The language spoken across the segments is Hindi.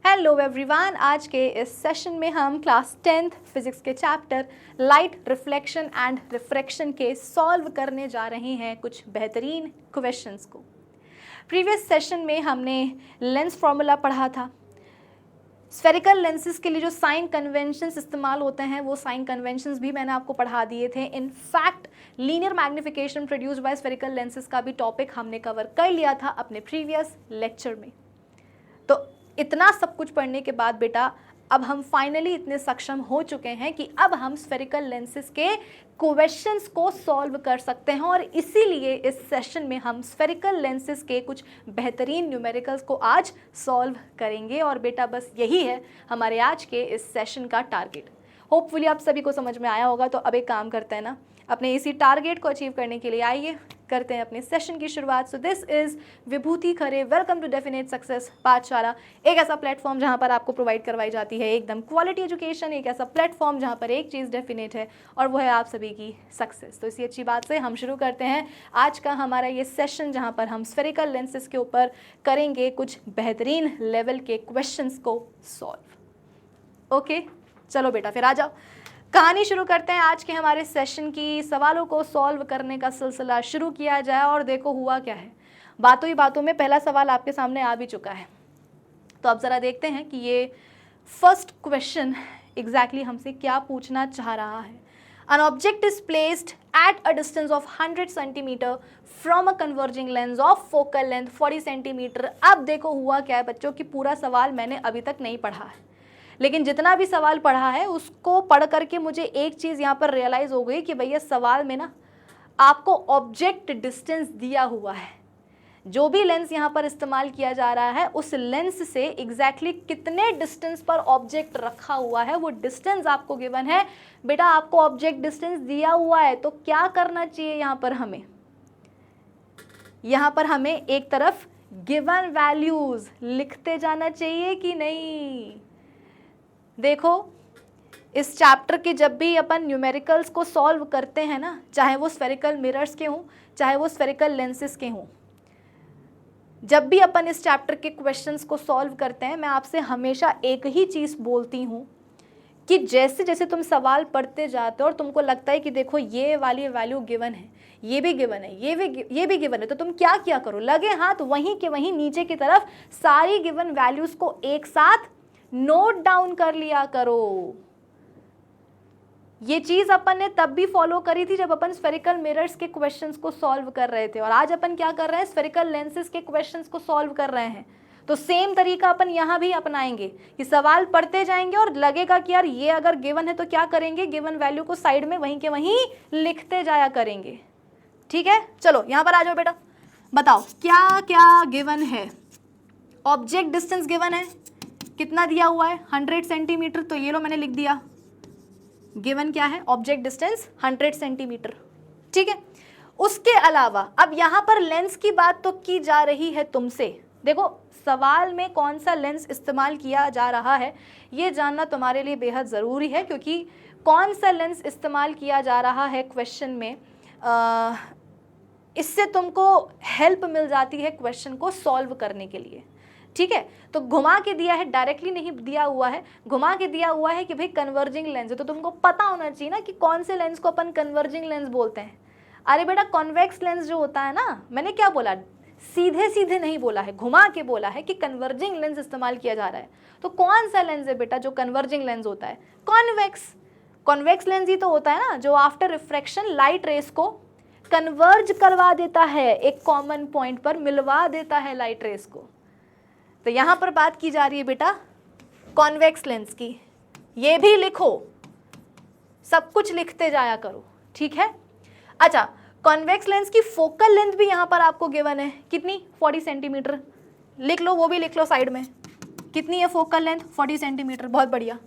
हेलो एवरीवन, आज के इस सेशन में हम क्लास 10th फिजिक्स के chapter light reflection and refraction के सॉल्व करने जा रहे हैं कुछ बेहतरीन क्वेश्चंस को। प्रीवियस सेशन में हमने लेंस फार्मूला पढ़ा था। स्फेरिकल लेंसेज के लिए जो साइन कन्वेंशंस इस्तेमाल होते हैं वो साइन कन्वेंशंस भी मैंने आपको पढ़ा दिए थे। In fact linear magnification produced by spherical lenses का भी टॉपिक हमने कवर कर लिया था अपने प्रीवियस लेक्चर में। तो इतना सब कुछ पढ़ने के बाद बेटा अब हम फाइनली इतने सक्षम हो चुके हैं कि अब हम स्फेरिकल लेंसेज के क्वेश्चंस को सॉल्व कर सकते हैं और इसीलिए इस सेशन में हम स्फेरिकल लेंसेज के कुछ बेहतरीन न्यूमेरिकल्स को आज सॉल्व करेंगे। और बेटा बस यही है हमारे आज के इस सेशन का टारगेट। होपफुली आप सभी को समझ में आया होगा। तो अब एक काम करते हैं ना, अपने इसी टारगेट को अचीव करने के लिए आइए करते हैं अपने सेशन की शुरुआत। So this is Vibhuti Khare, welcome to definite success Pathshala, एक ऐसा प्लेटफॉर्म जहां पर आपको प्रोवाइड करवाई जाती है एकदम क्वालिटी एजुकेशन, एक ऐसा प्लेटफॉर्म जहां पर एक चीज़ डेफिनेट है और वो है आप सभी की सक्सेस। तो इसी अच्छी बात से हम शुरू करते हैं आज का हमारा ये सेशन, जहाँ पर हम स्फेरिकल लेंसेज के ऊपर करेंगे कुछ बेहतरीन लेवल के क्वेश्चंस को सॉल्व। ओके चलो बेटा फिर आ जाओ, कहानी शुरू करते हैं आज के हमारे सेशन की। सवालों को सॉल्व करने का सिलसिला शुरू किया जाए और देखो हुआ क्या है। बातों ही बातों में पहला सवाल आपके सामने आ भी चुका है। तो अब ज़रा देखते हैं कि ये फर्स्ट क्वेश्चन एग्जैक्टली हमसे क्या पूछना चाह रहा है। An object is placed at a distance of 100 centimeter from a converging lens of focal length 40 centimeter। अब देखो हुआ क्या है बच्चों कि पूरा सवाल मैंने अभी तक नहीं पढ़ा है, लेकिन जितना भी सवाल पढ़ा है उसको पढ़ करके मुझे एक चीज़ यहाँ पर रियलाइज़ हो गई कि भैया सवाल में ना आपको ऑब्जेक्ट डिस्टेंस दिया हुआ है। जो भी लेंस यहाँ पर इस्तेमाल किया जा रहा है उस लेंस से एग्जैक्टली कितने डिस्टेंस पर ऑब्जेक्ट रखा हुआ है वो डिस्टेंस आपको गिवन है। बेटा आपको ऑब्जेक्ट डिस्टेंस दिया हुआ है तो क्या करना चाहिए यहाँ पर हमें एक तरफ गिवन वैल्यूज लिखते जाना चाहिए कि नहीं। देखो इस चैप्टर के जब भी अपन न्यूमेरिकल्स को सॉल्व करते हैं ना, चाहे वो स्फेरिकल मिरर्स के हों चाहे वो स्फेरिकल लेंसेज के हों, जब भी अपन इस चैप्टर के क्वेश्चंस को सॉल्व करते हैं मैं आपसे हमेशा एक ही चीज़ बोलती हूँ कि जैसे जैसे तुम सवाल पढ़ते जाते हो और तुमको लगता है कि देखो ये वाली वैल्यू गिवन है, ये भी गिवन है, ये भी गिवन है, तो तुम क्या करो, लगे हाथ वहीं के वहीं नीचे की तरफ सारी गिवन वैल्यूज़ को एक साथ नोट डाउन कर लिया करो। ये चीज़ अपन ने तब भी फॉलो करी थी जब अपन स्फेरिकल मिरर्स के क्वेश्चंस को सॉल्व कर रहे थे, और आज अपन क्या कर रहे हैं, स्फेरिकल लेंसेज के क्वेश्चंस को सॉल्व कर रहे हैं। तो सेम तरीका अपन यहाँ भी अपनाएंगे कि सवाल पढ़ते जाएंगे और लगेगा कि यार ये अगर गिवन है तो क्या करेंगे, गिवन वैल्यू को साइड में वहीं के वहीं लिखते जाया करेंगे। ठीक है, चलो यहाँ पर आ जाओ बेटा, बताओ क्या क्या गिवन है। ऑब्जेक्ट डिस्टेंस गिवन है, कितना दिया हुआ है 100 सेंटीमीटर, तो ये लो मैंने लिख दिया। गिवन क्या है, ऑब्जेक्ट डिस्टेंस 100 सेंटीमीटर। ठीक है, उसके अलावा अब यहाँ पर लेंस की बात तो की जा रही है तुमसे। देखो सवाल में कौन सा लेंस इस्तेमाल किया जा रहा है ये जानना तुम्हारे लिए बेहद ज़रूरी है, क्योंकि कौन सा लेंस इस्तेमाल किया जा रहा है क्वेश्चन में, इससे तुमको हेल्प मिल जाती है क्वेश्चन को सॉल्व करने के लिए। ठीक है, तो घुमा के दिया है, डायरेक्टली नहीं दिया हुआ है, घुमा के दिया हुआ है कि भाई कन्वर्जिंग लेंस है, तो तुमको पता होना चाहिए ना कि कौन से लेंस को अपन कन्वर्जिंग लेंस बोलते हैं। अरे बेटा कॉन्वेक्स लेंस जो होता है ना, मैंने क्या बोला, सीधे सीधे नहीं बोला है, घुमा के बोला है कि कन्वर्जिंग लेंस इस्तेमाल किया जा रहा है। तो कौन सा लेंस है बेटा जो कन्वर्जिंग लेंस होता है, कॉन्वेक्स लेंस ही तो होता है ना, जो आफ्टर रिफ्रैक्शन लाइट रेस को कन्वर्ज करवा देता है, एक कॉमन पॉइंट पर मिलवा देता है लाइट रेस को। तो यहाँ पर बात की जा रही है बेटा कॉन्वेक्स लेंस की। ये भी लिखो, सब कुछ लिखते जाया करो। ठीक है, अच्छा कॉन्वेक्स लेंस की फोकल लेंथ भी यहाँ पर आपको गिवन है, कितनी 40 सेंटीमीटर, लिख लो, वो भी लिख लो साइड में, कितनी है फोकल लेंथ 40 सेंटीमीटर। बहुत बढ़िया,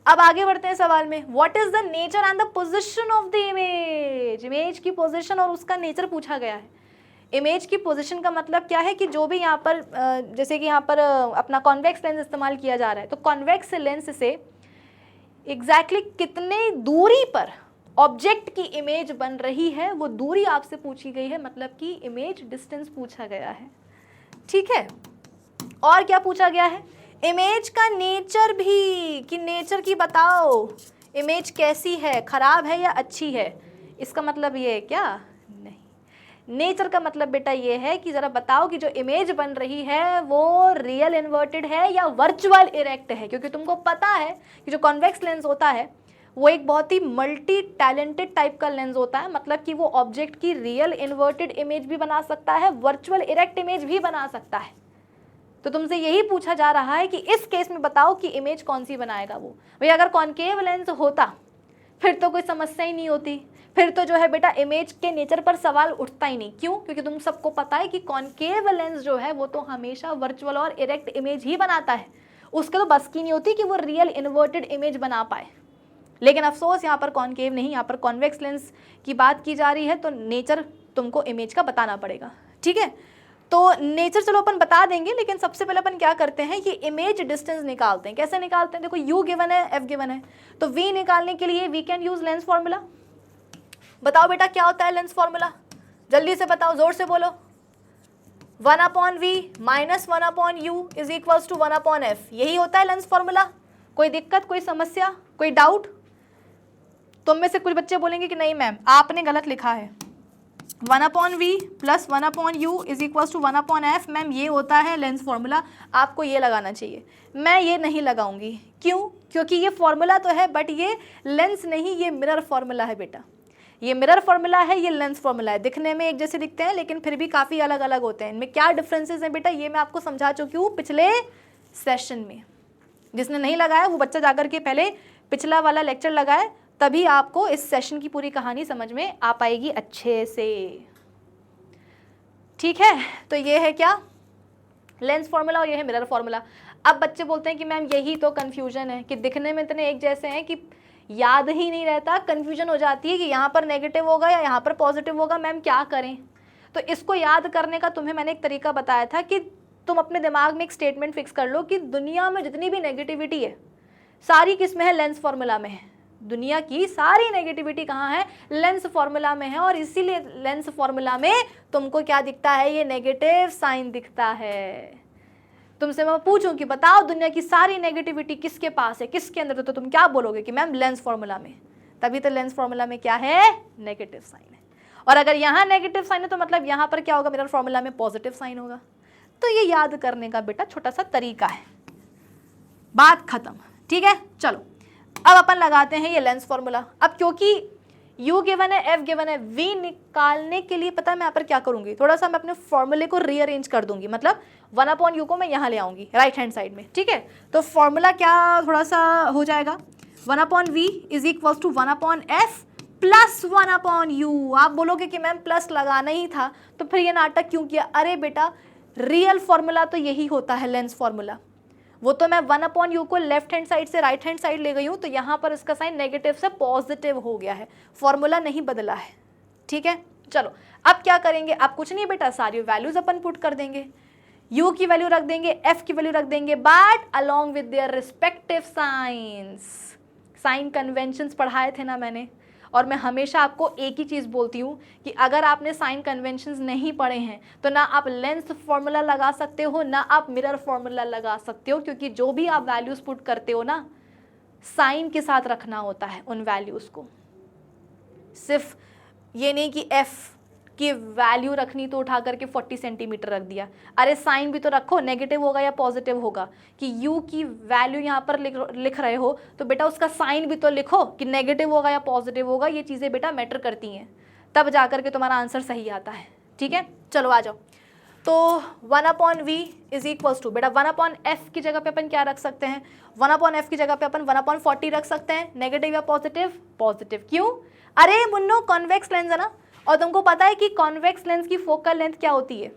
अब आगे बढ़ते हैं सवाल में। What is the nature and the position of the image, image की पोजिशन और उसका नेचर पूछा गया है। इमेज की पोजीशन का मतलब क्या है कि जो भी यहाँ पर जैसे कि यहाँ पर अपना कॉन्वेक्स लेंस इस्तेमाल किया जा रहा है, तो कॉन्वेक्स लेंस से एग्जैक्टली कितने दूरी पर ऑब्जेक्ट की इमेज बन रही है वो दूरी आपसे पूछी गई है, मतलब कि इमेज डिस्टेंस पूछा गया है। ठीक है, और क्या पूछा गया है, इमेज का नेचर भी, कि नेचर की बताओ इमेज कैसी है, खराब है या अच्छी है, इसका मतलब ये है क्या? नहीं, नेचर का मतलब बेटा ये है कि जरा बताओ कि जो इमेज बन रही है वो रियल इन्वर्टेड है या वर्चुअल इरेक्ट है, क्योंकि तुमको पता है कि जो कॉन्वेक्स लेंस होता है वो एक बहुत ही मल्टी टैलेंटेड टाइप का लेंस होता है, मतलब कि वो ऑब्जेक्ट की रियल इन्वर्टेड इमेज भी बना सकता है, वर्चुअल इरेक्ट इमेज भी बना सकता है। तो तुमसे यही पूछा जा रहा है कि इस केस में बताओ कि इमेज कौन सी बनाएगा वो। भाई अगर कॉनकेव लेंस होता फिर तो कोई समस्या ही नहीं होती, फिर तो जो है बेटा इमेज के नेचर पर सवाल उठता ही नहीं। क्यों? क्योंकि तुम सबको पता है कि कॉनकेव लेंस जो है वो तो हमेशा वर्चुअल और इरेक्ट इमेज ही बनाता है, उसके तो बस की नहीं होती कि वो रियल इन्वर्टेड इमेज बना पाए। लेकिन अफसोस यहाँ पर कॉनकेव नहीं, यहाँ पर कॉन्वेक्स लेंस की बात की जा रही है, तो नेचर तुमको इमेज का बताना पड़ेगा। ठीक है, तो नेचर चलो अपन बता देंगे, लेकिन सबसे पहले अपन क्या करते हैं, ये इमेज डिस्टेंस निकालते हैं। कैसे निकालते हैं? देखो u गिवन है, f गिवन है, तो v निकालने के लिए we can use lens formula. बताओ बेटा क्या होता है लेंस फॉर्मूला, जल्दी से बताओ, जोर से बोलो। 1/v minus 1/u is equals to 1/f, यही होता है लेंस फॉर्मूला। कोई दिक्कत, कोई समस्या, कोई डाउट? तुम में से कुछ बच्चे बोलेंगे कि नहीं मैम आपने गलत लिखा है, 1/v plus 1/u is equals to 1/f। Ma'am ये होता है लेंस फॉर्मूला, आपको ये लगाना चाहिए। मैं ये नहीं लगाऊंगी, क्यों? क्योंकि ये फॉर्मूला तो है बट ये लेंस नहीं, ये मिरर फॉर्मूला है बेटा। ये मिरर फॉर्मूला है, ये लेंस फॉर्मूला है। दिखने में एक जैसे दिखते हैं लेकिन फिर भी काफ़ी अलग अलग होते हैं। इनमें क्या डिफरेंसेस हैं बेटा, ये मैं आपको समझा चुकी हूँ पिछले सेशन में। जिसने नहीं लगाया वो बच्चा जाकर के पहले पिछला वाला लेक्चर लगाए, तभी आपको इस सेशन की पूरी कहानी समझ में आ पाएगी अच्छे से। ठीक है, तो ये है क्या? लेंस फॉर्मूला, और ये है मिरर फॉर्मूला। अब बच्चे बोलते हैं कि मैम यही तो कंफ्यूजन है कि दिखने में इतने एक जैसे हैं कि याद ही नहीं रहता, कंफ्यूजन हो जाती है कि यहाँ पर नेगेटिव होगा या यहाँ पर पॉजिटिव होगा, मैम क्या करें? तो इसको याद करने का तुम्हें मैंने एक तरीका बताया था कि तुम अपने दिमाग में एक स्टेटमेंट फिक्स कर लो कि दुनिया में जितनी भी नेगेटिविटी है सारी किस में है? लेंस फॉर्मूला में है। दुनिया की सारी नेगेटिविटी कहाँ है? लेंस फॉर्मूला में है। और इसीलिए लेंस फॉर्मूला में तुमको क्या दिखता है? ये नेगेटिव साइन दिखता है। तुमसे मैं पूछूं कि बताओ दुनिया की सारी नेगेटिविटी किसके पास है, किसके अंदर? तो तुम क्या बोलोगे कि मैम लेंस फॉर्मूला में। तभी तो लेंस फॉर्मूला में क्या है? नेगेटिव साइन है। और अगर यहाँ नेगेटिव साइन है तो मतलब यहाँ पर क्या होगा? मिरर फॉर्मूला में पॉजिटिव साइन होगा। तो ये याद करने का बेटा छोटा सा तरीका है, बात खत्म। ठीक है, चलो अब अपन लगाते हैं ये लेंस फॉर्मूला। अब क्योंकि u गिवन है, f गिवन है, v निकालने के लिए पता है मैं यहाँ पर क्या करूंगी? थोड़ा सा मैं अपने फॉर्मूले को रीअरेंज कर दूंगी, मतलब 1/u को मैं यहाँ ले आऊंगी राइट हैंड साइड में। ठीक है, तो फॉर्मूला क्या थोड़ा सा हो जाएगा? 1/v is equal to 1/f plus 1/u। आप बोलोगे कि मैम प्लस लगाना ही था तो फिर ये नाटक क्यों किया? अरे बेटा रियल फॉर्मूला तो यही होता है लेंस फॉर्मूला। वो तो मैं 1/u को लेफ्ट हैंड साइड से राइट हैंड साइड ले गई हूँ, तो यहाँ पर इसका साइन नेगेटिव से पॉजिटिव हो गया है, फॉर्मूला नहीं बदला है। ठीक है, चलो अब क्या करेंगे? अब कुछ नहीं बेटा, सारी वैल्यूज अपन पुट कर देंगे। u की वैल्यू रख देंगे, f की वैल्यू रख देंगे, but along with their respective science. Sign conventions पढ़ाए थे ना मैंने, और मैं हमेशा आपको एक ही चीज़ बोलती हूँ कि अगर आपने साइन कन्वेंशंस नहीं पढ़े हैं तो ना आप लेंस फॉर्मूला लगा सकते हो ना आप मिरर फॉर्मूला लगा सकते हो, क्योंकि जो भी आप वैल्यूज़ पुट करते हो ना साइन के साथ रखना होता है उन वैल्यूज़ को। सिर्फ ये नहीं कि f की वैल्यू रखनी तो उठा करके 40 सेंटीमीटर रख दिया। अरे साइन भी तो रखो, नेगेटिव होगा या पॉजिटिव होगा। कि u की वैल्यू यहाँ पर लिख रहे हो तो बेटा उसका साइन भी तो लिखो कि नेगेटिव होगा या पॉजिटिव होगा। ये चीज़ें बेटा मैटर करती हैं, तब जा करके तुम्हारा आंसर सही आता है। ठीक है, चलो आ जाओ। तो 1/v इज इक्वल्स टू बेटा 1/f की जगह पे अपन क्या रख सकते हैं? 1/f की जगह पे अपन 1/40 रख सकते हैं। नेगेटिव या पॉजिटिव? पॉजिटिव। क्यों? अरे मुन्नो कॉन्वेक्स लेंस है ना, और तुमको पता है कि कॉन्वेक्स लेंस की फोकल लेंथ क्या होती है?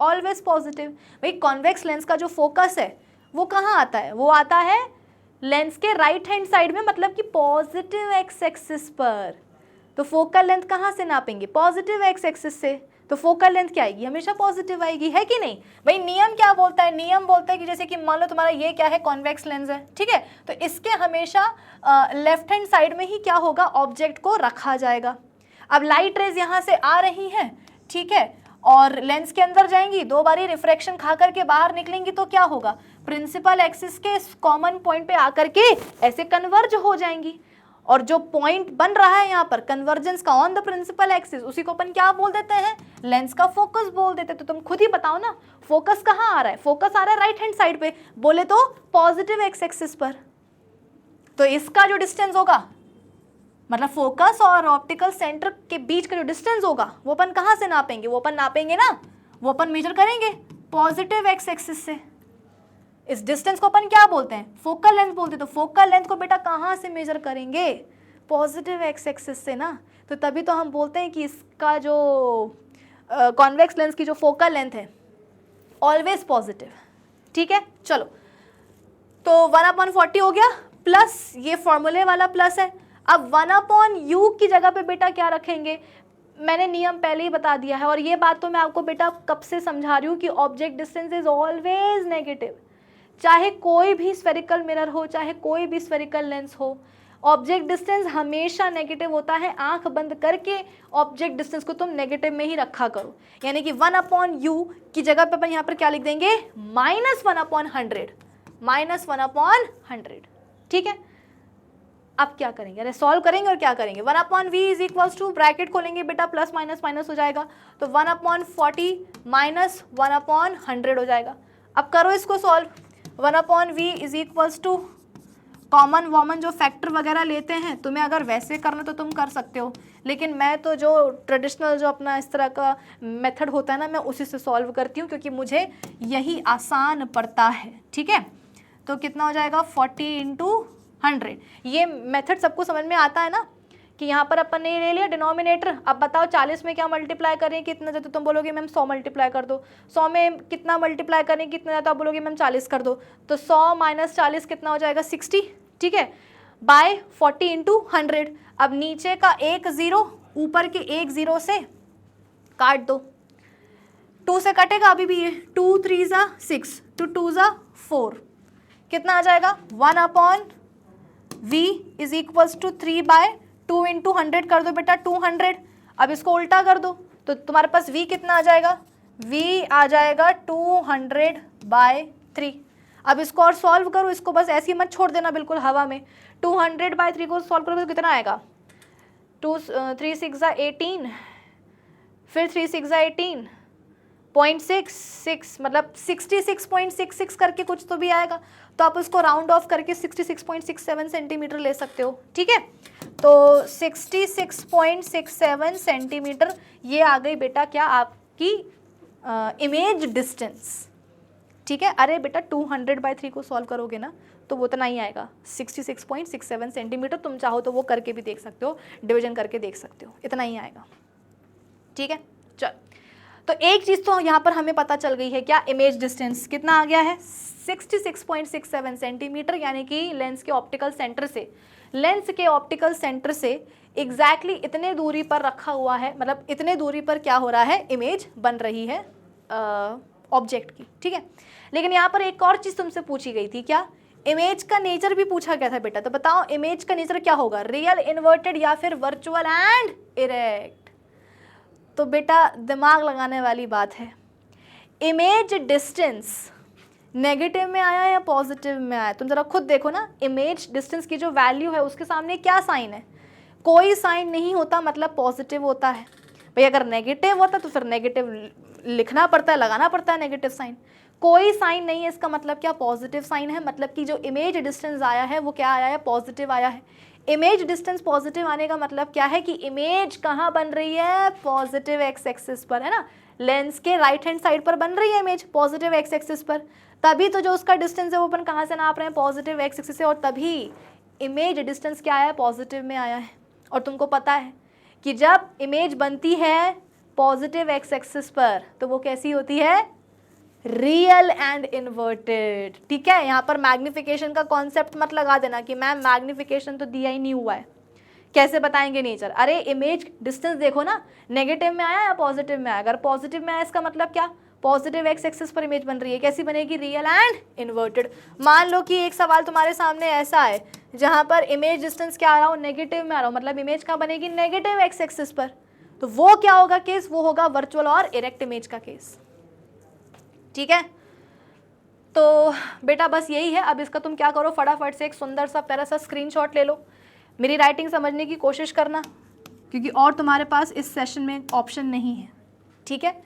Always positive. भाई कॉन्वेक्स लेंस का जो फोकस है वो कहाँ आता है? वो आता है लेंस के राइट हैंड साइड में, मतलब कि पॉजिटिव एक्स एक्सिस पर। तो फोकल लेंथ कहाँ से नापेंगे? पॉजिटिव एक्स एक्सिस से। तो फोकल लेंथ क्या आएगी? हमेशा पॉजिटिव आएगी, है कि नहीं? भाई नियम क्या बोलता है? नियम बोलता है कि जैसे कि मान लो तुम्हारा ये क्या है? कॉन्वेक्स लेंस है, ठीक है, तो इसके हमेशा लेफ्ट हैंड साइड में ही क्या होगा? ऑब्जेक्ट को रखा जाएगा। अब लाइट रेज यहाँ से आ रही हैं, ठीक है, और लेंस के अंदर जाएंगी, 2 बारी रिफ्रैक्शन खा करके बाहर निकलेंगी, तो क्या होगा? प्रिंसिपल एक्सिस के कॉमन पॉइंट पे आकर के ऐसे कन्वर्ज हो जाएंगी, और जो पॉइंट बन रहा है यहाँ पर कन्वर्जेंस का ऑन द प्रिंसिपल एक्सिस, उसी को अपन क्या बोल देते हैं, लेंस का फोकस बोल देते हैं। तो तुम खुद ही बताओ ना, फोकस कहाँ आ रहा है, फोकस आ रहा है राइट हैंड साइड पे, बोले तो पॉजिटिव एक्स एक्सिस पर। तो इसका जो डिस्टेंस होगा, मतलब फोकस और ऑप्टिकल सेंटर के बीच का जो डिस्टेंस होगा, वो अपन कहाँ से नापेंगे, वो अपन नापेंगे ना, वो अपन मेजर करेंगे पॉजिटिव एक्स एक्सिस से। इस डिस्टेंस को अपन क्या बोलते हैं, फोकल लेंथ बोलते हैं। तो फोकल लेंथ को बेटा कहाँ से मेजर करेंगे, पॉजिटिव एक्स एक्सिस से ना। तो तभी तो हम बोलते हैं कि इसका जो कॉन्वेक्स लेंस की जो फोकल लेंथ है ऑलवेज पॉजिटिव। ठीक है, चलो तो 1/40 हो गया, प्लस ये फॉर्मूले वाला प्लस है। अब 1/u की जगह पे बेटा क्या रखेंगे, मैंने नियम पहले ही बता दिया है, और ये बात तो मैं आपको बेटा कब से समझा रही हूँ कि object distance is always negative. चाहे कोई भी स्फेरिकल मिरर हो, चाहे कोई भी स्फेरिकल लेंस हो, ऑब्जेक्ट डिस्टेंस हमेशा नेगेटिव होता है। आंख बंद करके ऑब्जेक्ट डिस्टेंस को तुम नेगेटिव में ही रखा करो, यानी कि 1/u की जगह पे अपन यहाँ पर क्या लिख देंगे, -1/100, -1/100। ठीक है, अब क्या करेंगे, अरे सॉल्व करेंगे और क्या करेंगे, 1/v is equals to, bracket खोलेंगे बेटा, प्लस माइनस माइनस हो जाएगा, तो 1/40 माइनस 1/100 हो जाएगा। अब करो इसको solve, 1/v is equals to, common वॉमन जो फैक्टर वगैरह लेते हैं, तुम्हें अगर वैसे करना तो तुम कर सकते हो, लेकिन मैं तो जो ट्रेडिशनल जो अपना इस तरह का मेथड होता है ना, मैं उसी से सॉल्व करती हूँ, क्योंकि मुझे यही आसान पड़ता है। ठीक है, तो कितना हो जाएगा, 40 × 100। ये मेथड सबको समझ में आता है ना, कि यहाँ पर अपन ने ले लिया डिनोमिनेटर। अब बताओ 40 में क्या मल्टीप्लाई करें कितना ज़्यादा, तो तुम बोलोगे मैम 100 मल्टीप्लाई कर दो। 100 में कितना मल्टीप्लाई करें कितना ज़्यादा, आप बोलोगे मैम 40 कर दो। तो 100 - 40 कितना हो जाएगा, 60। ठीक है, बाय 40 × 100। अब नीचे का एक 0 ऊपर के एक 0 से काट दो, 2 से कटेगा अभी भी ये, 2 × 3 = 6, 2 × 2 = 4, कितना आ जाएगा, 1/v इज इक्वल्स टू 3/2 × 100 कर दो बेटा, 200। अब इसको उल्टा कर दो, तो तुम्हारे पास v कितना आ जाएगा, v आ जाएगा 200/3। अब इसको और सॉल्व करो, इसको बस ऐसे ही मत छोड़ देना बिल्कुल हवा में। 200/3 को सॉल्व करोगे तो कितना आएगा, 3 × 6 = 18, फिर 3 × 6 = 18, 0.66 मतलब 66.66 करके कुछ तो भी आएगा, तो आप उसको राउंड ऑफ करके 66.67 सेंटीमीटर ले सकते हो। ठीक है, तो 66.67 सेंटीमीटर ये आ गई बेटा क्या, आपकी इमेज डिस्टेंस। ठीक है, अरे बेटा 200/3 को सॉल्व करोगे ना तो वो उतना ही आएगा, 66.67 सेंटीमीटर। तुम चाहो तो वो करके भी देख सकते हो, डिवीजन करके देख सकते हो, इतना ही आएगा। ठीक है, चल, तो एक चीज़ तो यहाँ पर हमें पता चल गई है, क्या, इमेज डिस्टेंस कितना आ गया है, 66.67 सेंटीमीटर, यानी कि लेंस के ऑप्टिकल सेंटर से, लेंस के ऑप्टिकल सेंटर से एग्जैक्टली इतने दूरी पर रखा हुआ है, मतलब इतने दूरी पर क्या हो रहा है, इमेज बन रही है ऑब्जेक्ट की। ठीक है, लेकिन यहाँ पर एक और चीज़ तुमसे पूछी गई थी, क्या, इमेज का नेचर भी पूछा गया था बेटा। तो बताओ इमेज का नेचर क्या होगा, रियल, इन्वर्टेड या फिर वर्चुअल एंड इरेक्ट। तो बेटा दिमाग लगाने वाली बात है, इमेज डिस्टेंस नेगेटिव में आया या पॉजिटिव में आया, तुम जरा खुद देखो ना। इमेज डिस्टेंस की जो वैल्यू है उसके सामने क्या साइन है, कोई साइन नहीं होता, मतलब पॉजिटिव होता है। भाई अगर नेगेटिव होता तो फिर नेगेटिव लिखना पड़ता है, लगाना पड़ता है नेगेटिव साइन। कोई साइन नहीं है, इसका मतलब क्या, पॉजिटिव साइन है, मतलब कि जो इमेज डिस्टेंस आया है वो क्या आया है, पॉजिटिव आया है। इमेज डिस्टेंस पॉजिटिव आने का मतलब क्या है कि इमेज कहाँ बन रही है, पॉजिटिव एक्स एक्सिस पर, है ना, लेंस के राइट हैंड साइड पर बन रही है इमेज, पॉजिटिव एक्स एक्सिस पर। तभी तो जो उसका डिस्टेंस है वो अपन कहाँ से नाप रहे हैं, पॉजिटिव एक्स एक्सिस से, और तभी इमेज डिस्टेंस क्या आया है, पॉजिटिव में आया है। और तुमको पता है कि जब इमेज बनती है पॉजिटिव एक्स एक्सिस पर तो वो कैसी होती है, रियल एंड इन्वर्टेड। ठीक है, यहाँ पर मैग्निफिकेशन का कॉन्सेप्ट मत लगा देना कि मैम मैग्निफिकेशन तो दिया ही नहीं हुआ है, कैसे बताएंगे नेचर। अरे इमेज डिस्टेंस देखो ना, नेगेटिव में आया या पॉजिटिव में आया। अगर पॉजिटिव में आया इसका मतलब क्या, पॉजिटिव एक्स एक्सिस पर इमेज बन रही है, कैसी बनेगी, रियल एंड इन्वर्टेड। मान लो कि एक सवाल तुम्हारे सामने ऐसा है जहाँ पर इमेज डिस्टेंस क्या आ रहा हो, नेगेटिव में आ रहा हो, मतलब इमेज कहाँ बनेगी, नेगेटिव एक्स एक्सिस पर। तो वो क्या होगा केस, वो होगा वर्चुअल और इरेक्ट इमेज का केस। ठीक है, तो बेटा बस यही है। अब इसका तुम क्या करो, फटाफट से एक सुंदर सा प्यारा सा स्क्रीनशॉट ले लो, मेरी राइटिंग समझने की कोशिश करना, क्योंकि और तुम्हारे पास इस सेशन में ऑप्शन नहीं है, ठीक है।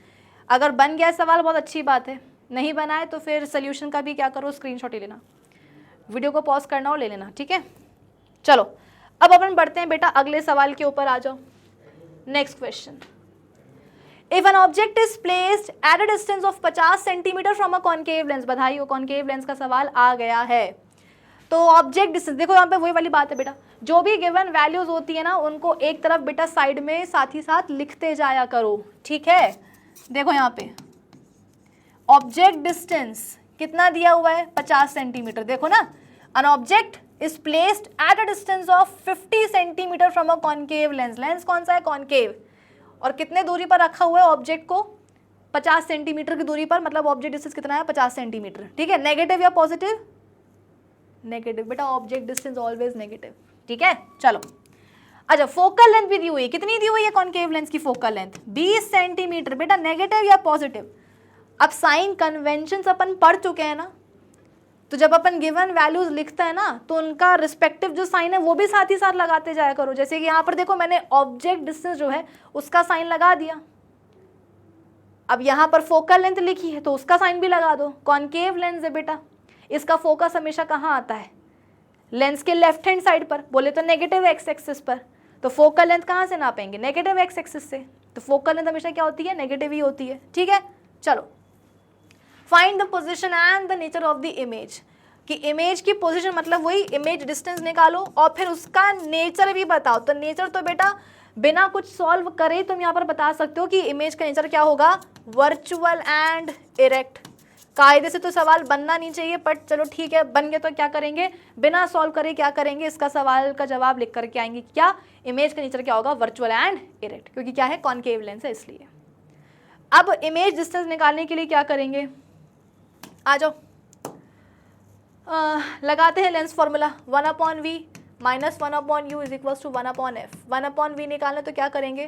अगर बन गया सवाल बहुत अच्छी बात है, नहीं बना है तो फिर सोल्यूशन का भी क्या करो, स्क्रीनशॉट ले लेना, वीडियो को पॉज करना और ले लेना, ठीक है। चलो अब अपन बढ़ते हैं बेटा अगले सवाल के ऊपर, आ जाओ। Next question, if an object is placed at a distance of 50 centimetre from a concave lens, बधाई हो, कॉनकेव लेंस का सवाल आ गया है। तो ऑब्जेक्ट डिस्टेंस, देखो यहाँ पे वही वाली बात है बेटा, जो भी गिवन वैल्यूज होती है ना उनको एक तरफ बेटा साइड में साथ ही साथ लिखते जाया करो, ठीक है। देखो यहाँ पे ऑब्जेक्ट डिस्टेंस कितना दिया हुआ है, 50 सेंटीमीटर। देखो ना, an object is placed at a distance of 50 centimetre from a concave lens, lens कौन सा है, कॉनकेव, और कितने दूरी पर रखा हुआ है ऑब्जेक्ट को, 50 सेंटीमीटर की दूरी पर, मतलब ऑब्जेक्ट डिस्टेंस कितना है, 50 सेंटीमीटर, ठीक है। नेगेटिव या पॉजिटिव, नेगेटिव बेटा, ऑब्जेक्ट डिस्टेंस ऑलवेज नेगेटिव, ठीक है। चलो अच्छा, फोकल लेंथ भी दी हुई है, कितनी दी हुई है कॉनकेव लेंस की फोकल लेंथ, 20 सेंटीमीटर, बेटा नेगेटिव या पॉजिटिव। अब साइन कन्वेंशन अपन पढ़ चुके हैं ना, तो जब अपन गिवन वैल्यूज लिखते हैं ना तो उनका रिस्पेक्टिव जो साइन है वो भी साथ ही साथ लगाते जाया करो। जैसे कि यहाँ पर देखो मैंने ऑब्जेक्ट डिस्टेंस जो है उसका साइन लगा दिया, अब यहाँ पर फोकल लेंथ लिखी है तो उसका साइन भी लगा दो। कॉनकेव लेंस है बेटा, इसका फोकस हमेशा कहाँ आता है, लेंस के लेफ्ट हैंड साइड पर, बोले तो नेगेटिव एक्स एक्सिस पर, तो फोकल लेंथ कहाँ से नापेंगे, नेगेटिव एक्स एक्सिस से, तो फोकल लेंथ हमेशा क्या होती है, नेगेटिव ही होती है, ठीक है। चलो find the position and the nature of the image, कि इमेज की पोजीशन मतलब वही इमेज डिस्टेंस निकालो और फिर उसका नेचर भी बताओ। तो नेचर तो बेटा बिना कुछ सॉल्व करे तुम यहाँ पर बता सकते हो कि इमेज का नेचर क्या होगा, वर्चुअल एंड इरेक्ट। कायदे से तो सवाल बनना नहीं चाहिए, बट चलो ठीक है, बन गए तो क्या करेंगे, बिना सॉल्व करे क्या करेंगे, इसका सवाल का जवाब लिख करके आएंगे, क्या इमेज का नेचर क्या होगा, वर्चुअल एंड इरेक्ट, क्योंकि क्या है कॉनकेव लेंस है इसलिए। अब इमेज डिस्टेंस निकालने के लिए क्या करेंगे, आ जाओ लगाते हैं lens formula, 1/v minus 1/u is equals to 1/f। 1/v निकालना तो क्या करेंगे,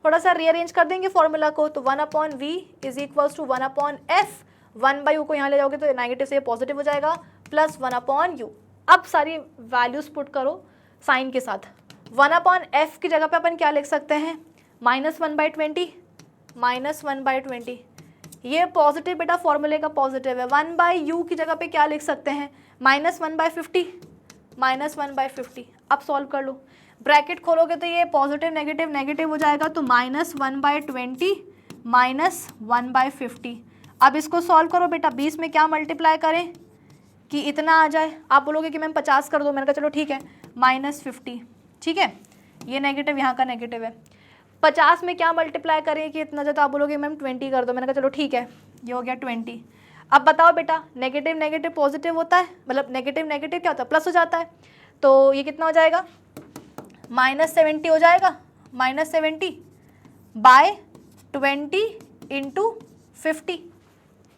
थोड़ा सा रीअरेंज कर देंगे फॉर्मूला को, तो 1/v is equals to 1/f, 1/u को यहाँ ले जाओगे तो नेगेटिव से पॉजिटिव हो जाएगा, प्लस 1/u। अब सारी वैल्यूज पुट करो साइन के साथ, 1/f की जगह पे अपन क्या लिख सकते हैं, -1/20, -1/20, ये पॉजिटिव बेटा फॉर्मूले का पॉजिटिव है। 1/u की जगह पे क्या लिख सकते हैं, -1/50, -1/50। अब सॉल्व कर लो, ब्रैकेट खोलोगे तो ये पॉजिटिव नेगेटिव नेगेटिव हो जाएगा, तो -1/20 -1/50। अब इसको सॉल्व करो बेटा, 20 में क्या मल्टीप्लाई करें कि इतना आ जाए। आप बोलोगे कि मैम 50 कर दो, मैंने कहा चलो ठीक है, -50, ठीक है, ये नेगेटिव यहाँ का नेगेटिव है। 50 में क्या मल्टीप्लाई करें कि इतना ज़्यादा, आप बोलोगे मैम 20 कर दो, मैंने कहा चलो ठीक है, ये हो गया 20। अब बताओ बेटा, नेगेटिव नेगेटिव पॉजिटिव होता है, मतलब नेगेटिव नेगेटिव क्या होता है, प्लस हो जाता है, तो ये कितना हो जाएगा, -70 हो जाएगा, -70/20 × 50,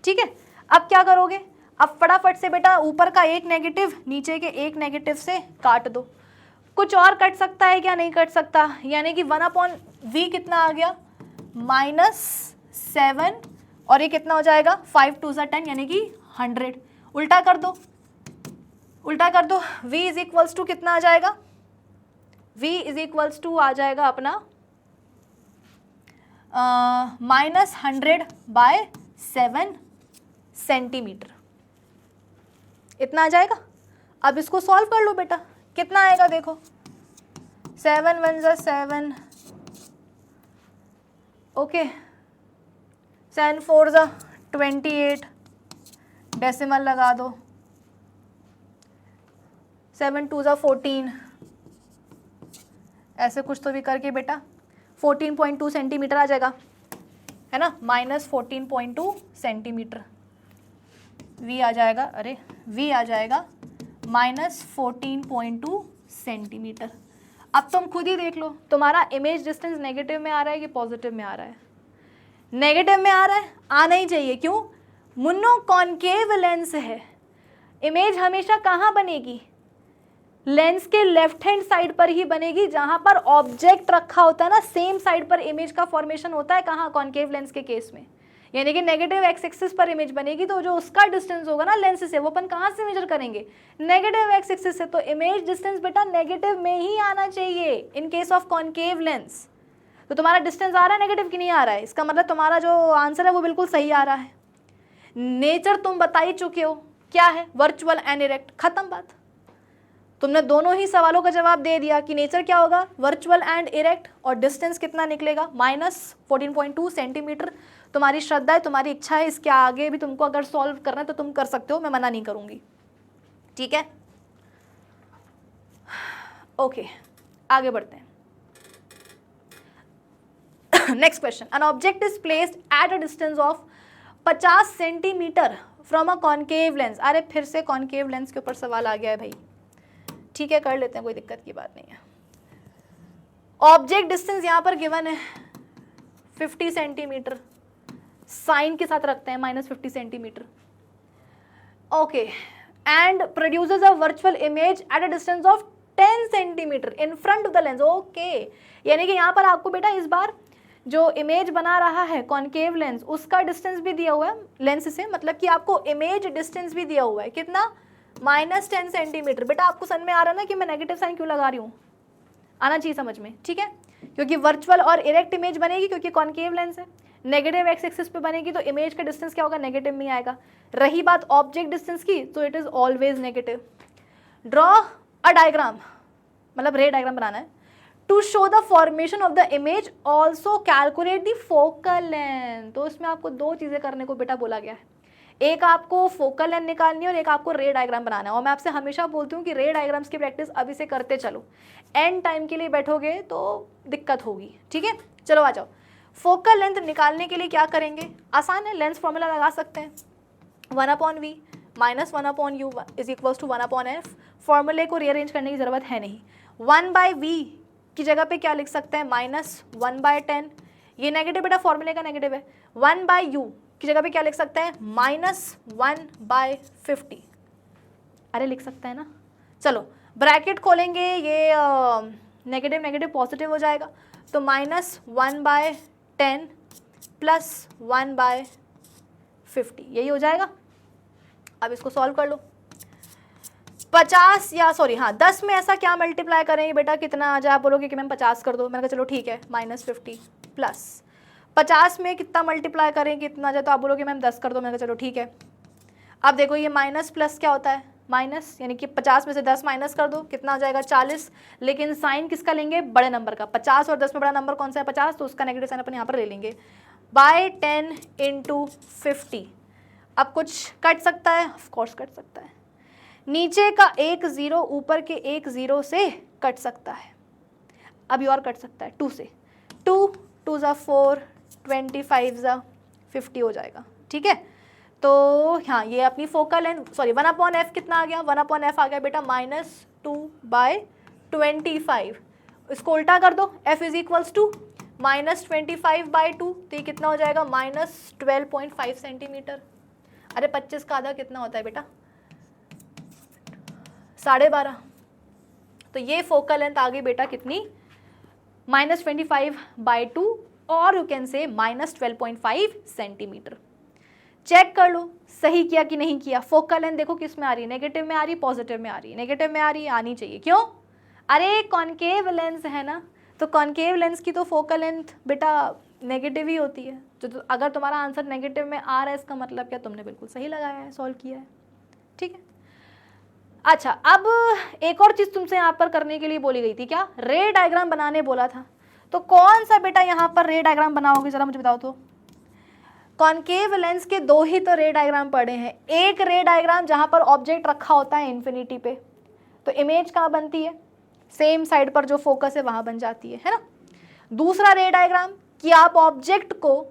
ठीक है। अब क्या करोगे, अब फटाफट से बेटा ऊपर का एक नेगेटिव नीचे के एक नेगेटिव से काट दो। कुछ और कट सकता है क्या, नहीं कट सकता, यानी कि 1/v कितना आ गया, -7, और ये कितना हो जाएगा, 5 × 2 = 10, यानी कि 100। उल्टा कर दो, उल्टा कर दो, v इज इक्वल्स टू कितना आ जाएगा, v इज इक्वल्स टू आ जाएगा अपना -100/7 सेंटीमीटर, इतना आ जाएगा। अब इसको सॉल्व कर लो बेटा, कितना आएगा देखो, 7 1 = 7, ओके, 7 4 = 28, डेसिमल लगा दो, 7 2 = 14, ऐसे कुछ तो भी करके बेटा 14.2 सेंटीमीटर आ जाएगा, है ना, -14.2 सेंटीमीटर v आ जाएगा, अरे v आ जाएगा -14.2 सेंटीमीटर। अब तुम खुद ही देख लो तुम्हारा इमेज डिस्टेंस नेगेटिव में आ रहा है कि पॉजिटिव में आ रहा है, नेगेटिव में आ रहा है, आना ही चाहिए, क्यों, मुन्नो कॉनकेव लेंस है, इमेज हमेशा कहाँ बनेगी, लेंस के लेफ्ट हैंड साइड पर ही बनेगी, जहां पर ऑब्जेक्ट रखा होता है ना, सेम साइड पर इमेज का फॉर्मेशन होता है, कहाँ, कॉनकेव लेंस के केस में। यानी कि नेगेटिव एक्स एक्सिस पर इमेज बनेगी तो जो उसका डिस्टेंस होगा ना लेंस से वो अपन कहाँ से मेजर करेंगे, नेगेटिव एक्स एक्सिस से। तो इमेज डिस्टेंस बेटा नेगेटिव में ही आना चाहिए in case of concave lens. तो तुम्हारा डिस्टेंस आ रहा है नेगेटिव की नहीं आ रहा है, इसका मतलब तुम्हारा जो आंसर है वो बिल्कुल सही आ रहा है। नेचर तुम बता ही चुके हो क्या है, वर्चुअल एंड इरेक्ट, खत्म बात। तुमने दोनों ही सवालों का जवाब दे दिया कि नेचर क्या होगा, वर्चुअल एंड इरेक्ट, और डिस्टेंस कितना निकलेगा, -14.2 सेंटीमीटर। तुम्हारी श्रद्धा है, तुम्हारी इच्छा है, इसके आगे भी तुमको अगर सॉल्व करना है तो तुम कर सकते हो, मैं मना नहीं करूंगी, ठीक है। ओके, आगे बढ़ते हैं। Next question, an object is placed at a distance of 50 centimetre from a concave lens. अरे फिर से कॉनकेव लेंस के ऊपर सवाल आ गया है भाई, ठीक है कर लेते हैं, कोई दिक्कत की बात नहीं है। ऑब्जेक्ट डिस्टेंस यहां पर गिवन है 50 सेंटीमीटर, साइन के साथ रखते हैं -50 centimetre, okay, and produces a virtual image at a distance of 10 centimetre in front of the lens, okay. यानी कि यहाँ पर आपको बेटा इस बार जो इमेज बना रहा है कॉनकेव लेंस उसका डिस्टेंस भी दिया हुआ है लेंस से, मतलब कि आपको इमेज डिस्टेंस भी दिया हुआ है, कितना, -10 सेंटीमीटर। बेटा आपको समझ में आ रहा है ना कि मैं नेगेटिव साइन क्यों लगा रही हूँ, आना चाहिए समझ में, ठीक है। क्योंकि वर्चुअल और इरेक्ट इमेज बनेगी क्योंकि कॉनकेव लेंस है, नेगेटिव एक्स एक्सिस पे बनेगी तो इमेज का डिस्टेंस क्या होगा, नेगेटिव में आएगा। रही बात ऑब्जेक्ट डिस्टेंस की तो it is always negative. Draw a diagram, मतलब रे डायग्राम बनाना है, to show the formation of the image, also calculate the focal length. तो इसमें आपको दो चीजें करने को बेटा बोला गया है, एक आपको फोकल लेंथ निकालनी है और एक आपको रे डायग्राम बनाना है। और मैं आपसे हमेशा बोलती हूँ कि रे डायग्राम्स की प्रैक्टिस अभी से करते चलो, एंड टाइम के लिए बैठोगे तो दिक्कत होगी, ठीक है। चलो आ जाओ, फोकल लेंथ निकालने के लिए क्या करेंगे, आसान है, लेंस फॉर्मूला लगा सकते हैं, 1/v - 1/u is equals to 1/f। फॉर्मूले को रीअरेंज करने की जरूरत है नहीं। 1/v की जगह पे क्या लिख सकते हैं, -1/10, ये नेगेटिव बेटा फॉर्मूले का नेगेटिव है। 1/u की जगह पे क्या लिख सकते हैं, -1/50। अरे लिख सकते हैं ना, चलो ब्रैकेट खोलेंगे, ये नेगेटिव नेगेटिव पॉजिटिव हो जाएगा, तो -1/10 + 1/50 यही हो जाएगा। अब इसको सॉल्व कर लो, 50 या सॉरी हाँ 10 में ऐसा क्या मल्टीप्लाई करेंगे बेटा, कितना आ जाए, आप बोलोगे कि मैम 50 कर दो, मैंने कहा चलो ठीक है, -50 प्लस 50 में कितना मल्टीप्लाई करें कितना आ जाए, तो आप बोलोगे मैम 10 कर दो, मैंने कहा चलो ठीक है। अब देखो ये माइनस प्लस क्या होता है, माइनस, यानी कि 50 में से 10 माइनस कर दो, कितना आ जाएगा 40, लेकिन साइन किसका लेंगे, बड़े नंबर का। 50 और 10 में बड़ा नंबर कौन सा है, 50, तो उसका नेगेटिव साइन अपन यहाँ पर ले लेंगे, बाय 10 × 50। अब कुछ कट सकता है, ऑफकोर्स कट सकता है, नीचे का एक 0 ऊपर के एक 0 से कट सकता है, अभी और कट सकता है 2 से, 2 2 = 4, 25 = 50 हो जाएगा, ठीक है। तो हाँ ये अपनी फोकल लेंथ, सॉरी 1/f कितना आ गया, 1/f आ गया बेटा -2/25। इसको उल्टा कर दो, f इज इक्वल्स टू -25/2, तो ये कितना हो जाएगा, -12.5 सेंटीमीटर। अरे 25 का आधा कितना होता है बेटा, 12.5। तो ये फोकल लेंथ आ गई बेटा कितनी, -25/2, और you can say -12.5 centimetre. Check कर लो सही किया कि नहीं किया। फोकल लेंथ देखो किस में आ रही है, नेगेटिव में आ रही है, पॉजिटिव में आ रही है, नेगेटिव में आ रही है, आनी चाहिए, क्यों, अरे कॉनकेव लेंस है ना, तो कॉनकेव लेंस की तो फोकल लेंथ बेटा नेगेटिव ही होती है। तो अगर तुम्हारा आंसर नेगेटिव में आ रहा है इसका मतलब क्या, तुमने बिल्कुल सही लगाया है, सॉल्व किया है, ठीक है। अच्छा अब एक और चीज तुमसे यहाँ पर करने के लिए बोली गई थी, क्या, रे डायग्राम बनाने बोला था। तो कौन सा बेटा यहाँ पर रे डायग्राम बनाओगे, जरा मुझे बताओ तो। कॉनकेव लेंस के दो ही तो रे डायग्राम पड़े हैं, एक रे डायग्राम जहाँ पर ऑब्जेक्ट रखा होता है इन्फिनिटी पे, तो इमेज कहाँ बनती है, सेम साइड पर जो फोकस है वहाँ बन जाती है ना। दूसरा रे डायग्राम कि आप ऑब्जेक्ट को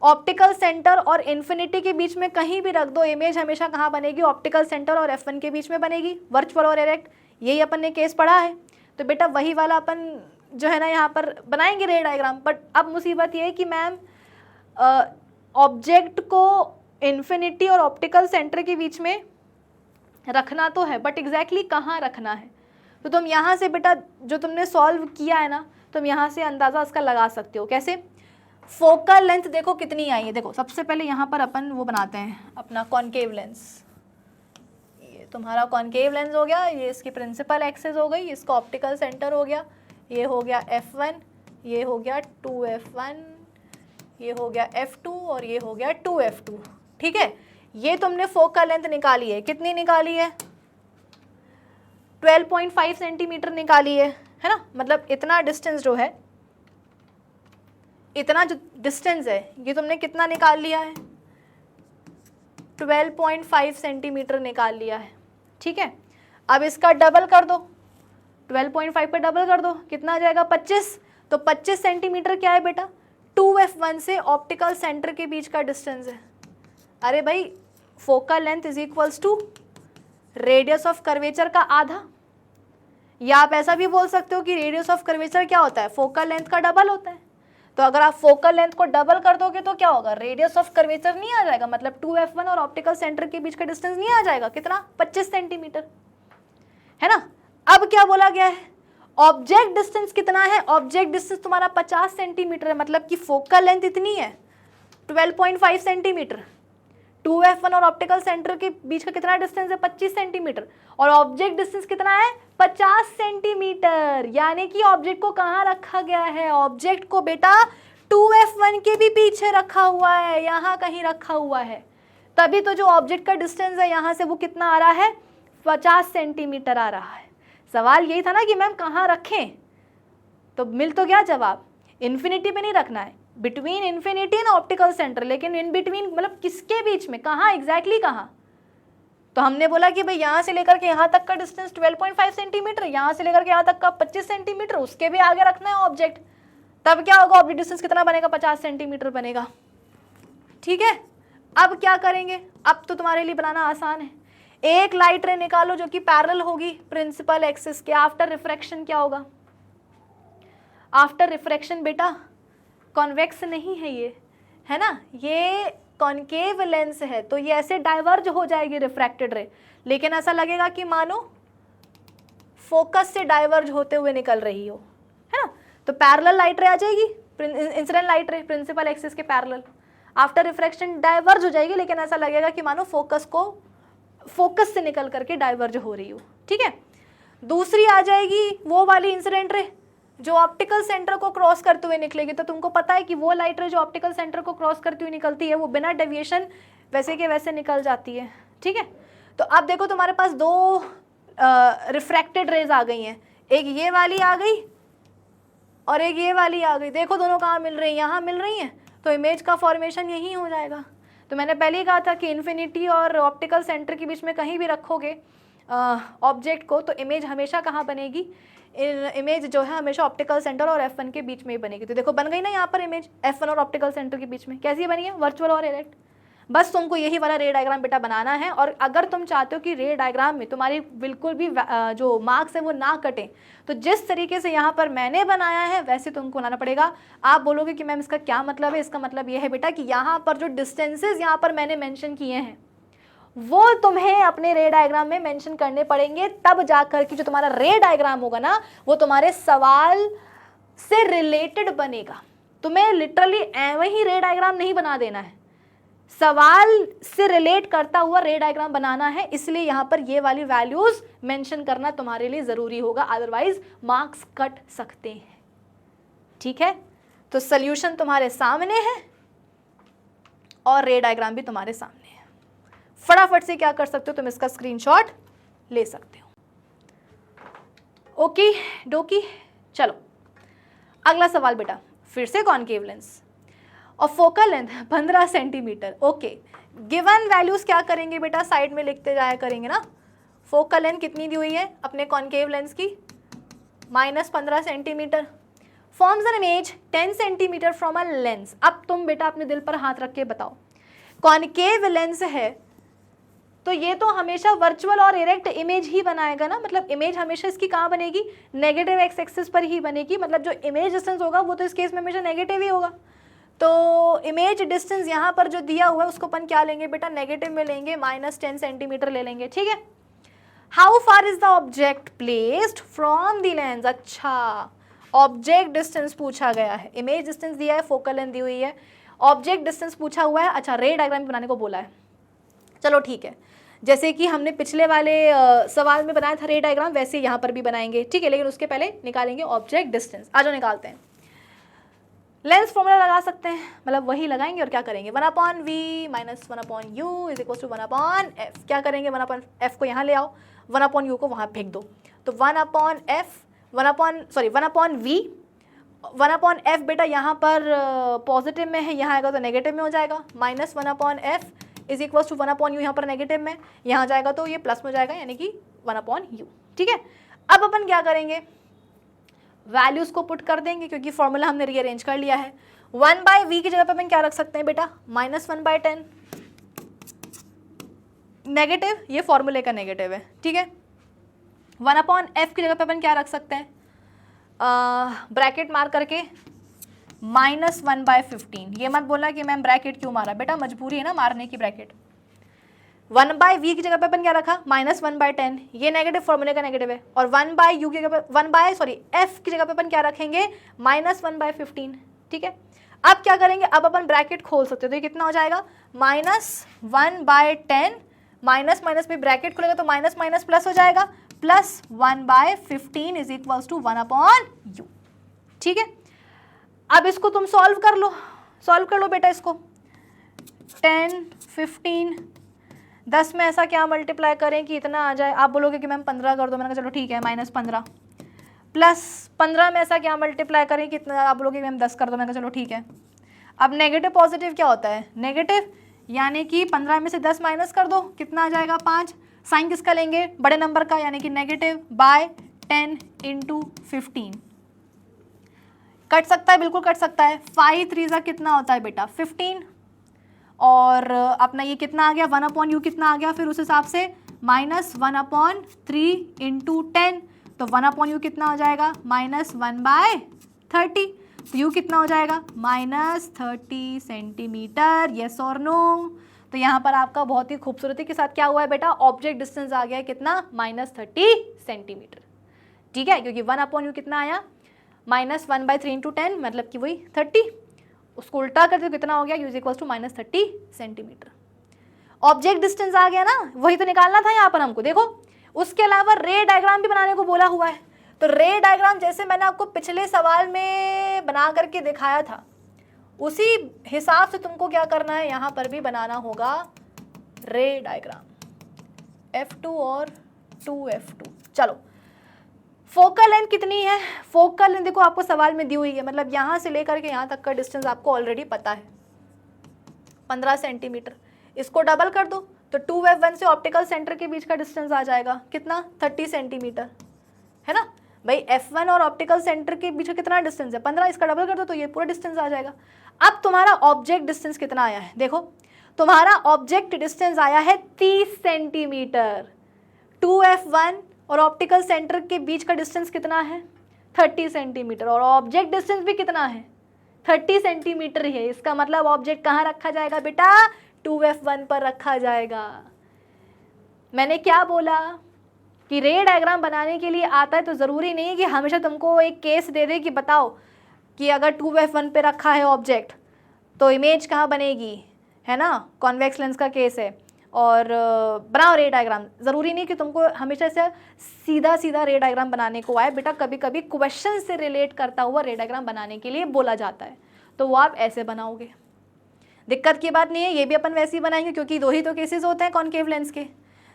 ऑप्टिकल सेंटर और इन्फिनिटी के बीच में कहीं भी रख दो, इमेज हमेशा कहाँ बनेगी, ऑप्टिकल सेंटर और F1 के बीच में बनेगी, वर्चुअल और इरेक्ट, यही अपन ने केस पढ़ा है। तो बेटा वही वाला अपन जो है ना यहाँ पर बनाएंगे रे डायग्राम। बट अब मुसीबत ये है कि मैम ऑब्जेक्ट को इन्फिनिटी और ऑप्टिकल सेंटर के बीच में रखना तो है, बट एग्जैक्टली कहाँ रखना है। तो तुम यहाँ से बेटा जो तुमने सॉल्व किया है ना, तुम यहाँ से अंदाज़ा इसका लगा सकते हो, कैसे, फोकल लेंथ देखो कितनी आई है। देखो सबसे पहले यहाँ पर अपन वो बनाते हैं अपना कॉनकेव लेंस। ये तुम्हारा कॉनकेव लेंस हो गया, ये इसकी प्रिंसिपल एक्सिस हो गई, इसका ऑप्टिकल सेंटर हो गया, ये हो गया F1, ये हो गया 2F1, ये हो गया F2 और ये हो गया 2F2। ठीक है, ये तुमने फोकल लेंथ निकाली है, कितनी निकाली है? 12.5 सेंटीमीटर निकाली है ना। मतलब इतना डिस्टेंस जो है, इतना जो डिस्टेंस है ये तुमने कितना निकाल लिया है? 12.5 सेंटीमीटर निकाल लिया है। ठीक है, अब इसका डबल कर दो, 12.5 पे डबल कर दो, कितना आ जाएगा? 25। तो 25 सेंटीमीटर क्या है बेटा? 2F1 से ऑप्टिकल सेंटर के बीच का डिस्टेंस है। अरे भाई, focal length is equals to radius of curvature का आधा, या आप ऐसा भी बोल सकते हो कि रेडियस ऑफ कर्वेचर क्या होता है? फोकल लेंथ का डबल होता है। तो अगर आप फोकल लेंथ को डबल कर दोगे तो क्या होगा? रेडियस ऑफ कर्वेचर नहीं आ जाएगा, मतलब 2F1 और ऑप्टिकल सेंटर के बीच का डिस्टेंस नहीं आ जाएगा। कितना? 25 सेंटीमीटर, है ना। अब क्या बोला गया है? ऑब्जेक्ट डिस्टेंस कितना है? ऑब्जेक्ट डिस्टेंस तुम्हारा 50 सेंटीमीटर है, मतलब कि फोकल लेंथ इतनी है 12.5 सेंटीमीटर। 2F1 और ऑप्टिकल सेंटर के बीच का कितना डिस्टेंस है? 25 सेंटीमीटर। और ऑब्जेक्ट डिस्टेंस कितना है? 50 सेंटीमीटर। यानी कि ऑब्जेक्ट को कहाँ रखा गया है? ऑब्जेक्ट को बेटा 2F1 के भी पीछे रखा हुआ है, यहाँ कहीं रखा हुआ है। तभी तो जो ऑब्जेक्ट का डिस्टेंस है यहाँ से वो कितना आ रहा है? 50 सेंटीमीटर आ रहा है। सवाल यही था ना कि मैम कहाँ रखें, तो मिल तो गया जवाब। इन्फिनिटी पे नहीं रखना है, between infinity and optical centre, लेकिन इन बिटवीन मतलब किसके बीच में, कहाँ एग्जैक्टली कहाँ? तो हमने बोला कि भाई यहाँ से लेकर के यहाँ तक का डिस्टेंस 12.5 सेंटीमीटर, यहाँ से लेकर के यहाँ तक का 25 सेंटीमीटर, उसके भी आगे रखना है ऑब्जेक्ट। तब क्या होगा? ऑब्जेक्ट डिस्टेंस कितना बनेगा? 50 सेंटीमीटर बनेगा। ठीक है, अब क्या करेंगे? अब तो तुम्हारे लिए बनाना आसान है। एक लाइट रे निकालो जो कि पैरेलल होगी प्रिंसिपल एक्सिस के। आफ्टर रिफ्रैक्शन क्या होगा? आफ्टर रिफ्रैक्शन बेटा कॉन्वेक्स नहीं है ये, है ना, ये कॉनकेव लेंस है, तो ये ऐसे डाइवर्ज हो जाएगी रिफ्रैक्टेड रे, लेकिन ऐसा लगेगा कि मानो फोकस से डाइवर्ज होते हुए निकल रही हो, है ना। तो पैरेलल लाइट रे आ जाएगी, incident light ray principal axis के पैरेलल। आफ्टर रिफ्रैक्शन डाइवर्ज हो जाएगी, लेकिन ऐसा लगेगा कि मानो फोकस से निकल करके डाइवर्ज हो रही हो। ठीक है, दूसरी आ जाएगी वो वाली इंसिडेंट रे जो ऑप्टिकल सेंटर को क्रॉस करते हुए निकलेगी। तो तुमको पता है कि वो लाइट रे जो ऑप्टिकल सेंटर को क्रॉस करती हुई निकलती है वो बिना डेविएशन वैसे के वैसे निकल जाती है। ठीक है, तो अब देखो तुम्हारे पास दो रिफ्रैक्टेड रेज आ गई हैं, एक ये वाली आ गई और एक ये वाली आ गई। देखो दोनों कहाँ मिल रही हैं? यहाँ मिल रही हैं, तो इमेज का फॉर्मेशन यही हो जाएगा। तो मैंने पहले ही कहा था कि इन्फिनिटी और ऑप्टिकल सेंटर के बीच में कहीं भी रखोगे ऑब्जेक्ट को तो इमेज हमेशा कहाँ बनेगी? इमेज जो है हमेशा ऑप्टिकल सेंटर और F1 के बीच में ही बनेगी। तो देखो बन गई ना यहाँ पर इमेज F1 और ऑप्टिकल सेंटर के बीच में। कैसी बनी है? वर्चुअल और इरेक्ट। बस तुमको यही वाला रे डायग्राम बेटा बनाना है। और अगर तुम चाहते हो कि रे डायग्राम में तुम्हारी बिल्कुल भी जो मार्क्स है वो ना कटे, तो जिस तरीके से यहाँ पर मैंने बनाया है वैसे तुमको बनाना पड़ेगा। आप बोलोगे कि मैम इसका क्या मतलब है? इसका मतलब ये है बेटा कि यहाँ पर जो डिस्टेंसेज यहाँ पर मैंने मेंशन किए हैं वो तुम्हें अपने रे डायग्राम में मेंशन करने पड़ेंगे, तब जाकर के जो तुम्हारा रे डायग्राम होगा ना वो तुम्हारे सवाल से रिलेटेड बनेगा। तुम्हें लिटरली ऐਵੇਂ ही रे डायग्राम नहीं बना देना है, सवाल से रिलेट करता हुआ रे डायग्राम बनाना है। इसलिए यहाँ पर ये वाली वैल्यूज मेंशन करना तुम्हारे लिए जरूरी होगा, अदरवाइज मार्क्स कट सकते हैं। ठीक है, तो सॉल्यूशन तुम्हारे सामने है और रे डायग्राम भी तुम्हारे सामने है। फटाफट से क्या कर सकते हो, तुम इसका स्क्रीनशॉट ले सकते हो। ओके डोकी, चलो अगला सवाल बेटा, फिर से कॉनकेव लेंस और focal length 15 centimetre. Okay, given values क्या करेंगे बेटा? साइड में लिखते जाया करेंगे ना। फोकल लेंथ कितनी दी हुई है अपने कॉनकेव लेंस की? -15 centimetre. Forms an image 10 centimetre from a lens. अब तुम बेटा अपने दिल पर हाथ रख के बताओ, कॉनकेव लेंस है तो ये तो हमेशा वर्चुअल और इरेक्ट इमेज ही बनाएगा ना, मतलब इमेज हमेशा इसकी कहाँ बनेगी? नेगेटिव एक्स एक्सिस पर ही बनेगी। मतलब जो इमेज डिस्टेंस होगा वो तो इस केस में हमेशा नेगेटिव ही होगा। तो इमेज डिस्टेंस यहाँ पर जो दिया हुआ है उसको अपन क्या लेंगे बेटा? नेगेटिव में लेंगे, -10 सेंटीमीटर ले लेंगे। ठीक है, how far is the object placed from the lens? अच्छा, ऑब्जेक्ट डिस्टेंस पूछा गया है, इमेज डिस्टेंस दिया है, फोकल लेंथ दी हुई है, ऑब्जेक्ट डिस्टेंस पूछा हुआ है, अच्छा रे डायग्राम भी बनाने को बोला है। चलो ठीक है, जैसे कि हमने पिछले वाले सवाल में बनाया था रे डायग्राम, वैसे यहाँ पर भी बनाएंगे, ठीक है, लेकिन उसके पहले निकालेंगे ऑब्जेक्ट डिस्टेंस। आ जाओ निकालते हैं। लेंस फॉर्मूला लगा सकते हैं, मतलब वही लगाएंगे और क्या करेंगे, 1/v minus 1/u is equal to 1/f। क्या करेंगे, 1/f को यहाँ ले आओ, 1/u को वहाँ फेंक दो, तो 1/v 1/f बेटा यहाँ पर पॉजिटिव में है, यहाँ आएगा तो नेगेटिव में हो जाएगा, minus 1/f is equal to 1/u, यहाँ पर नेगेटिव में, यहाँ जाएगा तो ये प्लस में हो जाएगा, यानी कि 1/u। ठीक है, अब अपन क्या करेंगे, वैल्यूज को पुट कर देंगे क्योंकि फॉर्मूला हमने रीअरेंज कर लिया है। 1/v की जगह पर अपन क्या रख सकते हैं बेटा, -1/10 नेगेटिव, ये फॉर्मूले का नेगेटिव है, ठीक है। 1/f की जगह पर अपन क्या रख सकते हैं, ब्रैकेट मार करके -1/15। ये मत बोलना कि मैम ब्रैकेट क्यों मारा, बेटा मजबूरी है ना मारने की ब्रैकेट। 1/v की जगह पे अपन क्या रखा, -1/10, ये नेगेटिव फॉर्मूले का नेगेटिव है, और 1/u की जगह पे f की जगह पे अपन क्या रखेंगे, -1/15। ठीक है, अब क्या करेंगे, अब अपन ब्रैकेट खोल सकते हो, तो ये कितना हो जाएगा, -1/10 माइनस माइनस में ब्रैकेट खुलेगा तो माइनस माइनस प्लस हो जाएगा, plus 1/15 is equals to 1/u। ठीक है, अब इसको तुम सॉल्व कर लो बेटा, इसको 10 15 10 में ऐसा क्या मल्टीप्लाई करें कि इतना आ जाए, आप बोलोगे कि मैम 15 कर दो, मैंने कहा चलो ठीक है, -15 प्लस 15 में ऐसा क्या मल्टीप्लाई करें कि इतना, आप बोलोगे मैम 10 कर दो, मैंने कहा चलो ठीक है। अब नेगेटिव पॉजिटिव क्या होता है, नेगेटिव, यानी कि 15 में से 10 माइनस कर दो, कितना आ जाएगा 5, साइन किसका लेंगे, बड़े नंबर का, यानी कि नेगेटिव बाय 10 × 15। कट सकता है, बिल्कुल कट सकता है, 5 3 कितना होता है बेटा 15, और अपना ये कितना आ गया 1/u कितना आ गया, फिर उस हिसाब से -1/3 × 10, तो 1/u कितना हो जाएगा -1/30, तो u कितना हो जाएगा -30 सेंटीमीटर, यस और नो। तो यहाँ पर आपका बहुत ही खूबसूरती के साथ क्या हुआ है बेटा, ऑब्जेक्ट डिस्टेंस आ गया है कितना, -30 सेंटीमीटर। ठीक है, क्योंकि 1/u कितना आया, -1/3 × 10, मतलब कि वही 30, उसको उल्टा करते तो कितना हो गया, u equals to -30 centimetre. Object distance आ गया ना, वही तो निकालना था यहाँ पर हमको। देखो, उसके अलावा रे डायग्राम भी बनाने को बोला हुआ है, तो रे डायग्राम जैसे मैंने आपको पिछले सवाल में बना करके दिखाया था, उसी हिसाब से तुमको क्या करना है, यहाँ पर भी बनाना होगा रे डायग्राम, F2 और 2F2। चलो, फोकल लेंथ कितनी है, फोकल लेंथ देखो आपको सवाल में दी हुई है, मतलब यहाँ से लेकर के यहाँ तक का डिस्टेंस आपको ऑलरेडी पता है 15 सेंटीमीटर। इसको डबल कर दो तो 2F1 से ऑप्टिकल सेंटर के बीच का डिस्टेंस आ जाएगा कितना, 30 सेंटीमीटर, है ना भाई। F1 और ऑप्टिकल सेंटर के बीच का कितना डिस्टेंस है 15, इसका डबल कर दो तो ये पूरा डिस्टेंस आ जाएगा। अब तुम्हारा ऑब्जेक्ट डिस्टेंस कितना आया है, देखो तुम्हारा ऑब्जेक्ट डिस्टेंस आया है 30 सेंटीमीटर। 2F1 और ऑप्टिकल सेंटर के बीच का डिस्टेंस कितना है 30 सेंटीमीटर, और ऑब्जेक्ट डिस्टेंस भी कितना है 30 सेंटीमीटर ही है। इसका मतलब ऑब्जेक्ट कहाँ रखा जाएगा बेटा, 2F1 पर रखा जाएगा। मैंने क्या बोला कि रे डायग्राम बनाने के लिए आता है तो ज़रूरी नहीं है कि हमेशा तुमको एक केस दे दे कि बताओ कि अगर 2F1 पे रखा है ऑब्जेक्ट तो इमेज कहाँ बनेगी, है ना, कॉन्वेक्स लेंस का केस है, और बनाओ रे डायग्राम। ज़रूरी नहीं कि तुमको हमेशा से सीधा सीधा रे डायग्राम बनाने को आए बेटा, कभी कभी क्वेश्चन से रिलेट करता हुआ रे डायग्राम बनाने के लिए बोला जाता है, तो वो आप ऐसे बनाओगे, दिक्कत की बात नहीं है। ये भी अपन वैसे ही बनाएंगे क्योंकि दो ही तो केसेस होते हैं कॉनकेव लेंस के,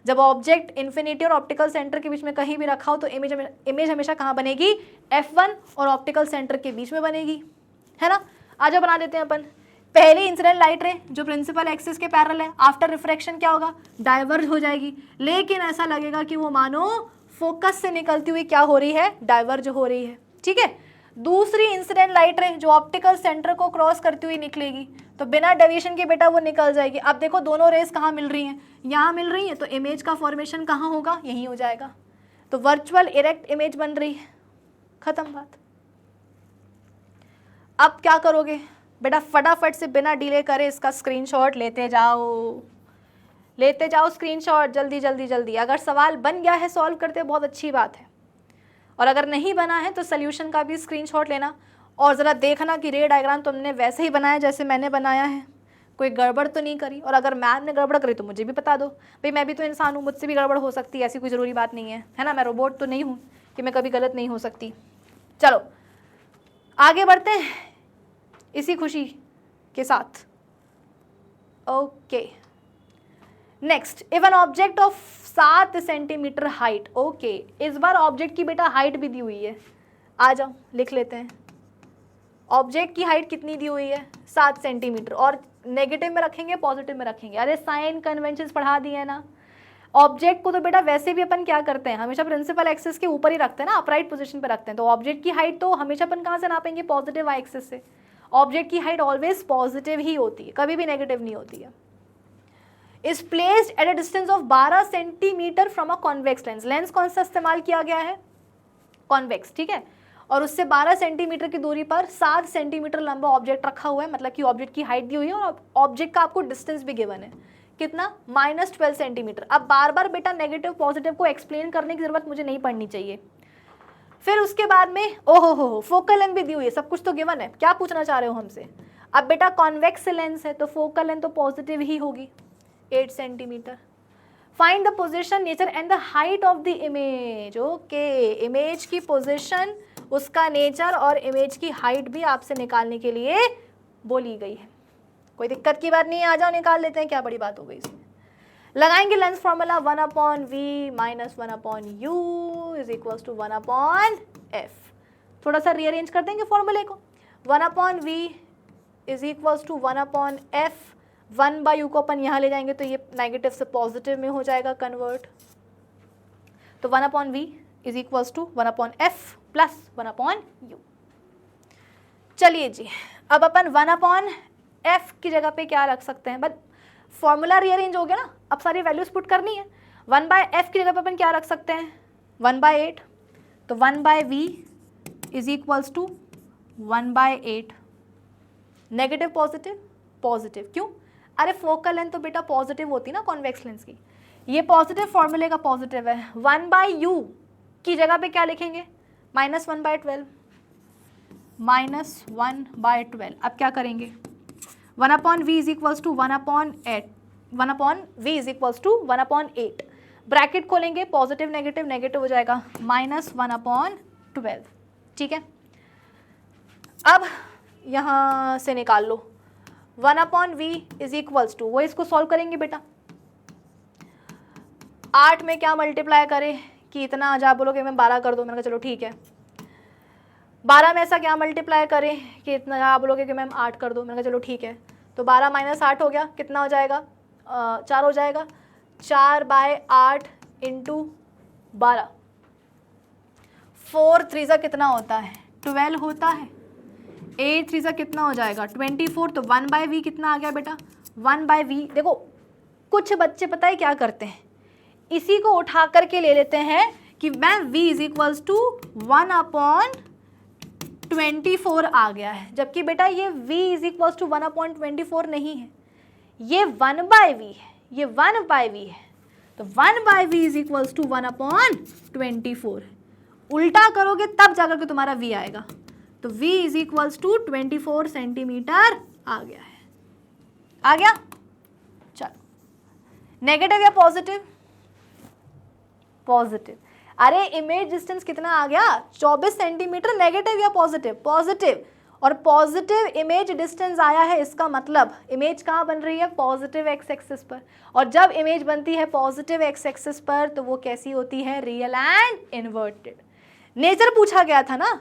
जब ऑब्जेक्ट इन्फिनिटी और ऑप्टिकल सेंटर के बीच में कहीं भी रखा हो तो इमेज हमेशा कहाँ बनेगी, F1 और ऑप्टिकल सेंटर के बीच में बनेगी, है ना। आज बना देते हैं अपन। पहली इंसिडेंट लाइट रे जो प्रिंसिपल एक्सिस के पैरेलल है, आफ्टर रिफ्रैक्शन क्या होगा, डाइवर्ज हो जाएगी, लेकिन ऐसा लगेगा कि वो मानो फोकस से निकलती हुई क्या हो रही है, डाइवर्ज हो रही है। ठीक है, दूसरी इंसिडेंट लाइट रे जो ऑप्टिकल सेंटर को क्रॉस करती हुई निकलेगी, तो बिना डेविएशन के बेटा वो निकल जाएगी। अब देखो दोनों रेस कहाँ मिल रही हैं, यहाँ मिल रही है, तो इमेज का फॉर्मेशन कहाँ होगा, यही हो जाएगा, तो वर्चुअल इरेक्ट इमेज बन रही है, खत्म बात। अब क्या करोगे बेटा, फटाफट से बिना डिले करे इसका स्क्रीनशॉट लेते जाओ स्क्रीनशॉट, जल्दी जल्दी जल्दी। अगर सवाल बन गया है सॉल्व करते बहुत अच्छी बात है, और अगर नहीं बना है तो सोल्यूशन का भी स्क्रीनशॉट लेना और ज़रा देखना कि रे डायग्राम तुमने वैसे ही बनाया जैसे मैंने बनाया है, कोई गड़बड़ तो नहीं करी। और अगर मैम ने गड़बड़ करी तो मुझे भी बता दो, भाई मैं भी तो इंसान हूँ, मुझसे भी गड़बड़ हो सकती है, ऐसी कोई ज़रूरी बात नहीं है ना, मैं रोबोट तो नहीं हूँ कि मैं कभी गलत नहीं हो सकती। चलो आगे बढ़ते हैं इसी खुशी के साथ। Okay next, if an object of 7 centimetre height, okay इस बार ऑब्जेक्ट की बेटा हाइट भी दी हुई है, आ जाओ लिख लेते हैं। ऑब्जेक्ट की हाइट कितनी दी हुई है? 7 सेंटीमीटर। और नेगेटिव में रखेंगे पॉजिटिव में रखेंगे? अरे साइन कन्वेंशन पढ़ा दिए है ना। ऑब्जेक्ट को तो बेटा वैसे भी अपन क्या करते हैं, हमेशा प्रिंसिपल एक्सिस के ऊपर ही रखते हैं ना, अपराइट पोजीशन पे रखते हैं। तो ऑब्जेक्ट की हाइट तो हमेशा अपन कहाँ से नापेंगे? पॉजिटिव वाई एक्सिस से। ऑब्जेक्ट की हाइट ऑलवेज पॉजिटिव ही होती है, कभी भी नेगेटिव नहीं होती है। Is placed at a distance of 12 centimetre from a convex lens. Lens कौन सा इस्तेमाल किया गया है? कॉन्वेक्स, ठीक है। और उससे 12 सेंटीमीटर की दूरी पर 7 सेंटीमीटर लंबा ऑब्जेक्ट रखा हुआ है, मतलब कि ऑब्जेक्ट की हाइट दी हुई है और ऑब्जेक्ट का आपको डिस्टेंस भी गिवन है, कितना? -12 सेंटीमीटर। अब बार बार बेटा नेगेटिव पॉजिटिव को एक्सप्लेन करने की जरूरत मुझे नहीं पड़नी चाहिए। फिर उसके बाद में ओहो हो फोकल लेंथ भी दी हुई है, सब कुछ तो गिवन है, क्या पूछना चाह रहे हो हमसे? अब बेटा कॉन्वेक्स लेंस है तो फोकल लेंथ तो पॉजिटिव ही होगी, 8 centimetre. Find the position, nature and the height of the image. Okay, image की पोजीशन, उसका नेचर और इमेज की हाइट भी आपसे निकालने के लिए बोली गई है। कोई दिक्कत की बात नहीं है, आ जाओ निकाल लेते हैं, क्या बड़ी बात हो गई इसमें। लगाएंगे lens formula 1/v - 1/u is equal to 1/f। थोड़ा सा रीअरेंज कर देंगे फॉर्मूले को। 1/v is equal to 1/f। 1/u को अपन यहाँ ले जाएंगे तो ये नेगेटिव से पॉजिटिव में हो जाएगा कन्वर्ट, तो 1/v is equal to 1/f plus 1/u। चलिए जी, अब अपन 1/f की जगह पे क्या रख सकते हैं? बट फॉर्मूला रीअरेंज हो गया ना, अब सारी वैल्यूज पुट करनी है। 1/f की जगह पे अपन क्या रख सकते हैं? 1/8, तो 1/v is equals to 1/8। Negative positive positive, क्यों? अरे फोकल लेंथ तो बेटा पॉजिटिव होती है ना कॉन्वेक्स लेंस की, ये पॉजिटिव फॉर्मूले का पॉजिटिव है। 1/u की जगह पे क्या लिखेंगे? -1/12, -1/12। अब क्या करेंगे? 1/v is equals to 1/8, 1/v is equals to 1/8। Bracket खोलेंगे, पॉजिटिव नेगेटिव नेगेटिव हो जाएगा, -1/12, ठीक है। अब यहाँ से निकाल लो 1/v इज इक्वल्स टू, वो इसको सॉल्व करेंगे बेटा। 8 में क्या मल्टीप्लाई करें कि इतना, आज आप बोलोगे मैं 12 कर दो, मैंने कहा चलो ठीक है। 12 में ऐसा क्या मल्टीप्लाई करें कि इतना, आप बोलोगे कि मैम 8 कर दो, मैंने कहा चलो ठीक है। तो 12 - 8 हो गया, कितना हो जाएगा? 4 हो जाएगा। 4/8 इंटू 12, 4 3 सा कितना होता है? 12 होता है। 8 3 सा कितना हो जाएगा? 24। तो 1/v कितना आ गया बेटा? 1/v। देखो कुछ बच्चे पता है क्या करते हैं, इसी को उठा करके ले लेते हैं कि मैं v इज इक्वल्स टू 1/24 आ गया है, जबकि बेटा ये v इज इक्वल्स टू 1/24 नहीं है, ये 1/v है, ये 1/v है। तो 1/v इज इक्वल्स टू 1/24। उल्टा करोगे तब जाकर के तुम्हारा v आएगा, तो v is equals to 24 centimetre आ गया है। आ गया? चलो, नेगेटिव या पॉजिटिव? पॉजिटिव। अरे इमेज डिस्टेंस कितना आ गया? 24 सेंटीमीटर। नेगेटिव या पॉजिटिव? पॉजिटिव। और पॉजिटिव इमेज डिस्टेंस आया है, इसका मतलब इमेज कहाँ बन रही है? पॉजिटिव एक्स एक्सिस पर। और जब इमेज बनती है पॉजिटिव एक्स एक्सिस पर तो वो कैसी होती है? Real and inverted. नेचर पूछा गया था ना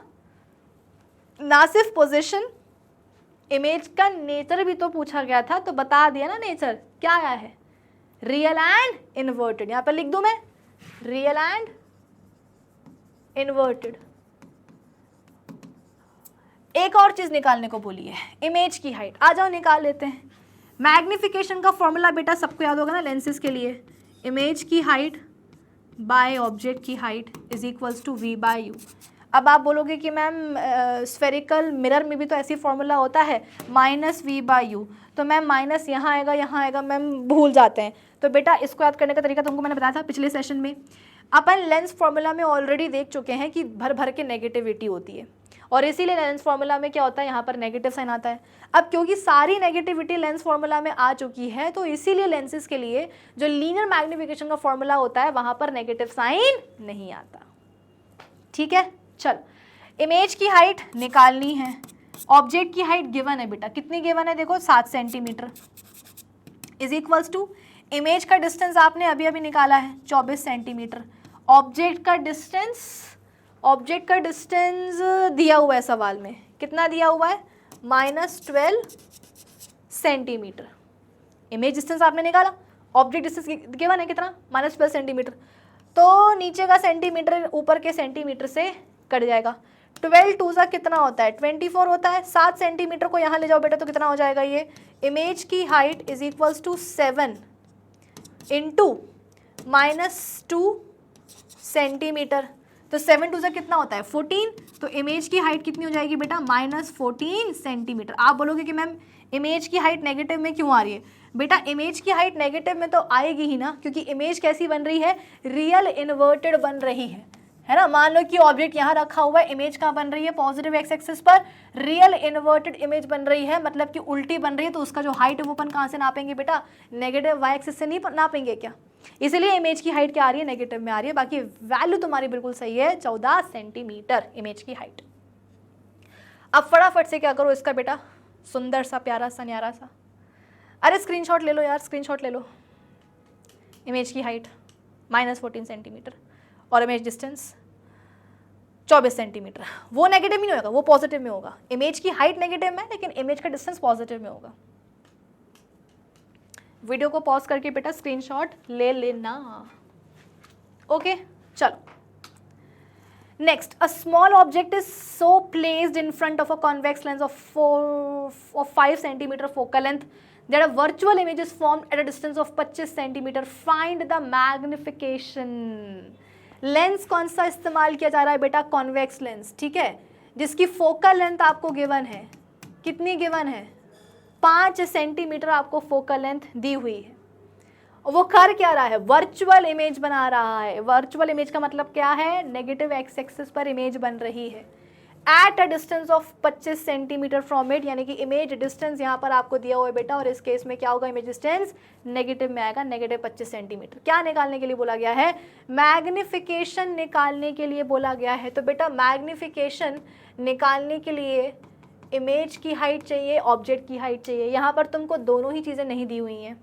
सिर्फ पोजीशन, इमेज का नेचर भी तो पूछा गया था, तो बता दिया ना नेचर क्या आया है? Real and inverted. यहाँ पर लिख दूं मैं, रियल एंड इन्वर्टेड। एक और चीज निकालने को बोली है, इमेज की हाइट। आ जाओ निकाल लेते हैं। मैग्निफिकेशन का फॉर्मूला बेटा सबको याद होगा ना लेंसेज के लिए, इमेज की हाइट बाय ऑब्जेक्ट की height is equals to v/u। अब आप बोलोगे कि मैम स्फेरिकल मिरर में भी तो ऐसी फॉर्मूला होता है -v/u, तो मैम माइनस यहाँ आएगा मैम भूल जाते हैं। तो बेटा इसको याद करने का तरीका तुमको मैंने बताया था पिछले सेशन में। अपन लेंस फॉर्मूला में ऑलरेडी देख चुके हैं कि भर भर के नेगेटिविटी होती है और इसीलिए लेंस फॉर्मूला में क्या होता है, यहाँ पर नेगेटिव साइन आता है। अब क्योंकि सारी नेगेटिविटी लेंस फॉर्मूला में आ चुकी है तो इसीलिए लेंसेज के लिए जो लीनियर मैग्निफिकेशन का फॉर्मूला होता है वहाँ पर नेगेटिव साइन नहीं आता। ठीक है, चल इमेज की हाइट निकालनी है, ऑब्जेक्ट की हाइट गिवन है बेटा, कितनी गिवन है देखो 7 centimetre is equals to image का डिस्टेंस आपने अभी अभी निकाला है 24 सेंटीमीटर, ऑब्जेक्ट का डिस्टेंस दिया हुआ है सवाल में, कितना दिया हुआ है -12 सेंटीमीटर। इमेज डिस्टेंस आपने निकाला, ऑब्जेक्ट डिस्टेंस गिवन है कितना -12 सेंटीमीटर, तो नीचे का सेंटीमीटर ऊपर के सेंटीमीटर से कट जाएगा। 12 टू सा कितना होता है 24 होता है, 7 सेंटीमीटर को यहाँ ले जाओ बेटा तो कितना हो जाएगा ये, इमेज की height is equals to 7 into -2 centimetre, तो 7 टू सा कितना होता है 14, तो इमेज की हाइट कितनी हो जाएगी बेटा -14 सेंटीमीटर। आप बोलोगे कि मैम इमेज की हाइट नेगेटिव में क्यों आ रही है, बेटा इमेज की हाइट नेगेटिव में तो आएगी ही ना, क्योंकि इमेज कैसी बन रही है, रियल इन्वर्टेड बन रही है ना। मान लो कि ऑब्जेक्ट यहाँ रखा हुआ है, इमेज कहाँ बन रही है पॉजिटिव एक्स एक्सिस पर, रियल इन्वर्टेड इमेज बन रही है, मतलब कि उल्टी बन रही है, तो उसका जो हाइट है वो अपन कहाँ से नापेंगे बेटा, नेगेटिव वाई एक्सिस से नहीं नापेंगे क्या, इसलिए इमेज की हाइट क्या आ रही है नेगेटिव में आ रही है। बाकी वैल्यू तुम्हारी बिल्कुल सही है 14 सेंटीमीटर इमेज की हाइट। अब फटाफट से क्या करो इसका बेटा, सुंदर सा प्यारा सा न्यारा सा, अरे स्क्रीनशॉट ले लो यार, स्क्रीनशॉट ले लो। इमेज की हाइट -14 सेंटीमीटर और इमेज डिस्टेंस 24 सेंटीमीटर, वो नेगेटिव में नहीं होगा, वो पॉजिटिव में होगा। इमेज की हाइट नेगेटिव में लेकिन इमेज का डिस्टेंस पॉजिटिव में होगा। वीडियो को पॉज करके बेटा स्क्रीनशॉट ले लेना। ओके, चलो next, a small object is so placed in front of a convex lens of 5 centimetre focal length that a virtual image is formed at a distance of 25 centimetre. Find the magnification. Lens कौन सा इस्तेमाल किया जा रहा है बेटा, कॉन्वेक्स लेंस, ठीक है, जिसकी फोकल लेंथ आपको गिवन है, कितनी गिवन है 5 सेंटीमीटर आपको फोकल लेंथ दी हुई है। वो कर क्या रहा है, वर्चुअल इमेज बना रहा है। वर्चुअल इमेज का मतलब क्या है, नेगेटिव एक्स एक्सिस पर इमेज बन रही है at a distance of 25 centimetre from it, यानी कि इमेज डिस्टेंस यहाँ पर आपको दिया हुआ है बेटा, और इस केस में क्या होगा, इमेज डिस्टेंस नेगेटिव में आएगा, -25 सेंटीमीटर। क्या निकालने के लिए बोला गया है, मैग्निफिकेशन निकालने के लिए बोला गया है। तो बेटा मैग्निफिकेशन निकालने के लिए इमेज की हाइट चाहिए, ऑब्जेक्ट की हाइट चाहिए। यहाँ पर तुमको दोनों ही चीज़ें नहीं दी हुई हैं,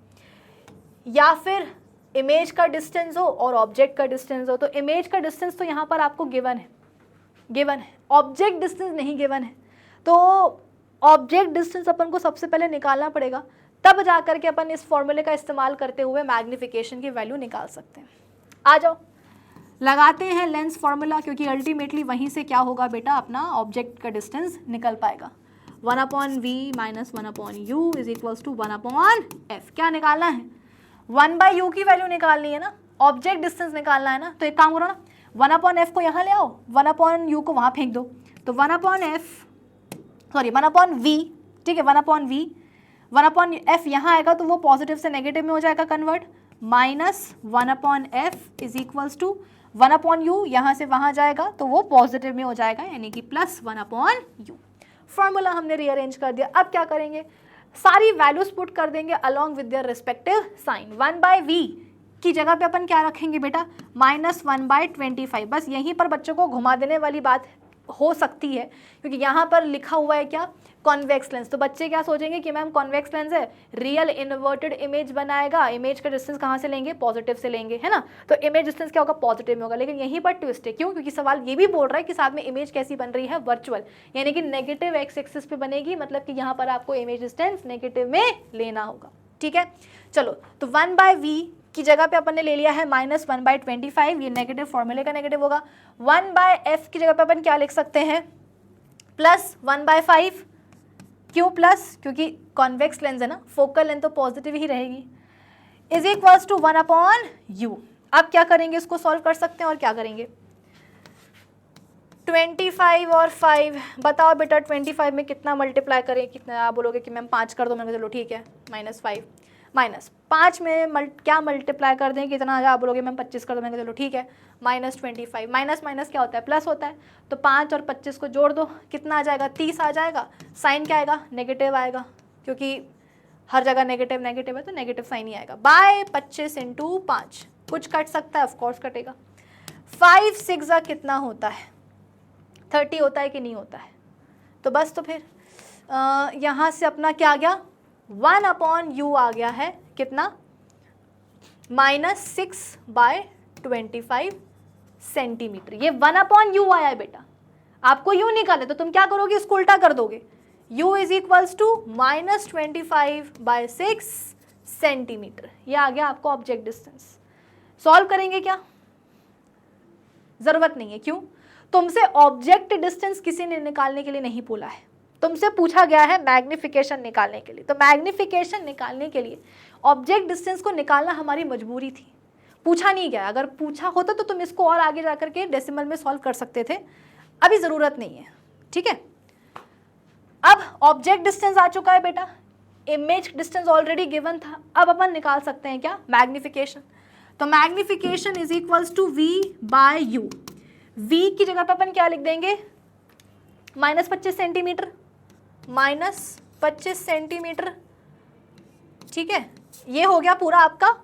या फिर इमेज का डिस्टेंस हो और ऑब्जेक्ट का डिस्टेंस हो। तो इमेज का डिस्टेंस तो यहाँ पर आपको गिवन है, ऑब्जेक्ट डिस्टेंस नहीं गिवन है, तो ऑब्जेक्ट डिस्टेंस अपन को सबसे पहले निकालना पड़ेगा, तब जाकर के अपन इस फॉर्मूले का इस्तेमाल करते हुए मैग्निफिकेशन की वैल्यू निकाल सकते हैं। आ जाओ लगाते हैं लेंस फॉर्मूला, क्योंकि अल्टीमेटली वहीं से क्या होगा बेटा, अपना ऑब्जेक्ट का डिस्टेंस निकल पाएगा। 1/v - 1/u is equals to 1/f। क्या निकालना है, 1/u की वैल्यू निकालनी है ना, ऑब्जेक्ट डिस्टेंस निकालना है ना। तो एक काम करो ना, 1/f को यहाँ ले आओ, 1/u को वहाँ फेंक दो, तो 1/v, ठीक है, 1/v, 1/f यहाँ आएगा तो वो पॉजिटिव से नेगेटिव में हो जाएगा convert, -1/f is equals to 1/u, यहाँ से वहाँ जाएगा तो वो पॉजिटिव में हो जाएगा, यानी कि +1/u। फॉर्मूला हमने रीअरेंज कर दिया। अब क्या करेंगे, सारी वैल्यूज पुट कर देंगे along with their respective sign. 1/v की जगह पे अपन क्या रखेंगे बेटा, -1/25। बस यहीं पर बच्चों को घुमा देने वाली बात हो सकती है, क्योंकि यहाँ पर लिखा हुआ है क्या, कॉन्वेक्स लेंस। तो बच्चे क्या सोचेंगे कि मैम कॉन्वेक्स लेंस है, रियल इन्वर्टेड इमेज बनाएगा, इमेज का डिस्टेंस कहाँ से लेंगे, पॉजिटिव से लेंगे, है ना। तो इमेज डिस्टेंस क्या होगा, पॉजिटिव में होगा। लेकिन यहीं पर ट्विस्ट है, क्यों, क्योंकि सवाल ये भी बोल रहा है कि साथ में इमेज कैसी बन रही है, वर्चुअल, यानी कि नेगेटिव एक्स एक्सिस पे बनेगी, मतलब कि यहाँ पर आपको इमेज डिस्टेंस नेगेटिव में लेना होगा। ठीक है, चलो तो 1/v की जगह पे अपन ने ले लिया है -1/25, ये नेगेटिव फॉर्मूले का नेगेटिव होगा। 1/f की जगह पे अपन क्या लिख सकते हैं, +1/5। क्यों प्लस, क्योंकि कॉन्वेक्स लेंस है ना, फोकल लेंथ तो पॉजिटिव ही रहेगी, इज इक्वल्स टू 1/u। अब क्या करेंगे, इसको सॉल्व कर सकते हैं, और क्या करेंगे, 25 और 5, बताओ बेटा 25 में कितना मल्टीप्लाई करें, कितना, आप बोलोगे कि मैम 5 कर दो, मैंने चलो ठीक है, -5 -5 में क्या मल्टीप्लाई कर दें, कितना, आप बोलोगे मैम 25 कर दो, मैंने चलो ठीक है, -25, माइनस माइनस क्या होता है, प्लस होता है, तो 5 और 25 को जोड़ दो, कितना आ जाएगा, 30 आ जाएगा। साइन क्या आएगा, नेगेटिव आएगा, क्योंकि हर जगह नेगेटिव नेगेटिव है तो नेगेटिव साइन ही आएगा। बाय 25 इंटू 5, कुछ कट सकता है, ऑफकोर्स कटेगा। 5 6 कितना होता है, 30 होता है कि नहीं होता है, तो बस तो फिर यहाँ से अपना क्या आ गया, 1/u आ गया है, कितना, -6/25 सेंटीमीटर। ये 1/u आया है बेटा, आपको u निकाले तो तुम क्या करोगे, इसको उल्टा कर दोगे, u is equals to -25/6 centimetre. ये आ गया आपको ऑब्जेक्ट डिस्टेंस। सॉल्व करेंगे क्या, जरूरत नहीं है, क्यों, तुमसे ऑब्जेक्ट डिस्टेंस किसी ने निकालने के लिए नहीं बोला है, तुमसे पूछा गया है मैग्निफिकेशन निकालने के लिए। तो मैग्निफिकेशन निकालने के लिए ऑब्जेक्ट डिस्टेंस को निकालना हमारी मजबूरी थी, पूछा नहीं गया। अगर पूछा होता तो तुम इसको और आगे जाकर के डेसिमल में सॉल्व कर सकते थे, अभी ज़रूरत नहीं है, ठीक है। अब ऑब्जेक्ट डिस्टेंस आ चुका है बेटा, इमेज डिस्टेंस ऑलरेडी गिवन था, अब अपन निकाल सकते हैं क्या, मैग्निफिकेशन। तो magnification is equals to v/u। v की जगह पर अपन क्या लिख देंगे, -25 सेंटीमीटर, -25 सेंटीमीटर, ठीक है। ये हो गया पूरा आपका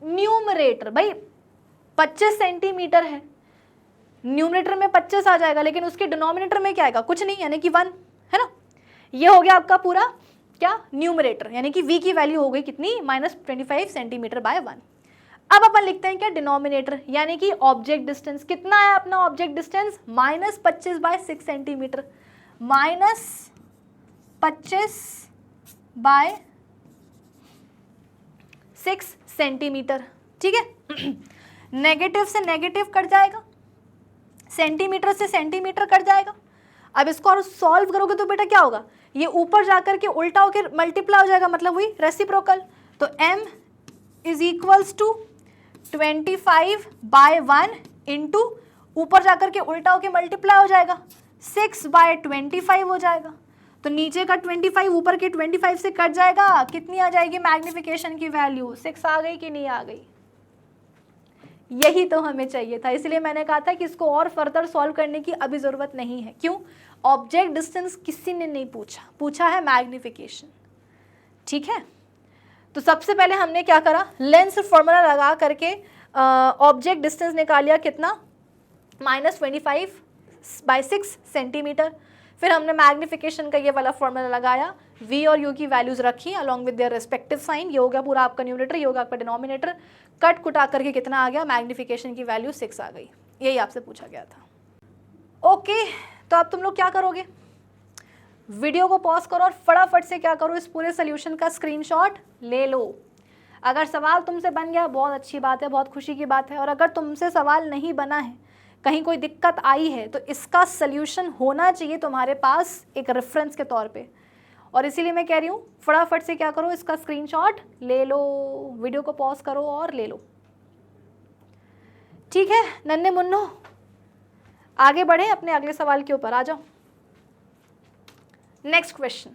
न्यूमरेटर। भाई 25 सेंटीमीटर है, न्यूमरेटर में 25 आ जाएगा, लेकिन उसके डिनोमिनेटर में क्या आएगा, कुछ नहीं, यानी कि 1, है ना। ये हो गया आपका पूरा क्या, न्यूमरेटर, यानी कि v की वैल्यू हो गई कितनी, -25 सेंटीमीटर बाय 1। अब अपन लिखते हैं क्या, डिनोमिनेटर, यानी कि ऑब्जेक्ट डिस्टेंस कितना है अपना, ऑब्जेक्ट डिस्टेंस -25/6 सेंटीमीटर, -25/6 सेंटीमीटर, ठीक है। नेगेटिव से नेगेटिव कट जाएगा, सेंटीमीटर से सेंटीमीटर कट जाएगा। अब इसको और सॉल्व करोगे तो बेटा क्या होगा, ये ऊपर जाकर के उल्टा होकर मल्टीप्लाई हो जाएगा, मतलब वही रेसिप्रोकल। तो m is equals to 25/1 into ऊपर जाकर के उल्टा होकर मल्टीप्लाई हो जाएगा, 6/25 हो जाएगा। तो नीचे का 25 ऊपर के 25 से कट जाएगा, कितनी आ जाएगी मैग्निफिकेशन की वैल्यू, 6 आ गई कि नहीं आ गई। यही तो हमें चाहिए था, इसलिए मैंने कहा था कि इसको और फर्दर सॉल्व करने की अभी ज़रूरत नहीं है। क्यों, ऑब्जेक्ट डिस्टेंस किसी ने नहीं पूछा, पूछा है मैग्निफिकेशन, ठीक है। तो सबसे पहले हमने क्या करा, लेंस फॉर्मूला लगा करके ऑब्जेक्ट डिस्टेंस निकालिया, कितना, -25/6 सेंटीमीटर। फिर हमने मैग्निफिकेशन का ये वाला फॉर्मूला लगाया, v और u की वैल्यूज रखी along with their respective sign. ये हो गया पूरा आपका न्यूमरेटर, ये होगा आपका डिनोमिनेटर। कट कुटा करके कितना आ गया, मैग्निफिकेशन की वैल्यू 6 आ गई। यही आपसे पूछा गया था। ओके, तो अब तुम लोग क्या करोगे, वीडियो को पॉज करो और फटाफट से क्या करो, इस पूरे सोल्यूशन का स्क्रीनशॉट ले लो। अगर सवाल तुमसे बन गया बहुत अच्छी बात है, बहुत खुशी की बात है। और अगर तुमसे सवाल नहीं बना है, कहीं कोई दिक्कत आई है, तो इसका सल्यूशन होना चाहिए तुम्हारे पास एक रेफरेंस के तौर पे। और इसीलिए मैं कह रही हूँ फटाफट से क्या करो, इसका स्क्रीनशॉट ले लो, वीडियो को पॉज करो और ले लो, ठीक है। नन्हे मुन्नो आगे बढ़े अपने अगले सवाल के ऊपर, आ जाओ। नेक्स्ट क्वेश्चन,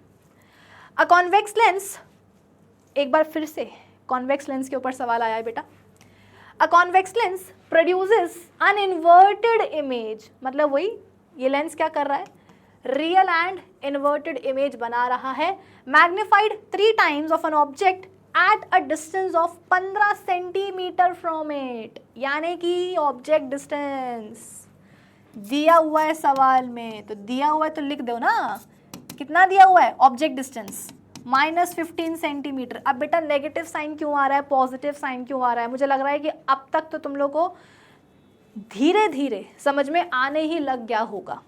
अ कॉन्वेक्स लेंस, एक बार फिर से कॉन्वेक्स लेंस के ऊपर सवाल आया है बेटा। अ convex lens produces an inverted image, मतलब वही ये लेंस क्या कर रहा है, रियल एंड इन्वर्टेड इमेज बना रहा है, magnified 3 times of an object at a distance of 15 centimetre from it. यानी कि ऑब्जेक्ट डिस्टेंस दिया हुआ है सवाल में, तो दिया हुआ है तो लिख दो ना, कितना दिया हुआ है ऑब्जेक्ट डिस्टेंस, -15 सेंटीमीटर। अब बेटा नेगेटिव साइन क्यों आ रहा है, पॉजिटिव साइन क्यों आ रहा है, मुझे लग रहा है कि अब तक तो तुम लोग को धीरे धीरे समझ में आने ही लग गया होगा,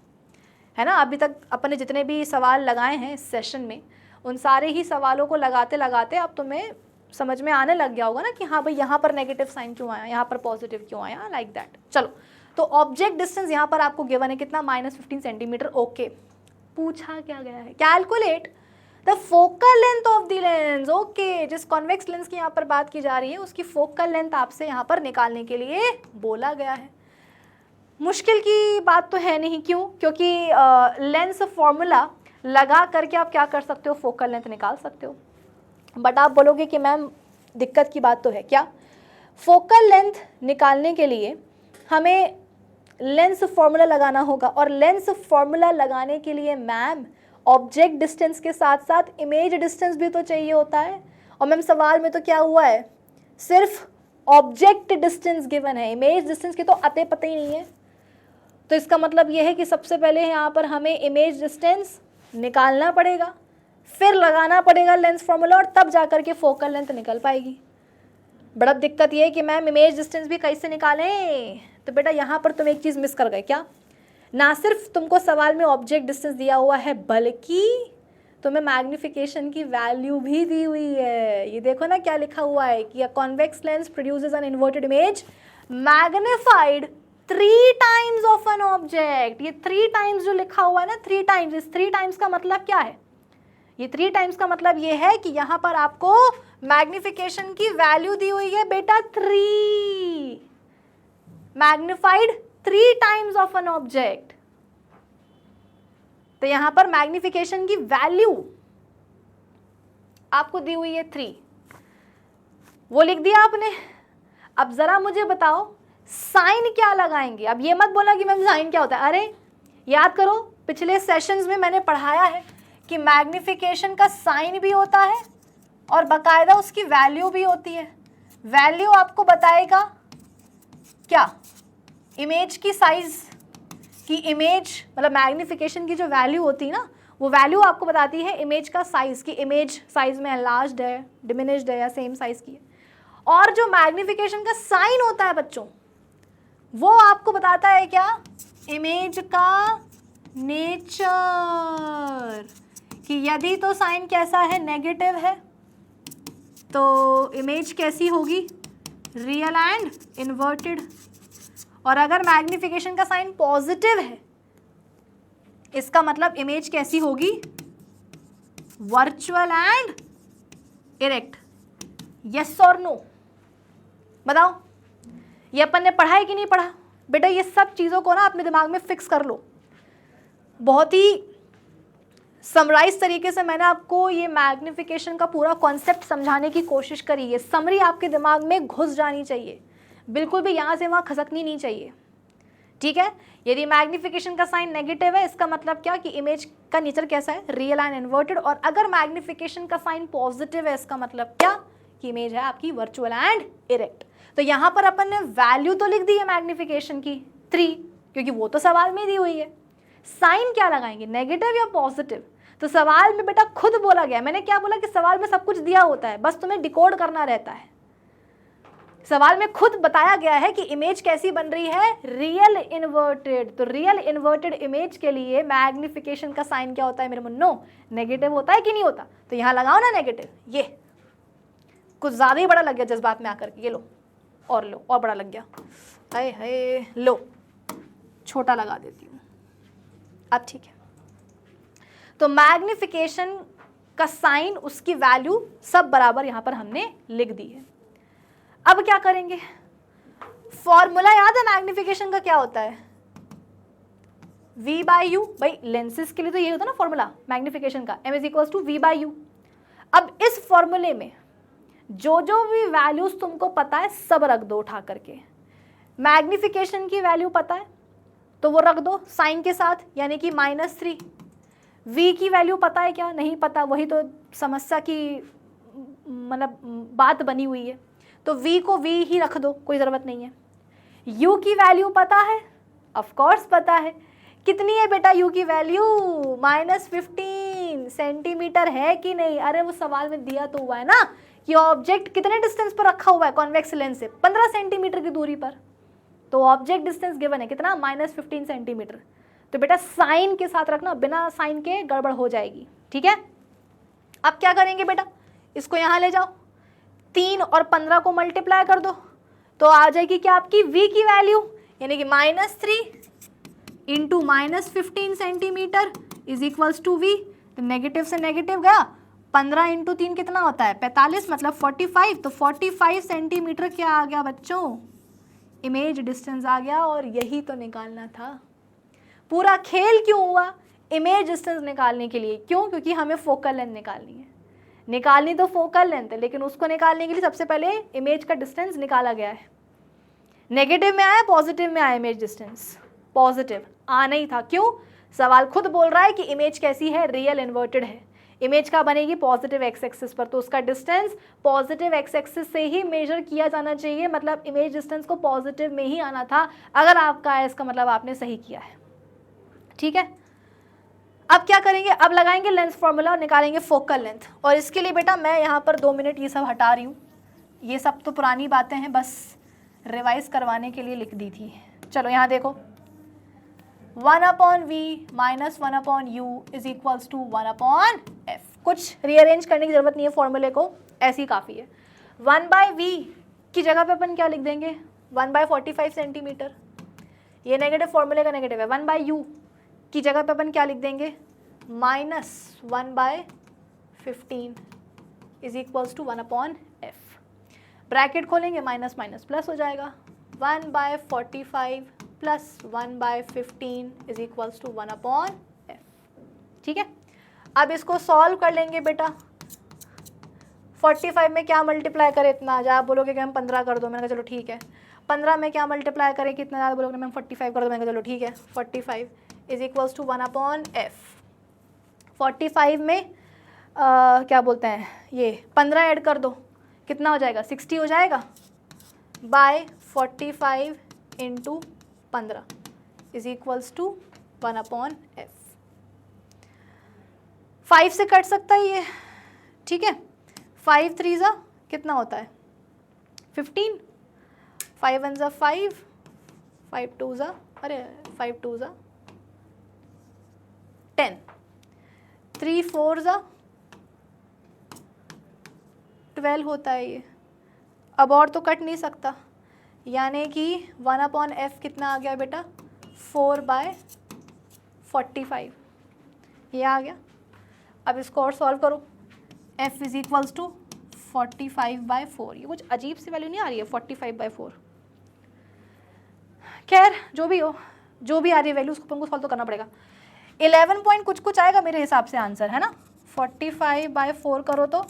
है ना। अभी तक अपने जितने भी सवाल लगाए हैं इस सेशन में, उन सारे ही सवालों को लगाते लगाते अब तुम्हें समझ में आने लग गया होगा ना कि हाँ भाई यहाँ पर नेगेटिव साइन क्यों आया, यहाँ पर पॉजिटिव क्यों आया, लाइक दैट। चलो, तो ऑब्जेक्ट डिस्टेंस यहाँ पर आपको गिवन है कितना, -15 सेंटीमीटर। ओके, पूछा क्या गया है, calculate the focal length of the lens. Okay, जिस कॉन्वेक्स लेंस की यहाँ पर बात की जा रही है उसकी फोकल लेंथ आपसे यहाँ पर निकालने के लिए बोला गया है। मुश्किल की बात तो है नहीं, क्यों, क्योंकि लेंस फॉर्मूला लगा करके आप क्या कर सकते हो, फोकल लेंथ निकाल सकते हो। बट आप बोलोगे कि मैम दिक्कत की बात तो है क्या, फोकल लेंथ निकालने के लिए हमें लेंस फॉर्मूला लगाना होगा, और लेंस फॉर्मूला लगाने के लिए मैम ऑब्जेक्ट डिस्टेंस के साथ साथ इमेज डिस्टेंस भी तो चाहिए होता है। और मैम सवाल में तो क्या हुआ है, सिर्फ ऑब्जेक्ट डिस्टेंस गिवन है, इमेज डिस्टेंस के तो अते पते ही नहीं है। तो इसका मतलब ये है कि सबसे पहले यहाँ पर हमें इमेज डिस्टेंस निकालना पड़ेगा, फिर लगाना पड़ेगा लेंस फॉर्मूला, और तब जाकर के फोकल लेंथ निकल पाएगी। बड़ा दिक्कत ये है कि मैम इमेज डिस्टेंस भी कैसे निकालें, तो बेटा यहाँ पर तुम एक चीज़ मिस कर गए क्या, ना सिर्फ तुमको सवाल में ऑब्जेक्ट डिस्टेंस दिया हुआ है बल्कि तुम्हें मैग्निफिकेशन की वैल्यू भी दी हुई है। ये देखो ना क्या लिखा हुआ है कि अ convex lens produces an inverted image magnified 3 times of an object. ये 3 टाइम्स जो लिखा हुआ है ना, 3 टाइम्स, इस 3 टाइम्स का मतलब क्या है, ये 3 टाइम्स का मतलब ये है कि यहाँ पर आपको मैग्निफिकेशन की वैल्यू दी हुई है बेटा 3, magnified 3 times of an object. तो यहां पर मैग्निफिकेशन की वैल्यू आपको दी हुई है 3, वो लिख दिया आपने। अब जरा मुझे बताओ साइन क्या लगाएंगे। अब ये मत बोला कि मैम साइन क्या होता है, अरे याद करो पिछले सेशंस में मैंने पढ़ाया है कि मैग्निफिकेशन का साइन भी होता है और बाकायदा उसकी वैल्यू भी होती है। वैल्यू आपको बताएगा क्या, इमेज की साइज की, इमेज मतलब मैग्निफिकेशन की जो वैल्यू होती है ना, वो वैल्यू आपको बताती है इमेज का साइज, की इमेज साइज में एनलार्ज्ड है, डिमिनिश्ड है या सेम साइज की है। और जो मैग्निफिकेशन का साइन होता है बच्चों, वो आपको बताता है क्या, इमेज का नेचर, कि यदि तो साइन कैसा है, नेगेटिव है, तो इमेज कैसी होगी, रियल एंड इन्वर्टेड। और अगर मैग्निफिकेशन का साइन पॉजिटिव है, इसका मतलब इमेज कैसी होगी, वर्चुअल एंड इरेक्ट। यस और नो बताओ, ये अपन ने पढ़ा है कि नहीं पढ़ा बेटा। ये सब चीज़ों को ना अपने दिमाग में फिक्स कर लो। बहुत ही समराइज तरीके से मैंने आपको ये मैग्निफिकेशन का पूरा कॉन्सेप्ट समझाने की कोशिश करी है। समरी आपके दिमाग में घुस जानी चाहिए, बिल्कुल भी यहाँ से वहाँ खसकनी नहीं चाहिए, ठीक है। यदि मैग्निफिकेशन का साइन नेगेटिव है, इसका मतलब क्या कि इमेज का नेचर कैसा है, रियल एंड इन्वर्टेड। और अगर मैग्निफिकेशन का साइन पॉजिटिव है, इसका मतलब क्या कि इमेज है आपकी वर्चुअल एंड इरेक्ट। तो यहाँ पर अपन ने वैल्यू तो लिख दी है मैग्निफिकेशन की 3, क्योंकि वो तो सवाल में दी हुई है। साइन क्या लगाएंगे, नेगेटिव या पॉजिटिव। तो सवाल में बेटा खुद बोला गया, मैंने क्या बोला कि सवाल में सब कुछ दिया होता है, बस तुम्हें डिकोड करना रहता है। सवाल में खुद बताया गया है कि इमेज कैसी बन रही है, रियल इन्वर्टेड। तो रियल इन्वर्टेड इमेज के लिए मैग्निफिकेशन का साइन क्या होता है मेरे मुन्नो, नेगेटिव होता है कि नहीं होता। तो यहाँ लगाओ ना नेगेटिव, ये कुछ ज़्यादा ही बड़ा लग गया जज्बात में आकर के, ये लो और लो, और बड़ा लग गया, हाय हाय, लो छोटा लगा देती हूँ, अब ठीक है। तो मैग्निफिकेशन का साइन, उसकी वैल्यू सब बराबर यहाँ पर हमने लिख दी है। अब क्या करेंगे, फॉर्मूला याद है मैग्निफिकेशन का क्या होता है, V/U। भाई लेंसेज के लिए तो ये होता है ना फॉर्मूला मैग्निफिकेशन का, M = V/U। अब इस फॉर्मूले में जो जो भी वैल्यूज तुमको पता है सब रख दो उठा करके। मैग्निफिकेशन की वैल्यू पता है तो वो रख दो साइन के साथ, यानी कि -3। V की वैल्यू पता है क्या, नहीं पता, वही तो समस्या की मतलब बात बनी हुई है। तो V को V ही रख दो, कोई ज़रूरत नहीं है। U की वैल्यू पता है, ऑफ कोर्स पता है, कितनी है बेटा U की वैल्यू, -15 सेंटीमीटर है कि नहीं। अरे वो सवाल में दिया तो हुआ है ना कि ऑब्जेक्ट कितने डिस्टेंस पर रखा हुआ है कॉन्वेक्स लेंस से, 15 सेंटीमीटर की दूरी पर। तो ऑब्जेक्ट डिस्टेंस गिवन है कितना, -15 सेंटीमीटर। तो बेटा साइन के साथ रखना, बिना साइन के गड़बड़ हो जाएगी, ठीक है। अब क्या करेंगे बेटा, इसको यहाँ ले जाओ, 3 और 15 को मल्टीप्लाई कर दो, तो आ जाएगी क्या आपकी V की वैल्यू, यानी कि -3 into -15 centimetre is equals to V। तो नेगेटिव से नेगेटिव गया, 15 इंटू 3 कितना होता है, 45, मतलब 45। तो 45 सेंटीमीटर क्या आ गया बच्चों, इमेज डिस्टेंस आ गया। और यही तो निकालना था, पूरा खेल क्यों हुआ, इमेज डिस्टेंस निकालने के लिए। क्यों, क्योंकि हमें फोकल लेंथ निकालनी है। निकालनी तो फोकल लेंथ है, लेकिन उसको निकालने के लिए सबसे पहले इमेज का डिस्टेंस निकाला गया है। नेगेटिव में आया पॉजिटिव में आया इमेज डिस्टेंस? पॉजिटिव आना ही था। क्यों? सवाल खुद बोल रहा है कि इमेज कैसी है, रियल इन्वर्टेड है। इमेज का बनेगी पॉजिटिव एक्स एक्सिस पर, तो उसका डिस्टेंस पॉजिटिव एक्स एक्सिस से ही मेजर किया जाना चाहिए, मतलब इमेज डिस्टेंस को पॉजिटिव में ही आना था। अगर आपका है इसका मतलब आपने सही किया है। ठीक है, अब क्या करेंगे, अब लगाएंगे लेंस फॉर्मूला और निकालेंगे फोकल लेंथ। और इसके लिए बेटा मैं यहाँ पर 2 मिनट ये सब हटा रही हूँ, ये सब तो पुरानी बातें हैं, बस रिवाइज करवाने के लिए लिख दी थी। चलो यहाँ देखो, 1/v minus 1/u is equals to 1/f। कुछ रीअरेंज करने की जरूरत नहीं है फॉर्मूले को, ऐसे ही काफ़ी है। 1/v की जगह पे अपन क्या लिख देंगे, 1/45 सेंटीमीटर। ये नेगेटिव फॉर्मूले का नेगेटिव है। 1/u की जगह पे अपन क्या लिख देंगे, minus 1/15 is equals to 1/f। Bracket खोलेंगे, माइनस माइनस प्लस हो जाएगा, 1/45 plus 1/15 is equals to 1/f। ठीक है, अब इसको सॉल्व कर लेंगे बेटा। 45 में क्या मल्टीप्लाई करें इतना, जब आप बोलोगे कि हम 15 कर दो, मैंने कहा चलो ठीक है। 15 में क्या मल्टीप्लाई करें कितना, ज़्यादा बोलोगे मैम 45 कर दो, मैंने कहा चलो ठीक है। 45 इज इक्वल्स टू 1/f। 45 में क्या बोलते हैं, ये 15 ऐड कर दो, कितना हो जाएगा, 60 हो जाएगा, by 45 into 15 is equals to 1/f। 5 से कट सकता है ये, ठीक है। 5 3 ज़ा कितना होता है, 15, 5 1 ज़ा 5, 5 2 ज़ा 10, 3 4 ज़ा 12 होता है ये। अब और तो कट नहीं सकता, यानी कि 1/f कितना आ गया बेटा, 4/45 ये आ गया। अब इसको और सॉल्व करो, f इज इक्वल्स टू 45/4। ये कुछ अजीब सी वैल्यू नहीं आ रही है 45/4। खैर जो भी हो, जो भी आ रही है वैल्यू उसको हमको सॉल्व तो करना पड़ेगा। 11 पॉइंट कुछ कुछ आएगा मेरे हिसाब से आंसर, है ना। 45/4 करो तो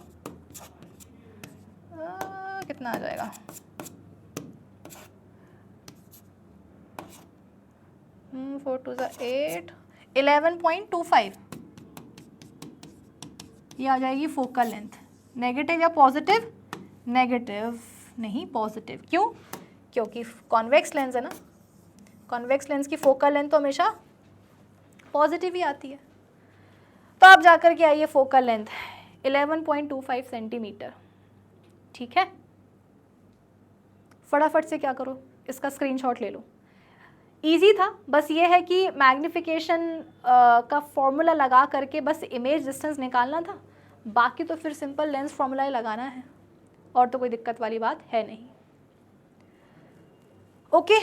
कितना आ जाएगा, 4 2 ज़ा 8, 11.25 ये आ जाएगी फोकल लेंथ। नेगेटिव या पॉजिटिव, नेगेटिव नहीं पॉजिटिव। क्यों? क्योंकि कॉन्वेक्स लेंस है ना, कॉन्वेक्स लेंस की फोकल लेंथ तो हमेशा पॉजिटिव ही आती है। तो अब जाकर के आइए फोकल लेंथ 11.25 सेंटीमीटर। ठीक है, फटाफट से क्या करो, इसका स्क्रीनशॉट ले लो। इजी था, बस ये है कि मैग्निफिकेशन का फॉर्मूला लगा करके बस इमेज डिस्टेंस निकालना था, बाकी तो फिर सिंपल लेंस फॉर्मूला ही लगाना है, और तो कोई दिक्कत वाली बात है नहीं। ओके,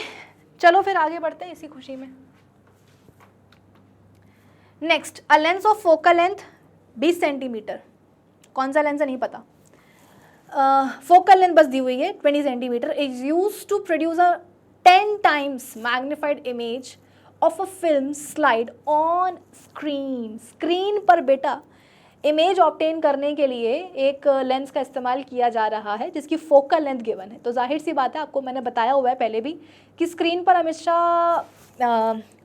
चलो फिर आगे बढ़ते हैं इसी खुशी में। Next, a lens of focal length 20 centimetre. कौन सा लेंस है नहीं पता, फोकल लेंथ बस दी हुई है 20 centimetre, is used to produce a 10 times magnified image of a film slide on screen। Screen पर बेटा इमेज ऑब्टेन करने के लिए एक लेंस का इस्तेमाल किया जा रहा है जिसकी फोकल लेंथ गिवन है। तो जाहिर सी बात है, आपको मैंने बताया हुआ है पहले भी कि स्क्रीन पर हमेशा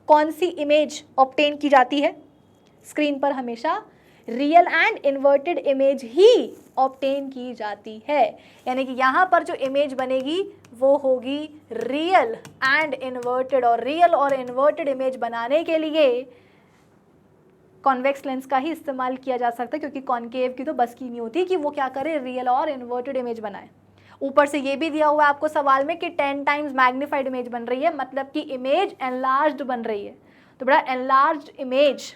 कौन सी इमेज ऑब्टेन की जाती है, स्क्रीन पर हमेशा real and inverted image he obtain की जाती है। यानी कि यहाँ पर जो इमेज बनेगी वो होगी रियल एंड इन्वर्टेड, और रियल और इन्वर्टेड इमेज बनाने के लिए कॉन्वेक्स लेंस का ही इस्तेमाल किया जा सकता है, क्योंकि कॉनकेव की तो बस की नहीं होती कि वो क्या करे, रियल और इन्वर्टेड इमेज बनाए। ऊपर से ये भी दिया हुआ है आपको सवाल में कि 10 times मैग्नीफाइड इमेज बन रही है, मतलब कि इमेज एनलार्ज्ड बन रही है। तो बड़ा एनलार्ज्ड इमेज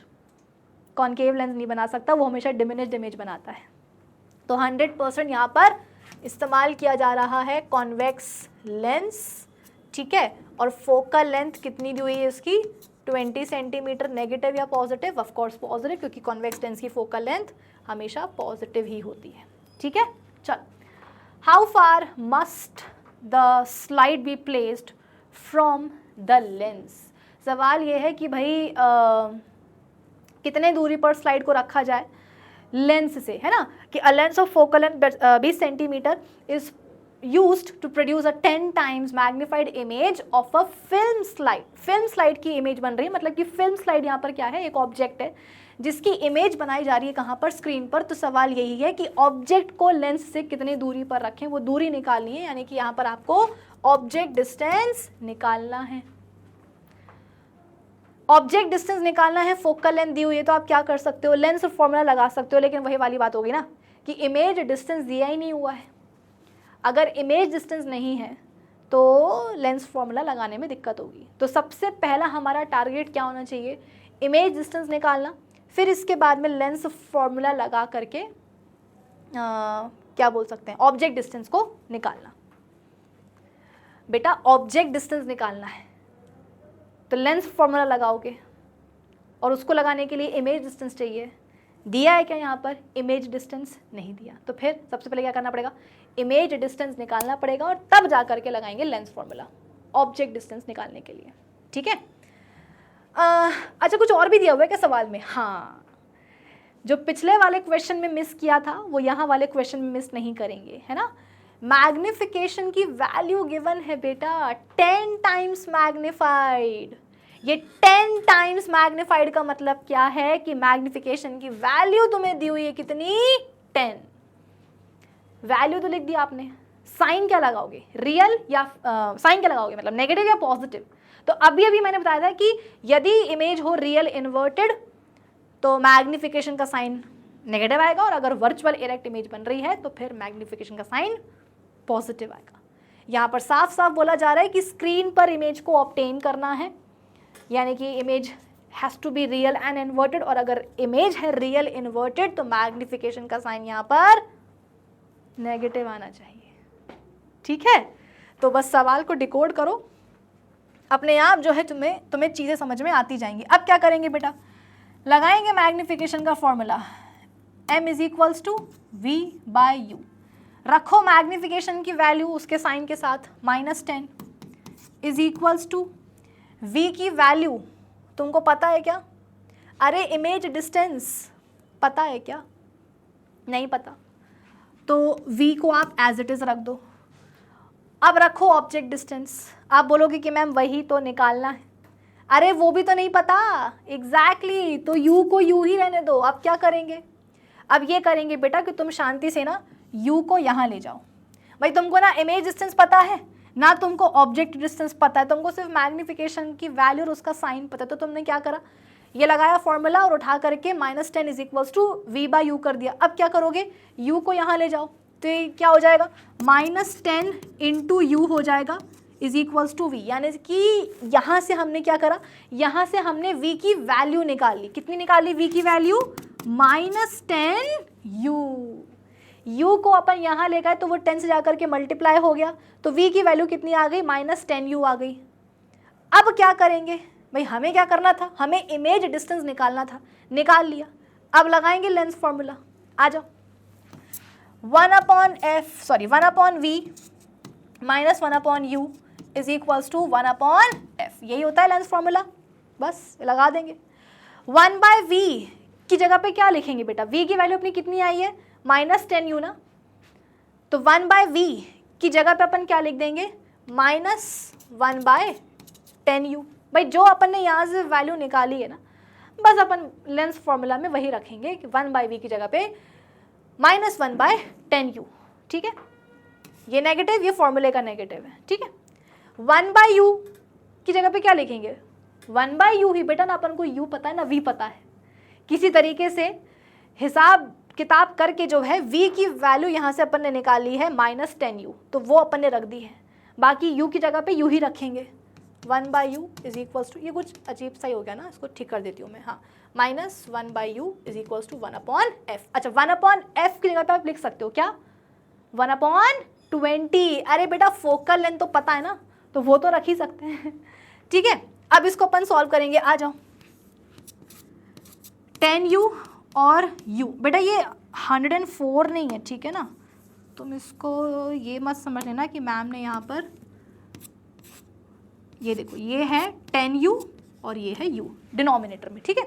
कॉनकेव लेंस नहीं बना सकता, वो हमेशा डिमिनिश्ड इमेज बनाता है। तो 100% यहाँ पर इस्तेमाल किया जा रहा है कॉन्वेक्स लेंस, ठीक है। और फोकल लेंथ कितनी दी हुई है इसकी, 20 सेंटीमीटर। नेगेटिव या पॉजिटिव, ऑफ कोर्स पॉजिटिव, क्योंकि कॉन्वेक्स लेंस की फोकल लेंथ हमेशा पॉजिटिव ही होती है, ठीक है। चल, how far must the slide be placed from the lens. सवाल ये है कि भाई कितने दूरी पर स्लाइड को रखा जाए लेंस से, है ना, कि a lens of focal length 20 centimetre is used to produce a 10 times magnified image of a film slide. Film slide की इमेज बन रही है, मतलब कि फिल्म स्लाइड यहाँ पर क्या है, एक ऑब्जेक्ट है जिसकी इमेज बनाई जा रही है कहाँ पर, स्क्रीन पर। तो सवाल यही है कि ऑब्जेक्ट को लेंस से कितनी दूरी पर रखें, वो दूरी निकालनी है, यानी कि यहाँ पर आपको ऑब्जेक्ट डिस्टेंस निकालना है। ऑब्जेक्ट डिस्टेंस निकालना है, फोकल लेंथ दी हुई है, तो आप क्या कर सकते हो, लेंस फॉर्मूला लगा सकते हो, लेकिन वही वाली बात होगी ना कि इमेज डिस्टेंस दिया ही नहीं हुआ है। अगर इमेज डिस्टेंस नहीं है तो लेंस फॉर्मूला लगाने में दिक्कत होगी। तो सबसे पहला हमारा टारगेट क्या होना चाहिए, इमेज डिस्टेंस निकालना, फिर इसके बाद में लेंस फॉर्मूला लगा करके क्या बोल सकते हैं, ऑब्जेक्ट डिस्टेंस को निकालना। बेटा ऑब्जेक्ट डिस्टेंस निकालना है तो लेंस फॉर्मूला लगाओगे, और उसको लगाने के लिए इमेज डिस्टेंस चाहिए। दिया है क्या यहाँ पर, इमेज डिस्टेंस नहीं दिया, तो फिर सबसे पहले क्या करना पड़ेगा, इमेज डिस्टेंस निकालना पड़ेगा, और तब जा करके लगाएंगे लेंस फॉर्मूला ऑब्जेक्ट डिस्टेंस निकालने के लिए। ठीक है। अच्छा, कुछ और भी दिया हुआ है क्या सवाल में? हाँ, जो पिछले वाले क्वेश्चन में मिस किया था वो यहाँ वाले क्वेश्चन में मिस नहीं करेंगे, है ना। मैग्निफिकेशन की वैल्यू गिवन है बेटा 10 टाइम्स मैग्निफाइड। ये 10 टाइम्स मैग्निफाइड का मतलब क्या है कि मैग्निफिकेशन की वैल्यू तुम्हें दी हुई है कितनी, 10। वैल्यू तो लिख दिया आपने, साइन क्या लगाओगे, रियल या साइन क्या लगाओगे, मतलब नेगेटिव या पॉजिटिव। तो अभी मैंने बताया था कि यदि इमेज हो रियल इन्वर्टेड तो मैग्निफिकेशन का साइन नेगेटिव आएगा, और अगर वर्चुअल इरेक्ट इमेज बन रही है तो फिर मैग्निफिकेशन का साइन पॉजिटिव आएगा। यहाँ पर साफ साफ बोला जा रहा है कि स्क्रीन पर इमेज को ऑब्टेन करना है, यानी कि image has to be real and inverted, और अगर इमेज है रियल इन्वर्टेड तो मैग्निफिकेशन का साइन यहाँ पर नेगेटिव आना चाहिए। ठीक है, तो बस सवाल को डिकोड करो, अपने आप जो है तुम्हें चीज़ें समझ में आती जाएंगी। अब क्या करेंगे बेटा, लगाएंगे मैग्निफिकेशन का formula, m is equals to v by u। रखो मैग्निफिकेशन की वैल्यू उसके साइन के साथ, -10 इज इक्वल्स टू v की वैल्यू तुमको पता है क्या, अरे इमेज डिस्टेंस पता है क्या, नहीं पता, तो v को आप एज इट इज़ रख दो। अब रखो ऑब्जेक्ट डिस्टेंस, आप बोलोगे कि मैम वही तो निकालना है, अरे वो भी तो नहीं पता एग्जैक्टली, तो u को u ही रहने दो। अब क्या करेंगे, अब ये करेंगे बेटा कि तुम शांति से ना u को यहाँ ले जाओ। भाई तुमको ना इमेज डिस्टेंस पता है ना तुमको ऑब्जेक्ट डिस्टेंस पता है, तुमको सिर्फ मैग्निफिकेशन की वैल्यू और उसका साइन पता है, तो तुमने क्या करा, ये लगाया फॉर्मूला और उठा करके -10 is equals to v by u कर दिया। अब क्या करोगे, u को यहाँ ले जाओ, तो ये क्या हो जाएगा, -10 इंटू यू हो जाएगा इज इक्वल्स टू वी, यानी कि यहाँ से हमने क्या करा, यहाँ से हमने v की वैल्यू निकाल ली। कितनी निकाल ली v की वैल्यू, -10u। u को अपन यहाँ ले गए तो वो 10 से जाकर के मल्टीप्लाई हो गया, तो v की वैल्यू कितनी आ गई, -10u आ गई। अब क्या करेंगे भाई, हमें क्या करना था, हमें इमेज डिस्टेंस निकालना था, निकाल लिया। अब लगाएंगे लेंस फॉर्मूला, आ जाओ, 1/v minus 1/u is equals to 1/f, यही होता है लेंस फॉर्मूला, बस लगा देंगे। 1/v की जगह पे क्या लिखेंगे बेटा, v की वैल्यू अपनी कितनी आई है, -10u ना, तो 1/v की जगह पे अपन क्या लिख देंगे, -1/10u। भाई जो अपन ने यहाँ से वैल्यू निकाली है ना, बस अपन लेंस फॉर्मूला में वही रखेंगे कि 1/v की जगह पे -1/10u। ठीक है, ये नेगेटिव, ये फॉर्मूले का नेगेटिव है। ठीक है, 1/u की जगह पे क्या लिखेंगे, 1/u ही बेटा ना, अपन को u पता है ना v पता है, किसी तरीके से हिसाब किताब करके जो है v की वैल्यू यहाँ से अपन ने निकाली है -10u, तो वो अपन ने रख दी है, बाकी u की जगह पे u ही रखेंगे। 1/u इज इक्वल्स टू, ये कुछ अजीब सा ही हो गया ना, इसको ठीक कर देती हूँ मैं, हाँ, -1/u is equals to 1/f। अच्छा, 1/f की जगह पे आप लिख सकते हो क्या, 1/20। अरे बेटा फोकल लेंथ तो पता है ना, तो वो तो रख ही सकते हैं। ठीक है, अब इसको अपन सॉल्व करेंगे, आ जाओ। 10u और u, बेटा ये 104 नहीं है, ठीक है ना, तुम इसको ये मत समझ लेना कि मैम ने यहाँ पर, ये देखो ये है 10u और ये है u डिनोमिनेटर में। ठीक है,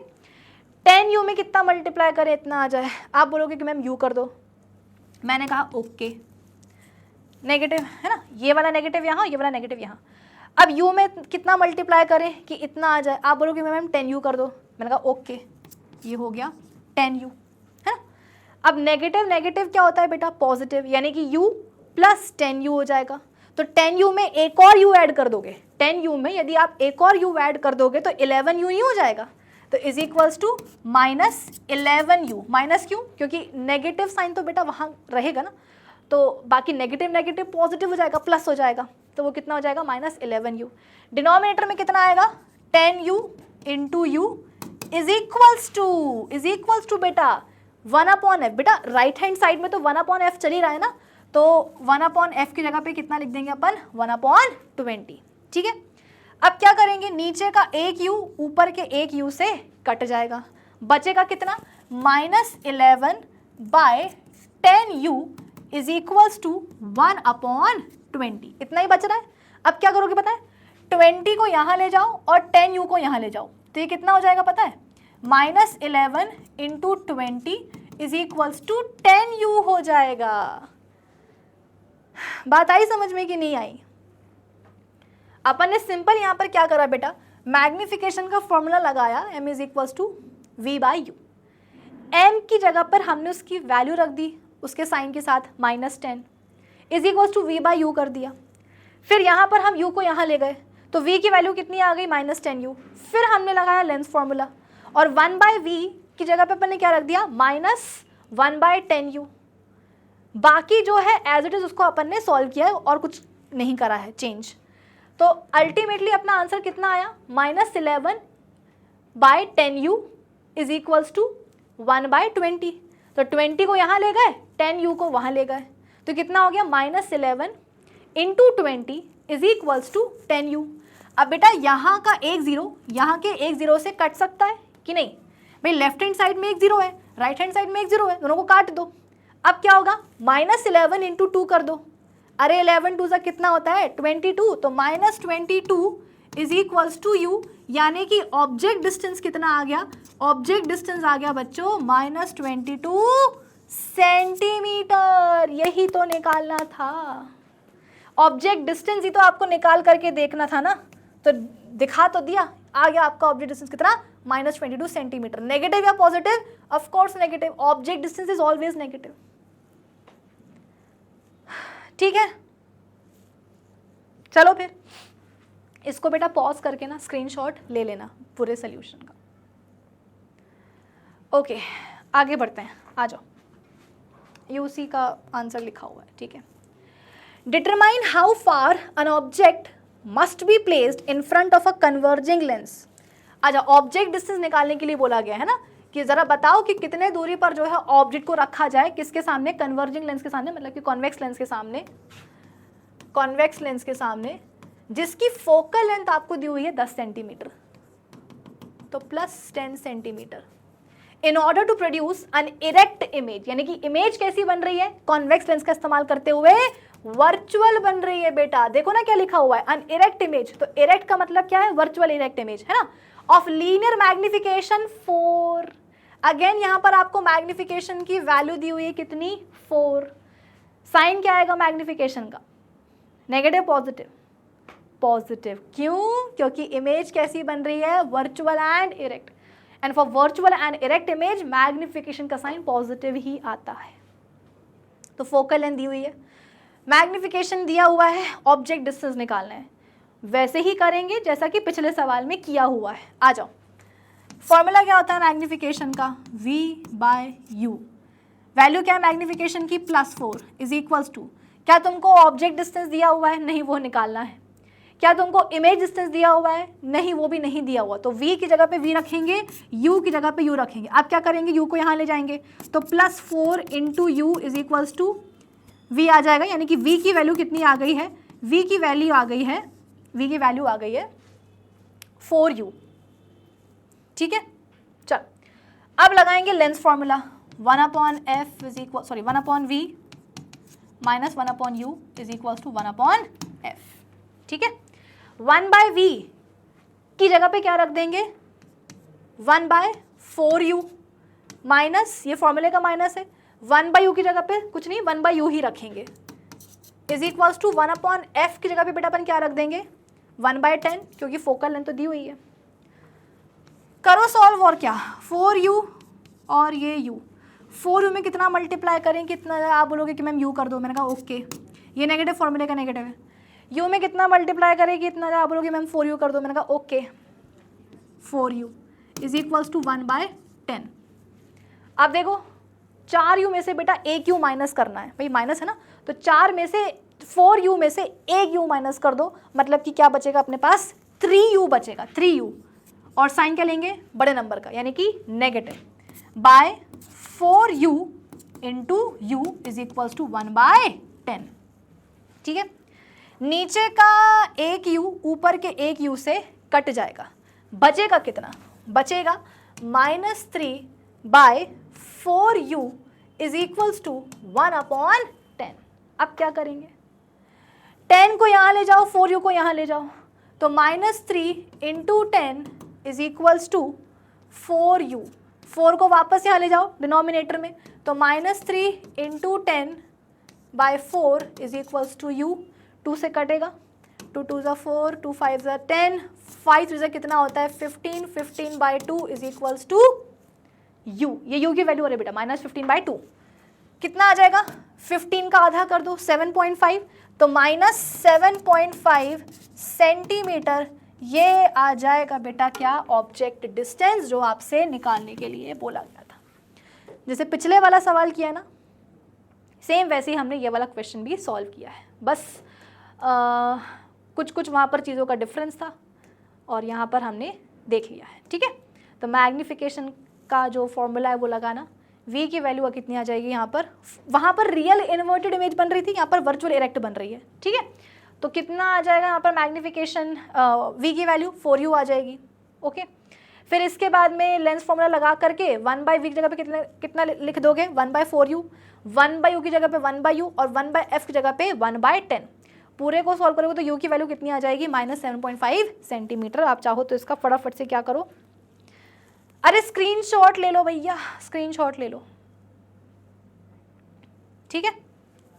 10u में कितना मल्टीप्लाई करें इतना आ जाए, आप बोलोगे कि मैम u कर दो, मैंने कहा ओके, नेगेटिव है ना, ये वाला नेगेटिव यहाँ, ये वाला नेगेटिव यहाँ। अब u में कितना मल्टीप्लाई करें कि इतना आ जाए, आप बोलोगे मैम 10u कर दो, मैंने कहा ओके, ये हो गया 10u है ना। अब नेगेटिव नेगेटिव क्या होता है बेटा, पॉजिटिव, यानी कि u प्लस 10u हो जाएगा। तो 10u में एक और u ऐड कर दोगे, 10u में यदि आप एक और u ऐड कर दोगे तो 11u ही हो जाएगा। तो is equals to -11u। Minus क्यों, क्योंकि नेगेटिव साइन तो बेटा वहाँ रहेगा ना, तो बाकी नेगेटिव नेगेटिव पॉजिटिव हो जाएगा, प्लस हो जाएगा, तो वो कितना हो जाएगा -11u। डिनोमिनेटर में कितना आएगा 10u into u is equals to बेटा 1/f। बेटा राइट हैंड साइड में तो 1/f चल ही रहा है ना, तो 1/f की जगह पे कितना लिख देंगे अपन 1/20। ठीक है, अब क्या करेंगे, नीचे का एक u ऊपर के एक u से कट जाएगा, बचेगा कितना -11/10u इज इक्वल्स टू 1/20। इतना ही बच रहा है। अब क्या करोगे पता है, 20 को यहाँ ले जाओ और 10u को यहाँ ले जाओ, तो ये कितना हो जाएगा पता है, -11 into 20 is equals to 10u हो जाएगा। बात आई समझ में कि नहीं आई? अपन ने सिंपल यहाँ पर क्या करा बेटा, मैग्निफिकेशन का फॉर्मूला लगाया, m is equals to v/u। m की जगह पर हमने उसकी वैल्यू रख दी उसके साइन के साथ -10 इज इक्वल्स टू v/u कर दिया। फिर यहाँ पर हम u को यहाँ ले गए तो v की वैल्यू कितनी आ गई -10u। फिर हमने लगाया लेंस फॉर्मूला और 1/v की जगह पे अपन ने क्या रख दिया -1/10u। बाकी जो है एज इट इज उसको अपन ने सॉल्व किया है और कुछ नहीं करा है चेंज। तो अल्टीमेटली अपना आंसर कितना आया -11/10u इज इक्वल्स टू 1/20। तो 20 को यहाँ ले गए, 10u को वहाँ ले गए, तो कितना हो गया -11 into 20 is equals to 10u। अब बेटा यहाँ का एक जीरो यहाँ के एक जीरो से कट सकता है कि नहीं, भाई लेफ्ट हैंड साइड में एक जीरो है, राइट हैंड साइड में एक जीरो है, दोनों को काट दो। अब क्या होगा -11 इंटू 2 कर दो, अरे 11 2 से कितना होता है 22, तो -22 इज इक्वल्स टू u, यानी कि ऑब्जेक्ट डिस्टेंस कितना आ गया, ऑब्जेक्ट डिस्टेंस आ गया बच्चों -22 सेंटीमीटर। यही तो निकालना था, ऑब्जेक्ट डिस्टेंस ही तो आपको निकाल करके देखना था ना, तो दिखा तो दिया, आ गया आपका ऑब्जेक्ट डिस्टेंस कितना -22 सेंटीमीटर। नेगेटिव या positive, of course negative, object distance is always negative. ठीक है, चलो फिर इसको बेटा पॉज करके ना स्क्रीनशॉट ले लेना पूरे सॉल्यूशन का। ओके आगे बढ़ते हैं, आ जाओ, यूसी का आंसर लिखा हुआ है। ठीक है, determine how far an object must be placed in front of a converging lens. अच्छा, ऑब्जेक्ट डिस्टेंस निकालने के लिए बोला गया है ना, कि जरा बताओ कि कितने दूरी पर जो है ऑब्जेक्ट को रखा जाए, किसके सामने, कन्वर्जिंग लेंस के सामने, मतलब कि कॉन्वेक्स लेंस के सामने, कॉन्वेक्स लेंस के सामने, जिसकी फोकल लेंथ आपको दी हुई है 10 सेंटीमीटर, तो +10 centimetre, in order to produce an erect image. यानी कि इमेज कैसी बन रही है, कॉन्वेक्स लेंस का इस्तेमाल करते हुए वर्चुअल बन रही है बेटा। देखो ना क्या लिखा हुआ है, एन इरेक्ट इमेज, तो इरेक्ट का मतलब क्या है, वर्चुअल इरेक्ट इमेज है ना, ऑफ लीनियर मैग्निफिकेशन 4। अगेन यहाँ पर आपको मैग्निफिकेशन की वैल्यू दी हुई है कितनी, 4। साइन क्या आएगा मैग्निफिकेशन का, नेगेटिव पॉजिटिव, पॉजिटिव। क्यों, क्योंकि इमेज कैसी बन रही है, virtual and erect, and for virtual and erect image magnification का साइन पॉजिटिव ही आता है। तो फोकल लेंथ दी हुई है, मैग्निफिकेशन दिया हुआ है, ऑब्जेक्ट डिस्टेंस निकालना है, वैसे ही करेंगे जैसा कि पिछले सवाल में किया हुआ है। आ जाओ, फॉर्मूला क्या होता है मैग्निफिकेशन का, v/u। वैल्यू क्या है मैग्निफिकेशन की, +4 इज इक्वल्स टू, क्या तुमको ऑब्जेक्ट डिस्टेंस दिया हुआ है, नहीं, वो निकालना है। क्या तुमको इमेज डिस्टेंस दिया हुआ है, नहीं, वो भी नहीं दिया हुआ, तो v की जगह पे v रखेंगे, u की जगह पे u रखेंगे। अब क्या करेंगे, u को यहाँ ले जाएंगे, तो +4 into u is equals to v आ जाएगा, यानी कि v की वैल्यू कितनी आ गई है, v की वैल्यू आ गई है, v की वैल्यू आ गई है 4u। ठीक है, चल अब लगाएंगे lens formula, 1/v minus 1/u is equals to 1/f। ठीक है, 1/v की जगह पे क्या रख देंगे, 1/4u माइनस, ये फॉर्मूले का माइनस है, 1/u की जगह पे कुछ नहीं, 1/u ही रखेंगे, इज इक्वल्स टू 1/f की जगह पे बेटा अपन क्या रख देंगे 1/10, क्योंकि फोकल लेंथ तो दी हुई है। करो सॉल्व, और क्या 4u और ये u, 4u में कितना मल्टीप्लाई करें, कितना, आप बोलोगे कि मैम u कर दो, मैंने कहा ओके, ये नेगेटिव फॉर्मूले का नेगेटिव है। u में कितना मल्टीप्लाई करें, कितना, आप बोलोगे मैम 4u कर दो, मैंने कहा okay, 4u is equals to 1/10। अब देखो 4u में से बेटा एक u माइनस करना है, भाई माइनस है ना, तो 4 में से 4u में से एक u माइनस कर दो, मतलब कि क्या बचेगा अपने पास 3u बचेगा, 3u, और साइन क्या लेंगे बड़े नंबर का, यानी कि negative, by 4u into u is equals to 1/10। ठीक है, नीचे का एक u ऊपर के एक u से कट जाएगा, बचेगा कितना, बचेगा -3/4u इज इक्वल्स टू 1/10। अब क्या करेंगे, 10 को यहाँ ले जाओ, 4u को यहाँ ले जाओ, तो -3 into 10 is equals to 4u, 4 को वापस यहाँ ले जाओ डिनोमिनेटर में, तो -3 into 10/4 is equals to u, 2 से कटेगा, 2 2 ज़ा 4, 2 5 ज़ा 10, 5 3 ज़ा कितना होता है 15, 15/2 इज इक्वल्स टू u, ये u की वैल्यू हो रही है बेटा -15/2, कितना आ जाएगा, 15 का आधा कर दो 7.5, तो -7.5 सेंटीमीटर ये आ जाएगा बेटा क्या, ऑब्जेक्ट डिस्टेंस, जो आपसे निकालने के लिए बोला गया था। जैसे पिछले वाला सवाल किया ना, सेम वैसे ही हमने ये वाला क्वेश्चन भी सॉल्व किया है, बस कुछ कुछ वहाँ पर चीज़ों का डिफरेंस था और यहाँ पर हमने देख लिया है। ठीक है, तो मैग्नीफिकेशन का जो फॉर्मूला है वो लगाना, v की वैल्यू कितनी आ जाएगी यहाँ पर, वहाँ पर रियल इन्वर्टेड इमेज बन रही थी, यहाँ पर वर्चुअल इरेक्ट बन रही है। ठीक है, तो कितना आ जाएगा यहाँ पर मैग्नीफिकेशन, v की वैल्यू 4u आ जाएगी। ओके, फिर इसके बाद में लेंस फॉर्मूला लगा करके 1/v की जगह पे कितना लिख दोगे 1/4u, 1/u की जगह पे 1/u और 1/f की जगह पे 1/10। पूरे को सॉल्व करोगे तो u की वैल्यू कितनी आ जाएगी -7.5 सेंटीमीटर। आप चाहो तो इसका फटाफट से क्या करो, अरे स्क्रीनशॉट ले लो भैया, स्क्रीनशॉट ले लो। ठीक है,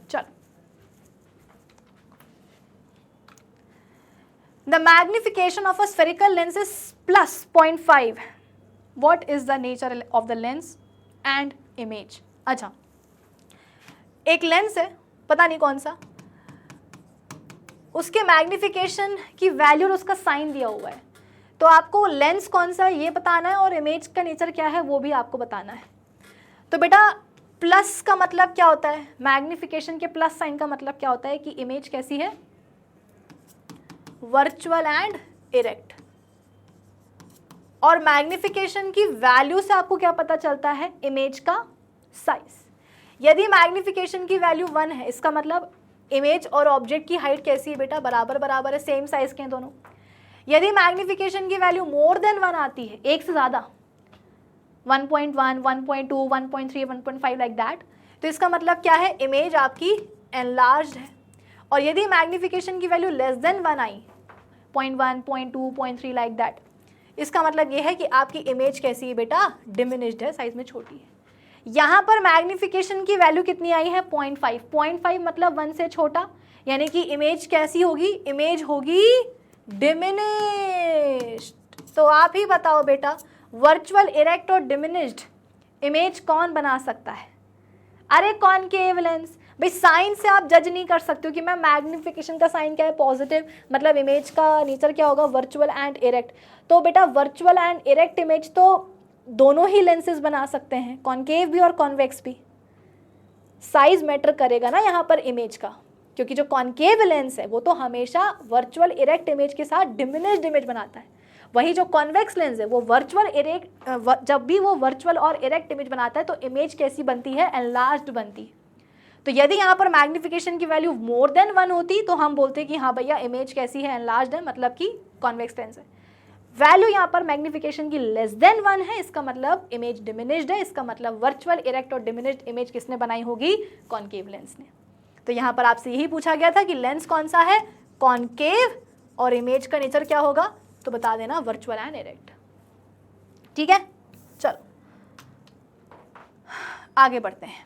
चलो, the magnification of a spherical lens is +0.5, what is the nature of the lens and image. अच्छा, एक लेंस है, पता नहीं कौन सा, उसके मैग्निफिकेशन की वैल्यू और उसका साइन दिया हुआ है, तो आपको लेंस कौन सा है ये बताना है और इमेज का नेचर क्या है वो भी आपको बताना है। तो बेटा प्लस का मतलब क्या होता है, मैग्निफिकेशन के प्लस साइन का मतलब क्या होता है कि इमेज कैसी है, वर्चुअल एंड इरेक्ट। और मैग्निफिकेशन की वैल्यू से आपको क्या पता चलता है, इमेज का साइज। यदि मैग्निफिकेशन की वैल्यू 1 है, इसका मतलब इमेज और ऑब्जेक्ट की हाइट कैसी है बेटा, बराबर बराबर है, सेम साइज के हैं दोनों। यदि मैग्निफिकेशन की वैल्यू मोर देन 1 आती है, एक से ज़्यादा, 1.1, 1.2, 1.3, 1.5 लाइक दैट, तो इसका मतलब क्या है, इमेज आपकी एनलार्ज्ड है। और यदि मैग्निफिकेशन की value less than 1 I, 0.1, 0.2, 0.3 like that, इसका मतलब ये है कि आपकी इमेज कैसी है बेटा, डिमिनिश्ड है, साइज में छोटी है। यहाँ पर मैग्निफिकेशन की वैल्यू कितनी आई है 0.5, 0.5 मतलब 1 से छोटा, यानी कि इमेज कैसी होगी, इमेज होगी डिमिनिश्ड। तो आप ही बताओ बेटा, वर्चुअल इरेक्ट और डिमिनिश्ड इमेज कौन बना सकता है। अरे कॉनकेव लेंस, भाई साइन से आप जज नहीं कर सकते हो कि मैम मैग्निफिकेशन का साइन क्या है, पॉजिटिव, मतलब इमेज का नेचर क्या होगा, वर्चुअल एंड इरेक्ट। तो बेटा वर्चुअल एंड इरेक्ट इमेज तो दोनों ही लेंसेज बना सकते हैं, कॉनकेव भी और कॉन्वेक्स भी। साइज मैटर करेगा ना यहाँ पर इमेज का, क्योंकि जो कॉनकेव लेंस है वो तो हमेशा वर्चुअल इरेक्ट इमेज के साथ डिमिनिश्ड इमेज बनाता है। वही जो कॉन्वेक्स लेंस है वो वर्चुअल इरेक्ट, जब भी वो वर्चुअल और इरेक्ट इमेज बनाता है तो इमेज कैसी बनती है, एनलार्ज्ड बनती है। तो यदि यहाँ पर मैग्निफिकेशन की वैल्यू मोर देन 1 होती तो हम बोलते कि हाँ भैया इमेज कैसी है, एनलार्ज्ड है, मतलब कि कॉन्वेक्स लेंस है। वैल्यू यहाँ पर मैग्निफिकेशन की लेस देन 1 है, इसका मतलब इमेज डिमिनिश्ड है, इसका मतलब वर्चुअल इरेक्ट और डिमिनिश्ड इमेज किसने बनाई होगी, कॉनकेव लेंस ने। तो यहाँ पर आपसे यही पूछा गया था कि लेंस कौन सा है, कॉनकेव, और इमेज का नेचर क्या होगा, तो बता देना वर्चुअल एंड इरेक्ट। ठीक है, चलो आगे बढ़ते हैं।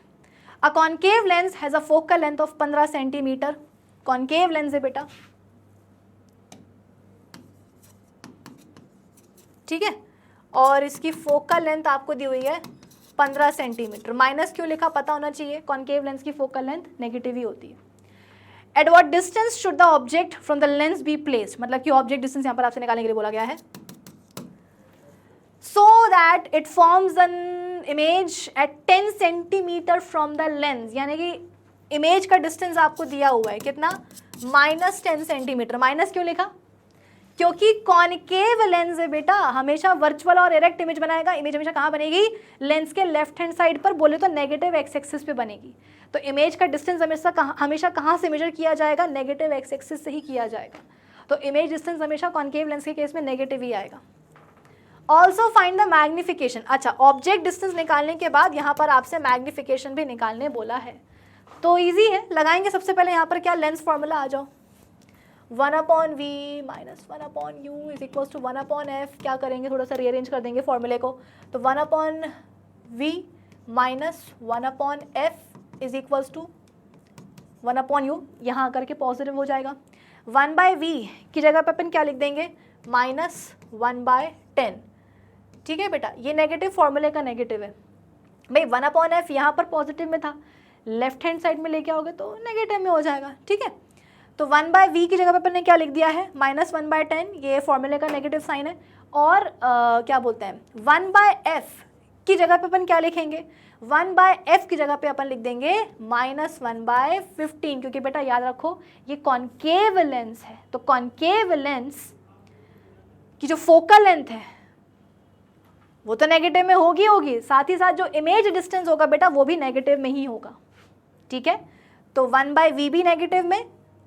A concave lens has a focal length of 15 centimetre concave lens है बेटा, ठीक है, और इसकी फोकल लेंथ आपको दी हुई है 15 सेंटीमीटर। माइनस क्यों लिखा पता होना चाहिए, कॉन्केव लेंस की फोकल लेंथ नेगेटिव ही होती है। At what distance should the object from the lens be placed, मतलब कि ऑब्जेक्ट डिस्टेंस यहां पर आपसे निकालने के लिए बोला गया है, so that it forms an image at 10 centimetre from the lens, यानी कि इमेज का डिस्टेंस आपको दिया हुआ है कितना, -10 सेंटीमीटर। माइनस क्यों लिखा, क्योंकि कॉन्केव लेंस है बेटा, हमेशा वर्चुअल और इरेक्ट इमेज बनाएगा। इमेज हमेशा कहाँ बनेगी, लेंस के लेफ्ट हैंड साइड पर, बोले तो नेगेटिव एक्स एक्सिस पे बनेगी। तो इमेज का डिस्टेंस हमेशा कहाँ से मेजर किया जाएगा, नेगेटिव एक्स एक्सिस से ही किया जाएगा। तो इमेज डिस्टेंस हमेशा कॉन्केव लेंस के केस में नेगेटिव ही आएगा। ऑल्सो फाइंड द मैग्निफिकेशन, अच्छा ऑब्जेक्ट डिस्टेंस निकालने के बाद यहाँ पर आपसे मैग्निफिकेशन भी निकालने बोला है, तो ईजी है, लगाएंगे सबसे पहले यहाँ पर क्या, लेंस फॉर्मूला आ जाओ, 1/v minus 1/u is equal to 1/f। क्या करेंगे, थोड़ा सा रीअरेंज कर देंगे फॉर्मूले को, तो 1/v minus 1/f is equal to 1/u, यहाँ आकर के पॉजिटिव हो जाएगा। 1/v की जगह पे अपन क्या लिख देंगे, -1/10, ठीक है बेटा, ये नेगेटिव फॉर्मूले का नेगेटिव है भाई। 1/f यहाँ पर पॉजिटिव में था, लेफ्ट हैंड साइड में लेके आओगे तो नेगेटिव में हो जाएगा, ठीक है। तो 1/v की जगह पे अपन ने क्या लिख दिया है, -1/10, ये फॉर्मूले का नेगेटिव साइन है। और क्या बोलते हैं, 1/f की जगह पे अपन क्या लिखेंगे, 1/f की जगह पे अपन लिख देंगे -1/15, क्योंकि बेटा याद रखो ये कॉन्केव लेंस है, तो कॉन्केव लेंस की जो फोकल लेंथ है वो तो नेगेटिव में होगी, साथ ही साथ जो इमेज डिस्टेंस होगा बेटा वो भी नेगेटिव में ही होगा, ठीक है। तो 1/v भी नेगेटिव में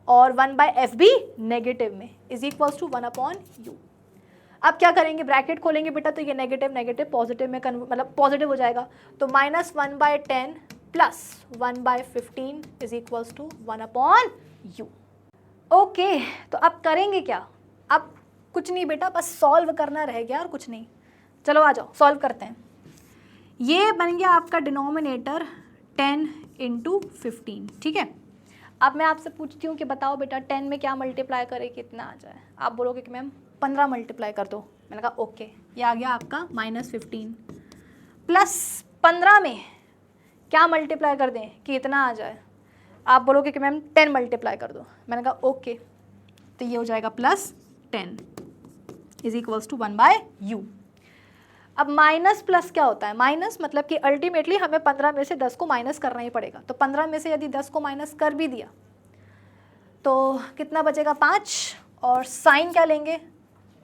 और 1/f भी नेगेटिव में, इज इक्वल टू 1/u। अब क्या करेंगे, ब्रैकेट खोलेंगे बेटा, तो ये नेगेटिव नेगेटिव पॉजिटिव में मतलब पॉजिटिव हो जाएगा, तो -1/10 plus 1/15 is equal to 1/u। Okay, तो अब करेंगे क्या, अब कुछ नहीं बेटा, बस सॉल्व करना रह गया और कुछ नहीं। चलो आ जाओ सॉल्व करते हैं। ये बन गया आपका डिनोमिनेटर 10 × 15, ठीक है। अब मैं आपसे पूछती हूँ कि बताओ बेटा 10 में क्या मल्टीप्लाई करे कितना आ जाए, आप बोलोगे कि मैम 15 मल्टीप्लाई कर दो, मैंने कहा ओके, ये आ गया आपका -15 प्लस 15 में क्या मल्टीप्लाई कर दें कि इतना आ जाए, आप बोलोगे कि मैम 10 मल्टीप्लाई कर दो, मैंने कहा ओके, तो ये हो जाएगा +10 इज इक्वल्स टू 1/u। अब माइनस प्लस क्या होता है, माइनस मतलब कि अल्टीमेटली हमें 15 में से 10 को माइनस करना ही पड़ेगा, तो 15 में से यदि 10 को माइनस कर भी दिया तो कितना बचेगा 5, और साइन क्या लेंगे,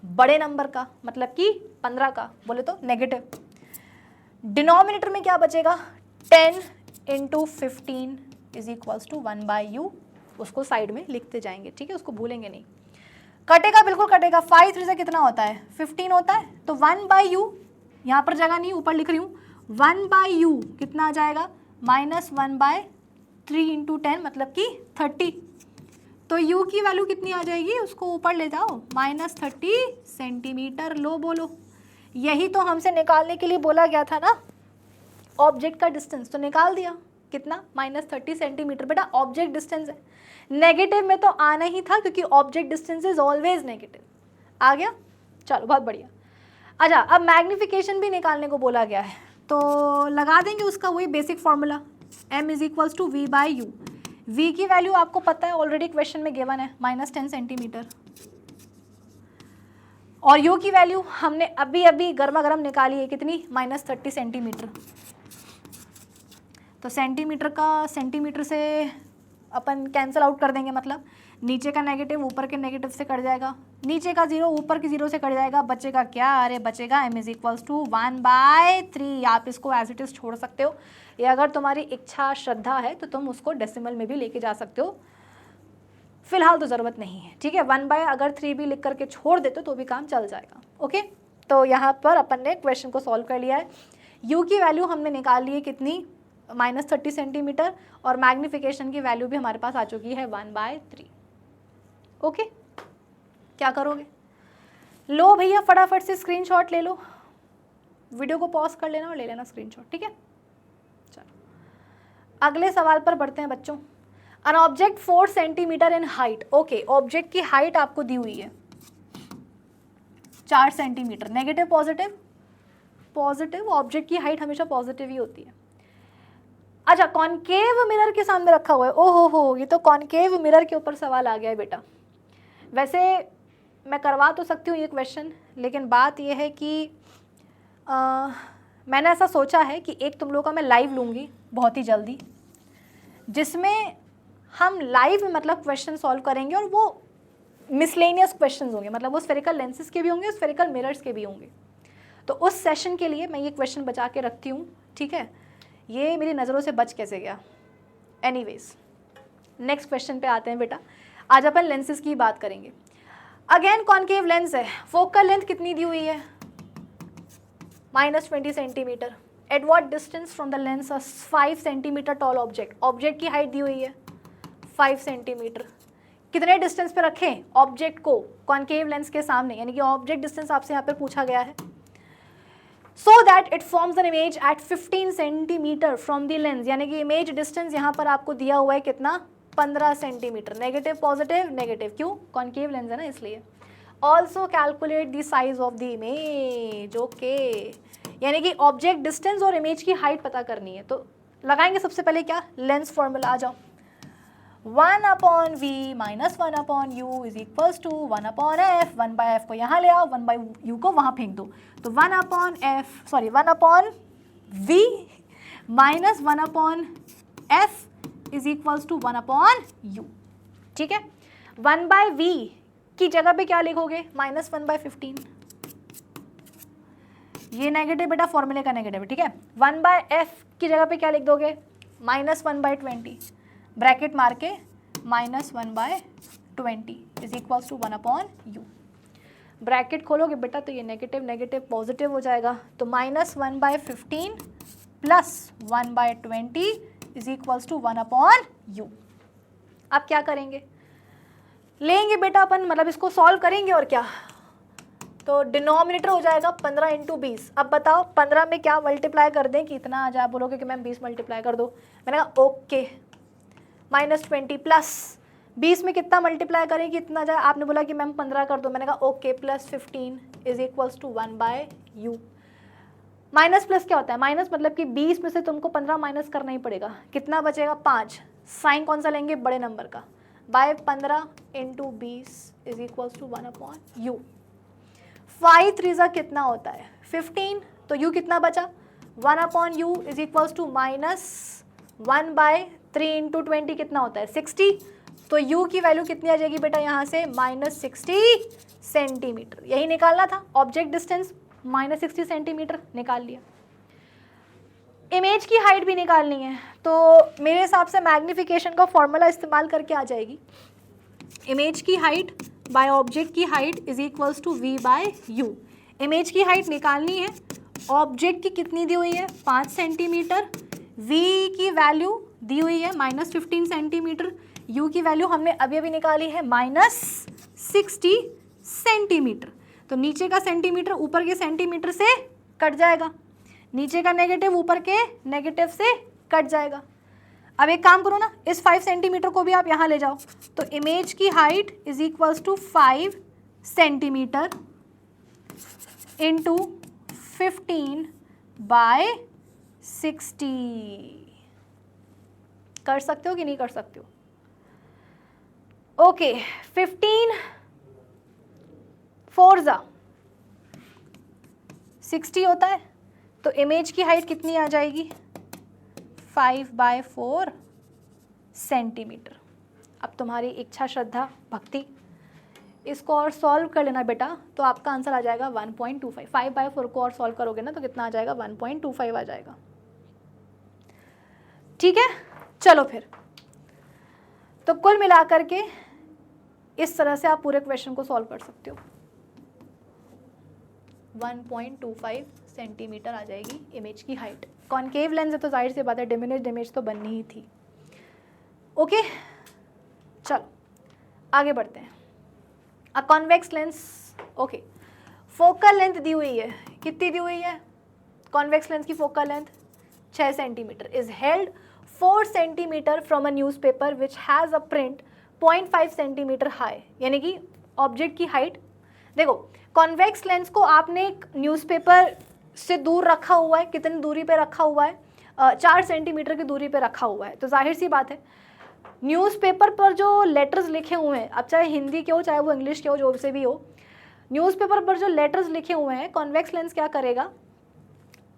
बड़े नंबर का, मतलब कि 15 का, बोले तो नेगेटिव। डिनोमिनेटर में क्या बचेगा, 10 × 15 इज इक्वल्स टू 1/u, उसको साइड में लिखते जाएंगे, ठीक है, उसको भूलेंगे नहीं। कटेगा, बिल्कुल कटेगा, 5 3 से कितना होता है 15 होता है, तो 1/u, यहाँ पर जगह नहीं ऊपर लिख रही हूँ, 1/u कितना आ जाएगा, -1/3 × 10 मतलब कि 30, तो u की वैल्यू कितनी आ जाएगी, उसको ऊपर ले जाओ, -30 सेंटीमीटर। लो बोलो, यही तो हमसे निकालने के लिए बोला गया था ना, ऑब्जेक्ट का डिस्टेंस, तो निकाल दिया, कितना -30 सेंटीमीटर। बेटा ऑब्जेक्ट डिस्टेंस है, नेगेटिव में तो आना ही था क्योंकि object distance is always negative, आ गया, चलो बहुत बढ़िया। अच्छा, अब मैग्निफिकेशन भी निकालने को बोला गया है, तो लगा देंगे उसका वही basic formula, m is equals to v/u। v की वैल्यू आपको पता है, ऑलरेडी क्वेश्चन में गिवन है, -10 सेंटीमीटर, और u की वैल्यू हमने अभी अभी गर्मा गर्म निकाली है, कितनी, -30 सेंटीमीटर। तो सेंटीमीटर का सेंटीमीटर से अपन कैंसिल आउट कर देंगे, मतलब नीचे का नेगेटिव ऊपर के नेगेटिव से कट जाएगा, नीचे का 0 ऊपर के 0 से कट जाएगा, बचेगा क्या, अरे बचेगा m इज इक्वल्स टू 1/3। आप इसको एज इट इज छोड़ सकते हो, या अगर तुम्हारी इच्छा श्रद्धा है तो तुम उसको डेसिमल में भी लेके जा सकते हो, फिलहाल तो ज़रूरत नहीं है, ठीक है। 1/3 भी लिख करके छोड़ देते तो भी काम चल जाएगा, ओके। तो यहाँ पर अपन ने क्वेश्चन को सॉल्व कर लिया है, u की वैल्यू हमने निकाल ली है कितनी, -30 सेंटीमीटर, और मैग्निफिकेशन की वैल्यू भी हमारे पास आ चुकी है 1/3, ओके। क्या करोगे, लो भैया फटाफट से स्क्रीनशॉट ले लो, वीडियो को पॉज कर लेना और ले लेना स्क्रीनशॉट, ठीक है। चलो अगले सवाल पर बढ़ते हैं बच्चों। An object 4 centimetre in height, okay object की हाइट आपको दी हुई है 4 centimetre, negative positive, positive, object की हाइट हमेशा पॉजिटिव ही होती है। अच्छा कॉनकेव मिरर के सामने रखा हुआ है, ओहो हो, ये तो कॉनकेव मिरर के ऊपर सवाल आ गया है बेटा। वैसे मैं करवा तो सकती हूँ ये क्वेश्चन, लेकिन बात ये है कि मैंने ऐसा सोचा है कि एक तुम लोगों का मैं लाइव लूँगी बहुत ही जल्दी, जिसमें हम लाइव में मतलब क्वेश्चन सॉल्व करेंगे और वो मिसलेनियस क्वेश्चंस होंगे, मतलब वो स्फेरिकल लेंसेज के भी होंगे, स्फेरिकल मिरर्स के भी होंगे। तो उस सेशन के लिए मैं ये क्वेश्चन बचा के रखती हूँ, ठीक है। ये मेरी नज़रों से बच कैसे गया। एनीवेज नेक्स्ट क्वेश्चन पे आते हैं बेटा। आज अपन लेंसेज की बात करेंगे। अगेन कॉनकेव लेंस है, फोकल लेंथ कितनी दी हुई है -20 centimetre. At what distance from the lens 5 centimetre tall object, object की हाइट दी हुई है 5 सेंटीमीटर। कितने डिस्टेंस पे रखें ऑब्जेक्ट को कॉनकेव लेंस के सामने, यानी कि ऑब्जेक्ट डिस्टेंस आपसे यहाँ पर पूछा गया है। So that it forms an image at 15 centimetre from the lens, यानी कि इमेज डिस्टेंस यहाँ पर आपको दिया हुआ है कितना 15 सेंटीमीटर। नेगेटिव पॉजिटिव नेगेटिव, क्यों कॉनकेव लेंस है ना इसलिए। Also calculate the size of the image, okay, यानी कि ऑब्जेक्ट डिस्टेंस और इमेज की हाइट पता करनी है। तो लगाएंगे सबसे पहले क्या, लेंस फॉर्मूला, आ जाओ। 1/v - 1/u is equals to 1/f, 1/f को यहाँ ले आओ, 1/u को वहाँ फेंक दो, तो 1/v - 1/f is equals to 1/u, ठीक है। 1/v की जगह पे क्या लिखोगे -1/15, ये नेगेटिव बेटा फॉर्मूले का नेगेटिव है, ठीक है। 1/f की जगह पे क्या लिख दोगे -1/20, ब्रैकेट मार के -1/20 is equals to 1/u। Bracket खोलोगे बेटा तो ये नेगेटिव नेगेटिव पॉजिटिव हो जाएगा, तो -1/15 plus 1/20 is equals to 1/u। अब क्या करेंगे, लेंगे बेटा अपन, मतलब इसको सॉल्व करेंगे और क्या, तो डिनोमिनेटर हो जाएगा 15 × 20। अब बताओ 15 में क्या मल्टीप्लाई कर दें कि इतना आ जाए, बोलोगे कि मैम 20 मल्टीप्लाई कर दो, मैंने कहा ओके, -20 प्लस 20 में कितना मल्टीप्लाई करें कि इतना जाए, आपने बोला कि मैम 15 कर दो, मैंने कहा okay, +15 is equals to 1/u। Minus plus क्या होता है, माइनस मतलब कि 20 में से तुमको 15 माइनस करना ही पड़ेगा, कितना बचेगा 5, साइन कौन सा लेंगे बड़े नंबर का, bye 15 × 20 is equals to 1/u। 5 3 कितना होता है 15, तो u कितना बचा 1/u इज इक्वल्स टू -1/3 × 20 कितना होता है 60, तो u की वैल्यू कितनी आ जाएगी बेटा यहाँ से -60 सेंटीमीटर। यही निकालना था, ऑब्जेक्ट डिस्टेंस -60 सेंटीमीटर निकाल लिया। इमेज की हाइट भी निकालनी है, तो मेरे हिसाब से मैग्नीफिकेशन का फॉर्मूला इस्तेमाल करके आ जाएगी। इमेज की हाइट बाय ऑब्जेक्ट की height is equals to v/u। Image की हाइट निकालनी है, ऑब्जेक्ट की कितनी दी हुई है 5 सेंटीमीटर, v की वैल्यू दी हुई है -15 सेंटीमीटर, u की वैल्यू हमने अभी अभी निकाली है -60 सेंटीमीटर। तो नीचे का सेंटीमीटर ऊपर के सेंटीमीटर से कट जाएगा, नीचे का नेगेटिव ऊपर के नेगेटिव से कट जाएगा। अब एक काम करो ना, इस 5 सेंटीमीटर को भी आप यहाँ ले जाओ, तो इमेज की height is equals to 5 centimetre into 15/60। कर सकते हो कि नहीं कर सकते हो, ओके 15 4 60 होता है, तो इमेज की हाइट कितनी आ जाएगी 5/4 सेंटीमीटर। अब तुम्हारी इच्छा श्रद्धा भक्ति, इसको और सॉल्व कर लेना बेटा, तो आपका आंसर आ जाएगा 1.25। 5/4 को और सॉल्व करोगे ना तो कितना आ जाएगा 1.25 आ जाएगा, ठीक है। चलो फिर, तो कुल मिलाकर के इस तरह से आप पूरे क्वेश्चन को सॉल्व कर सकते हो। 1.25 सेंटीमीटर आ जाएगी इमेज की हाइट। कॉनकेव लेंस है तो जाहिर सी बात है डिमिनिश्ड इमेज तो बननी ही थी। ओके चलो आगे बढ़ते हैं। A convex lens, okay focal length दी हुई है, कितनी दी हुई है कॉन्वेक्स लेंस की focal length 6 centimetre, is held 4 centimetre from a newspaper which has a print 0.5 centimetre high, यानी कि ऑब्जेक्ट की हाइट, देखो कॉन्वेक्स लेंस को आपने एक न्यूज़पेपर से दूर रखा हुआ है, कितनी दूरी पे रखा हुआ है, 4 सेंटीमीटर की दूरी पे रखा हुआ है, तो जाहिर सी बात है न्यूज़पेपर पर जो लेटर्स लिखे हुए हैं, अब चाहे हिंदी के हो चाहे वो इंग्लिश के हो, जो से भी हो, न्यूज़पेपर पर जो लेटर्स लिखे हुए हैं कॉन्वेक्स लेंस क्या करेगा,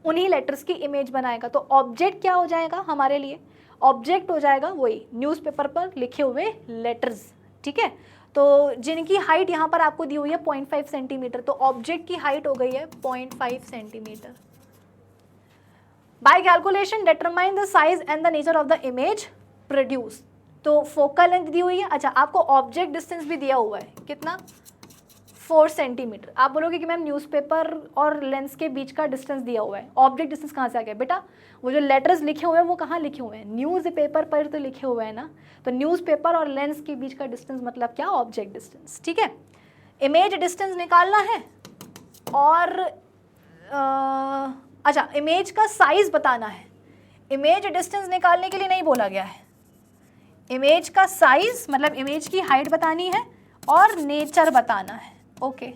उन्हीं लेटर्स की इमेज बनाएगा। तो ऑब्जेक्ट क्या हो जाएगा हमारे लिए, ऑब्जेक्ट हो जाएगा वही न्यूज़पेपर पर लिखे हुए लेटर्स, ठीक है। तो जिनकी हाइट यहाँ पर आपको दी हुई है 0.5 सेंटीमीटर, तो ऑब्जेक्ट की हाइट हो गई है 0.5 centimetre. By calculation determine the size and the nature of the image produce, तो फोकल लेंथ दी हुई है, अच्छा आपको ऑब्जेक्ट डिस्टेंस भी दिया हुआ है, कितना, 4 सेंटीमीटर। आप बोलोगे कि मैम न्यूज़पेपर और लेंस के बीच का डिस्टेंस दिया हुआ है, ऑब्जेक्ट डिस्टेंस कहाँ से आ गया बेटा, वो जो लेटर्स लिखे हुए हैं वो कहाँ लिखे हुए हैं, न्यूज़पेपर पर तो लिखे हुए हैं ना, तो न्यूज़पेपर और लेंस के बीच का डिस्टेंस मतलब क्या, ऑब्जेक्ट डिस्टेंस, ठीक है। इमेज डिस्टेंस निकालना है और अच्छा इमेज का साइज बताना है। इमेज डिस्टेंस निकालने के लिए नहीं बोला गया है, इमेज का साइज मतलब इमेज की हाइट बतानी है और नेचर बताना है, ओके।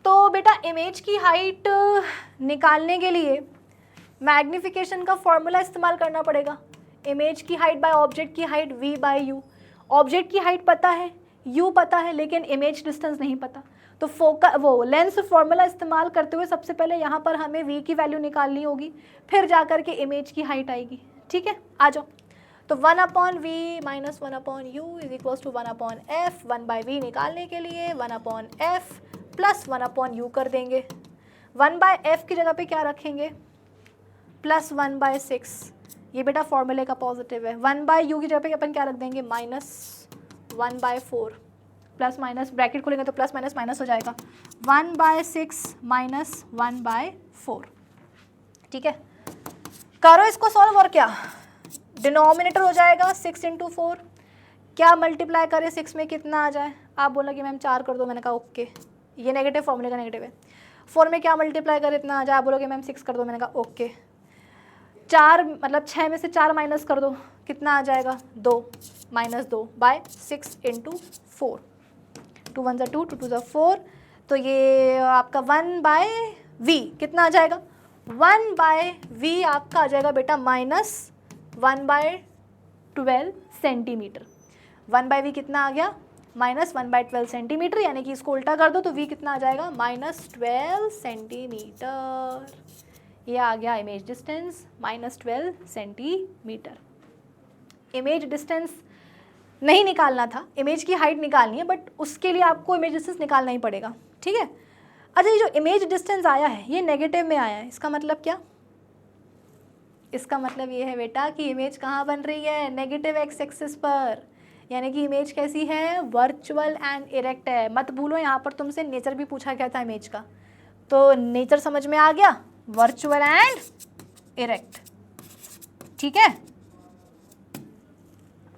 तो बेटा इमेज की हाइट निकालने के लिए मैग्निफिकेशन का फॉर्मूला इस्तेमाल करना पड़ेगा। इमेज की हाइट बाय ऑब्जेक्ट की height v by u, object की हाइट पता है, u पता है, लेकिन इमेज डिस्टेंस नहीं पता, तो वो लेंस फॉर्मूला इस्तेमाल करते हुए सबसे पहले यहाँ पर हमें v की वैल्यू निकालनी होगी, फिर जाकर के इमेज की हाइट आएगी, ठीक है। आ जाओ, तो 1/v minus 1/u is equals to 1/f, 1/v निकालने के लिए 1/f प्लस 1/u कर देंगे, 1/f की जगह पे क्या रखेंगे, प्लस 1/6, ये बेटा फॉर्मूले का पॉजिटिव है, 1/u की जगह पे अपन क्या रख देंगे, माइनस 1/4, प्लस माइनस ब्रैकेट खोलेंगे तो प्लस माइनस माइनस हो जाएगा, 1/6 माइनस 1/4, ठीक है। करो इसको सॉल्व, और क्या डिनोमिनेटर हो जाएगा 6 × 4, क्या मल्टीप्लाई करें 6 में कितना आ जाए, आप बोला कि मैम 4 कर दो, मैंने कहा ओके, ये नेगेटिव फॉर्मूले का नेगेटिव है। 4 में क्या मल्टीप्लाई करें इतना आ जाए, आप बोलोगे मैम 6 कर दो, मैंने कहा ओके। 4 मतलब 6 में से 4 माइनस कर दो, कितना आ जाएगा 2, माइनस 2 बाय 6 × 4, 2 1 = 2, 2 2 = 4, तो ये आपका 1/v कितना आ जाएगा, 1/v आपका आ जाएगा बेटा माइनस 1/12 सेंटीमीटर। 1/v कितना आ गया, माइनस 1/12 सेंटीमीटर, यानी कि इसको उल्टा कर दो तो v कितना आ जाएगा, -12 सेंटीमीटर। ये आ गया image distance -12 centimetre. Image distance नहीं निकालना था, इमेज की हाइट निकालनी है, बट उसके लिए आपको इमेज डिस्टेंस निकालना ही पड़ेगा, ठीक है। अच्छा ये जो इमेज डिस्टेंस आया है ये नेगेटिव में आया है, इसका मतलब क्या, इसका मतलब ये है बेटा कि इमेज कहाँ बन रही है, नेगेटिव एक्स एक्सिस पर, यानी कि इमेज कैसी है, वर्चुअल एंड इरेक्ट है। मत भूलो यहाँ पर तुमसे नेचर भी पूछा गया था इमेज का, तो नेचर समझ में आ गया, वर्चुअल एंड इरेक्ट, ठीक है।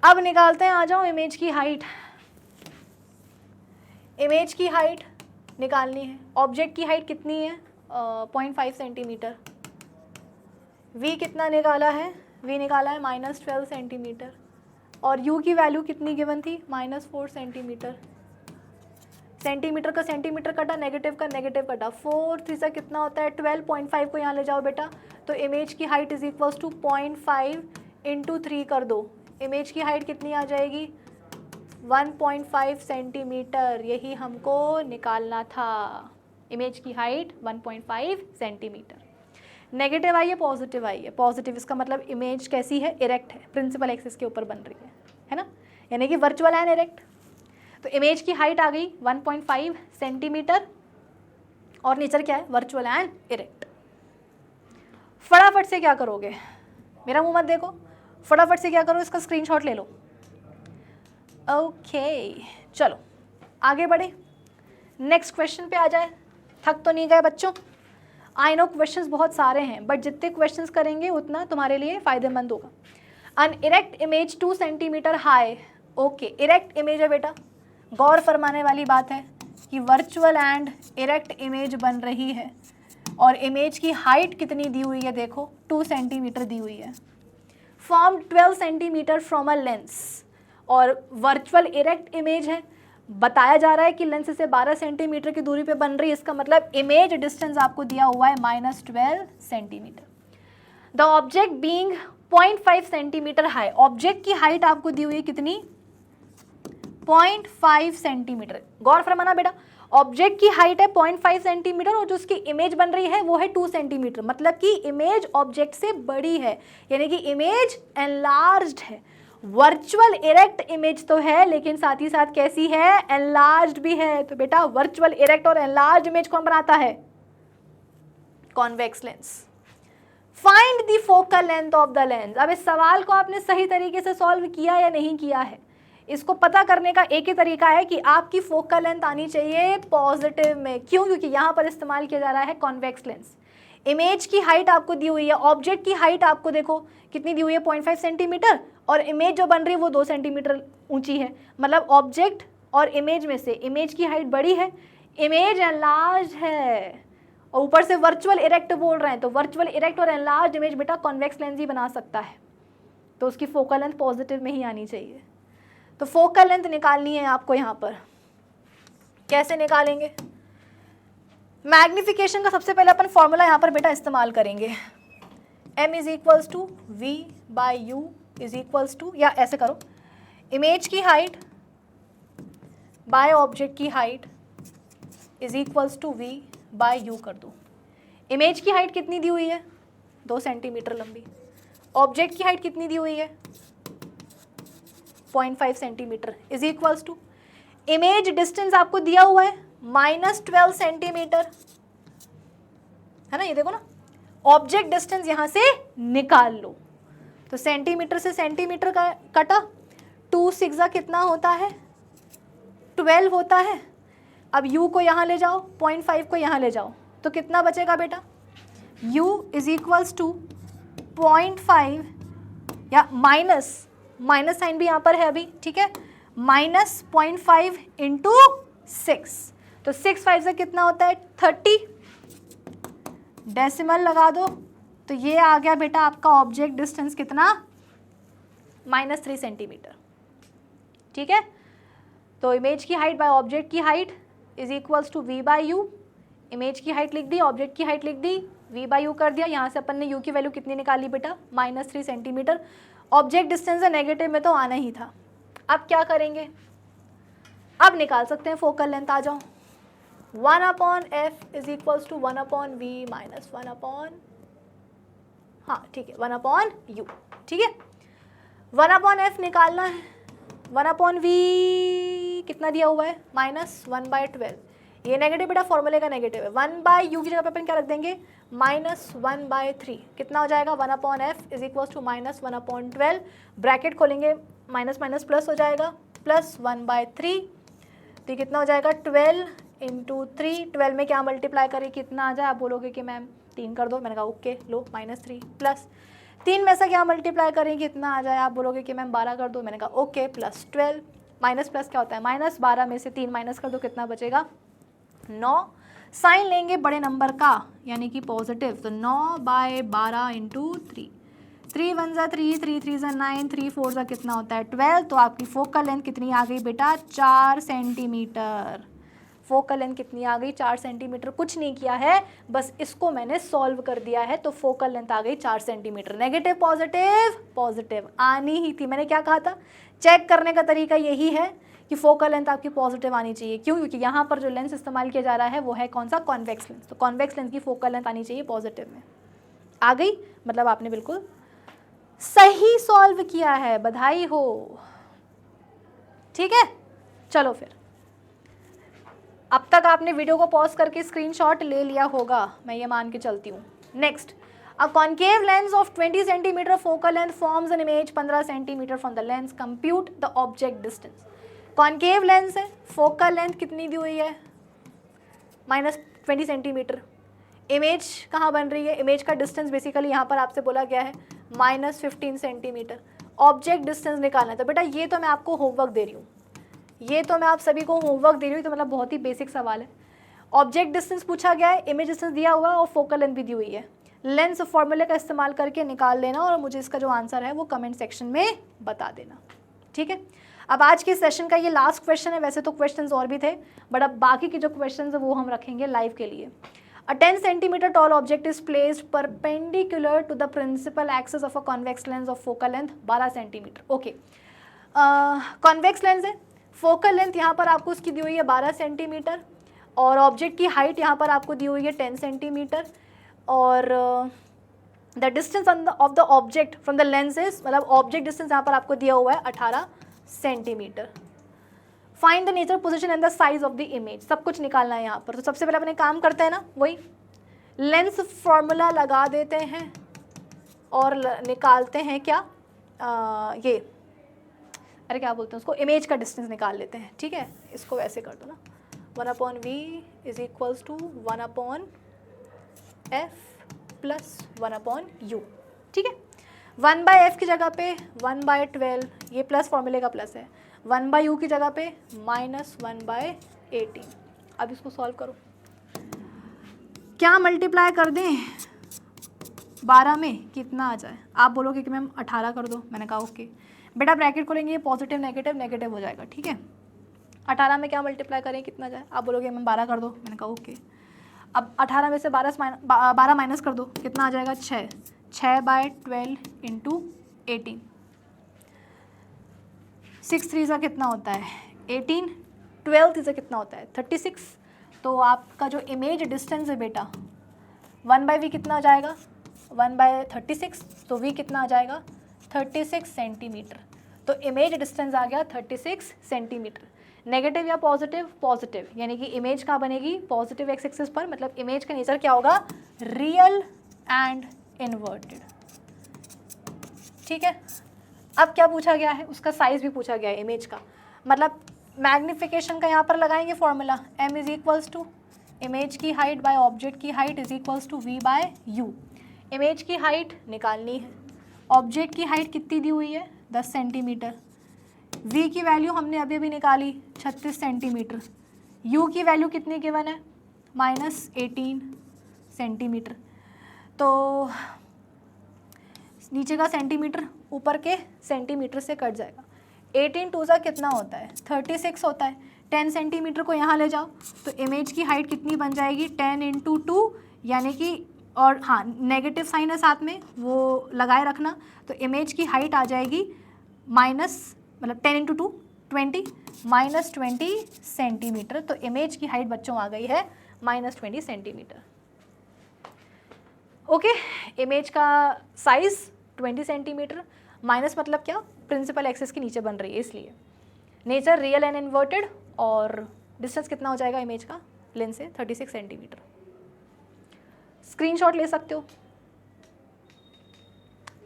अब निकालते हैं, आ जाओ इमेज की हाइट। इमेज की हाइट निकालनी है, ऑब्जेक्ट की हाइट कितनी है 0.5 सेंटीमीटर, v कितना निकाला है, v निकाला है -12 सेंटीमीटर, और u की वैल्यू कितनी गिवन थी, -4 सेंटीमीटर। सेंटीमीटर का सेंटीमीटर कटा, नेगेटिव का नेगेटिव कटा, 4 3 से कितना होता है 12, 0.5 को यहाँ ले जाओ बेटा, तो इमेज की हाइट इज इक्वल्स टू 0.5 × 3 कर दो, इमेज की हाइट कितनी आ जाएगी 1.5 सेंटीमीटर, यही हमको निकालना था, इमेज की हाइट 1.5 सेंटीमीटर। नेगेटिव आई है, पॉजिटिव आई है, पॉजिटिव इसका मतलब इमेज कैसी है, इरेक्ट है, प्रिंसिपल एक्सिस के ऊपर बन रही है ना, यानी कि वर्चुअल एंड इरेक्ट। तो इमेज की हाइट आ गई 1.5 सेंटीमीटर और नेचर क्या है, वर्चुअल एंड इरेक्ट। फटाफट से क्या करोगे, मेरा मुंह मत देखो, फटाफट से क्या करो, इसका स्क्रीनशॉट ले लो। ओके चलो आगे बढ़े, नेक्स्ट क्वेश्चन पे आ जाए। थक तो नहीं गए बच्चों, आई नो क्वेश्चंस बहुत सारे हैं, बट जितने क्वेश्चंस करेंगे उतना तुम्हारे लिए फ़ायदेमंद होगा। An erect image 2 centimetre high, okay erect image है बेटा, गौर फरमाने वाली बात है कि वर्चुअल एंड इरेक्ट इमेज बन रही है, और इमेज की हाइट कितनी दी हुई है देखो 2 सेंटीमीटर दी हुई है, form 12 centimetre from a lens, और वर्चुअल इरेक्ट इमेज है, बताया जा रहा है कि लेंस से 12 सेंटीमीटर की दूरी पे बन रही है, इसका मतलब इमेज डिस्टेंस आपको दिया हुआ है -12 centimetre. The object being 0.5 centimetre high, object की हाइट आपको दी हुई है कितनी, 0.5 सेंटीमीटर। गौर फरमाना बेटा, ऑब्जेक्ट की हाइट है 0.5 सेंटीमीटर और जो उसकी इमेज बन रही है वो है 2 सेंटीमीटर, मतलब कि इमेज ऑब्जेक्ट से बड़ी है, यानी कि इमेज एनलार्ज्ड है। वर्चुअल इरेक्ट इमेज तो है लेकिन साथ ही साथ कैसी है, एनलार्ज्ड भी है। तो बेटा वर्चुअल इरेक्ट और एनलार्ज्ड इमेज कौन बनाता है, convex lens. Find the focal length of the lens. अब इस सवाल को आपने सही तरीके से सॉल्व किया या नहीं किया है, इसको पता करने का एक ही तरीका है कि आपकी फोकल लेंथ आनी चाहिए पॉजिटिव में। क्यों, क्योंकि यहाँ पर इस्तेमाल किया जा रहा है कॉन्वेक्स लेंस। इमेज की हाइट आपको दी हुई है, ऑब्जेक्ट की हाइट आपको देखो कितनी दी हुई है, 0.5 सेंटीमीटर, और इमेज जो बन रही है वो 2 सेंटीमीटर ऊंची है, मतलब ऑब्जेक्ट और इमेज में से इमेज की हाइट बड़ी है, इमेज एनलार्ज है, और ऊपर से वर्चुअल इरेक्ट बोल रहे हैं, तो वर्चुअल इरेक्ट और एनलार्ज इमेज बेटा कॉन्वेक्स लेंस ही बना सकता है, तो उसकी फोकल लेंथ पॉजिटिव में ही आनी चाहिए। तो फोकल लेंथ निकालनी है आपको यहाँ पर, कैसे निकालेंगे, मैग्निफिकेशन का सबसे पहले अपन फॉर्मूला यहाँ पर बेटा इस्तेमाल करेंगे, m is equals to v by u is equals to, या ऐसे करो, इमेज की हाइट बाय ऑब्जेक्ट की height is equals to v by u कर दो। इमेज की हाइट कितनी दी हुई है, 2 सेंटीमीटर लंबी, ऑब्जेक्ट की हाइट कितनी दी हुई है, 0.5 centimetre, is equals to image distance आपको दिया हुआ है -12 सेंटीमीटर, है ना, ये देखो ना, ऑब्जेक्ट डिस्टेंस यहां से निकाल लो, तो सेंटीमीटर से सेंटीमीटर का कटा, 2 6 कितना होता है, 12 होता है। अब u को यहाँ ले जाओ, 0.5 को यहाँ ले जाओ, तो कितना बचेगा बेटा, u इज इक्वल्स टू 0.5, या माइनस साइन भी यहाँ पर है अभी, ठीक है, -0.5 इंटू 6, तो 6 5 से कितना होता है 30, डेसिमल लगा दो, तो ये आ गया बेटा आपका ऑब्जेक्ट डिस्टेंस कितना, -3 सेंटीमीटर, ठीक है। तो इमेज की हाइट बाय ऑब्जेक्ट की height is equals to v by u, image की हाइट लिख दी, ऑब्जेक्ट की हाइट लिख दी, v बाई यू कर दिया, यहाँ से अपन ने u की वैल्यू कितनी निकाली बेटा, -3 सेंटीमीटर, ऑब्जेक्ट डिस्टेंस है नेगेटिव में तो आना ही था। अब क्या करेंगे, अब निकाल सकते हैं फोकल लेंथ, आ जाओ, 1/f is equals to 1/v minus 1/, हाँ ठीक है, 1/u, ठीक है, 1/f निकालना है, 1/v कितना दिया हुआ है, -1/12, ये नेगेटिव बेटा फॉर्मूले का नेगेटिव है, 1/u की जगह पे अपन क्या रख देंगे, -1/3, कितना हो जाएगा, 1/f is equals to -1/12, bracket खोलेंगे, माइनस माइनस प्लस हो जाएगा, प्लस 1/3, तो कितना हो जाएगा 12 इंटू 3, 12 में क्या मल्टीप्लाई करें कितना आ जाए, आप बोलोगे कि मैम 3 कर दो, मैंने कहा ओके, लो -3 प्लस 3 में से क्या मल्टीप्लाई करें कितना आ जाए, आप बोलोगे कि मैम 12 कर दो, मैंने कहा ओके, प्लस 12, माइनस प्लस क्या होता है, -12 में से 3 माइनस कर दो, कितना बचेगा 9, साइन लेंगे बड़े नंबर का यानी कि पॉजिटिव, तो 9/12 इंटू 3, 3 1 ज़ा 3, 3 3 ज़ा 9, 3 4 ज़ा कितना होता है 12, तो आपकी फोकल लेंथ कितनी आ गई बेटा 4 सेंटीमीटर। फोकल लेंथ कितनी आ गई 4 सेंटीमीटर, कुछ नहीं किया है, बस इसको मैंने सॉल्व कर दिया है, तो फोकल लेंथ आ गई 4 सेंटीमीटर। नेगेटिव पॉजिटिव, पॉजिटिव आनी ही थी, मैंने क्या कहा था, चेक करने का तरीका यही है कि फोकल लेंथ आपकी पॉजिटिव आनी चाहिए। क्यों, क्योंकि यहाँ पर जो लेंस इस्तेमाल किया जा रहा है वो है कौन सा, कॉन्वेक्स लेंस, तो कॉन्वेक्स लेंस की फोकल लेंथ आनी चाहिए पॉजिटिव में। आ गई, मतलब आपने बिल्कुल सही सॉल्व किया है, बधाई हो, ठीक है। चलो फिर, अब तक आपने वीडियो को पॉज करके स्क्रीनशॉट ले लिया होगा, मैं ये मान के चलती हूँ। Next, a concave lens of 20 centimetre focal length forms an image 15 centimetre from the lens, compute the object distance. Concave lens है, फोकल लेंथ कितनी दी हुई है -20 सेंटीमीटर, इमेज कहाँ बन रही है, इमेज का डिस्टेंस बेसिकली यहाँ पर आपसे बोला गया है -15 सेंटीमीटर, ऑब्जेक्ट डिस्टेंस निकालना है। तो बेटा ये तो मैं आपको होमवर्क दे रही हूँ, ये तो मैं आप सभी को होमवर्क दे रही हूँ, तो मतलब बहुत ही बेसिक सवाल है। ऑब्जेक्ट डिस्टेंस पूछा गया है, इमेज डिस्टेंस दिया हुआ है और फोकल लेंथ भी दी हुई है। लेंस फॉर्मूले का इस्तेमाल करके निकाल लेना और मुझे इसका जो आंसर है वो कमेंट सेक्शन में बता देना, ठीक है। अब आज के सेशन का ये लास्ट क्वेश्चन है, वैसे तो क्वेश्चंस और भी थे बट अब बाकी के जो क्वेश्चंस है वो हम रखेंगे लाइव के लिए। A 10 centimeter tall object is placed perpendicular to the principal axis of a convex lens of focal length 12 centimetre. Okay, convex lens है, फोकल लेंथ यहाँ पर आपको उसकी दी हुई है 12 सेंटीमीटर और ऑब्जेक्ट की हाइट यहाँ पर आपको दी हुई है 10 सेंटीमीटर और the distance of the object from the lens is, मतलब ऑब्जेक्ट डिस्टेंस यहाँ पर आपको दिया हुआ है 18 centimetre. Find the nature, position and the size of the image, सब कुछ निकालना है यहाँ पर। तो सबसे पहले अपने काम करते हैं ना, वही लेंस फॉर्मूला लगा देते हैं और निकालते हैं क्या, ये अरे क्या बोलते हैं उसको, इमेज का डिस्टेंस निकाल लेते हैं, ठीक है। इसको वैसे कर दो ना, 1/v is equals to 1/f plus 1/u, ठीक है। 1/f की जगह पे 1/12, ये प्लस फॉर्मूले का प्लस है, 1/u की जगह पे -1/18। अब इसको सॉल्व करो, क्या मल्टीप्लाई कर दें 12 में, कितना आ जाए। आप बोलोगे कि मैम 18 कर दो, मैंने कहा ओके बेटा, ब्रैकेट खोलेंगे, पॉजिटिव नेगेटिव नेगेटिव हो जाएगा, ठीक है। 18 में क्या मल्टीप्लाई करें, कितना जाए। आप बोलोगे मैम 12 कर दो, मैंने कहा ओके। अब 18 में से 12 माइनस कर दो, कितना आ जाएगा 6, 6/12 इंटू 18, 6 3 कितना होता है 18, 12 3 कितना होता है 36। तो आपका जो इमेज डिस्टेंस है बेटा 1/v कितना आ जाएगा 1/36, तो v कितना आ जाएगा 36 सेंटीमीटर। तो इमेज डिस्टेंस आ गया 36 सेंटीमीटर। नेगेटिव या पॉजिटिव, पॉजिटिव, यानी कि इमेज कहाँ बनेगी पॉजिटिव एक्स एक्सिस पर, मतलब इमेज का नेचर क्या होगा रियल एंड इन्वर्टेड, ठीक है। अब क्या पूछा गया है, उसका साइज भी पूछा गया है इमेज का, मतलब मैग्निफिकेशन का यहाँ पर लगाएंगे formula, m is equals to image की हाइट बाय ऑब्जेक्ट की height is equals to v by u। Image की हाइट निकालनी है, ऑब्जेक्ट की हाइट कितनी दी हुई है 10 सेंटीमीटर, v की वैल्यू हमने अभी अभी निकाली 36 सेंटीमीटर, u की वैल्यू कितनी गिवन है -18 सेंटीमीटर। तो नीचे का सेंटीमीटर ऊपर के सेंटीमीटर से कट जाएगा, 18 2 कितना होता है 36 होता है। 10 सेंटीमीटर को यहाँ ले जाओ तो इमेज की हाइट कितनी बन जाएगी 10 × 2, यानी कि, और हाँ नेगेटिव साइन है साथ में वो लगाए रखना, तो इमेज की हाइट आ जाएगी मतलब 10 × 2 20 -20 सेंटीमीटर। तो इमेज की हाइट बच्चों आ गई है -20 सेंटीमीटर। ओके, इमेज का साइज 20 सेंटीमीटर, माइनस मतलब क्या प्रिंसिपल एक्सिस के नीचे बन रही है इसलिए। नेचर रियल एंड इन्वर्टेड, और डिस्टेंस कितना हो जाएगा इमेज का लेंस से 36 सेंटीमीटर। स्क्रीनशॉट ले सकते हो।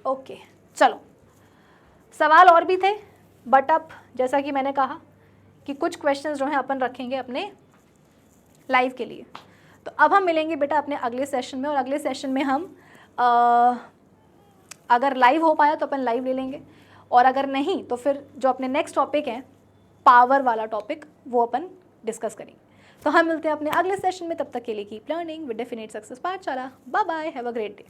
ओके चलो, सवाल और भी थे बट अब जैसा कि मैंने कहा कि कुछ क्वेश्चंस जो हैं अपन रखेंगे अपने लाइव के लिए। तो अब हम मिलेंगे बेटा अपने अगले सेशन में, और अगले सेशन में हम अगर लाइव हो पाया तो अपन लाइव ले लेंगे, और अगर नहीं तो फिर जो अपने नेक्स्ट टॉपिक है पावर वाला टॉपिक वो अपन डिस्कस करेंगे। तो हम मिलते हैं अपने अगले सेशन में, तब तक के लिए keep learning with definite success Pathshala. Bye bye, have a great day.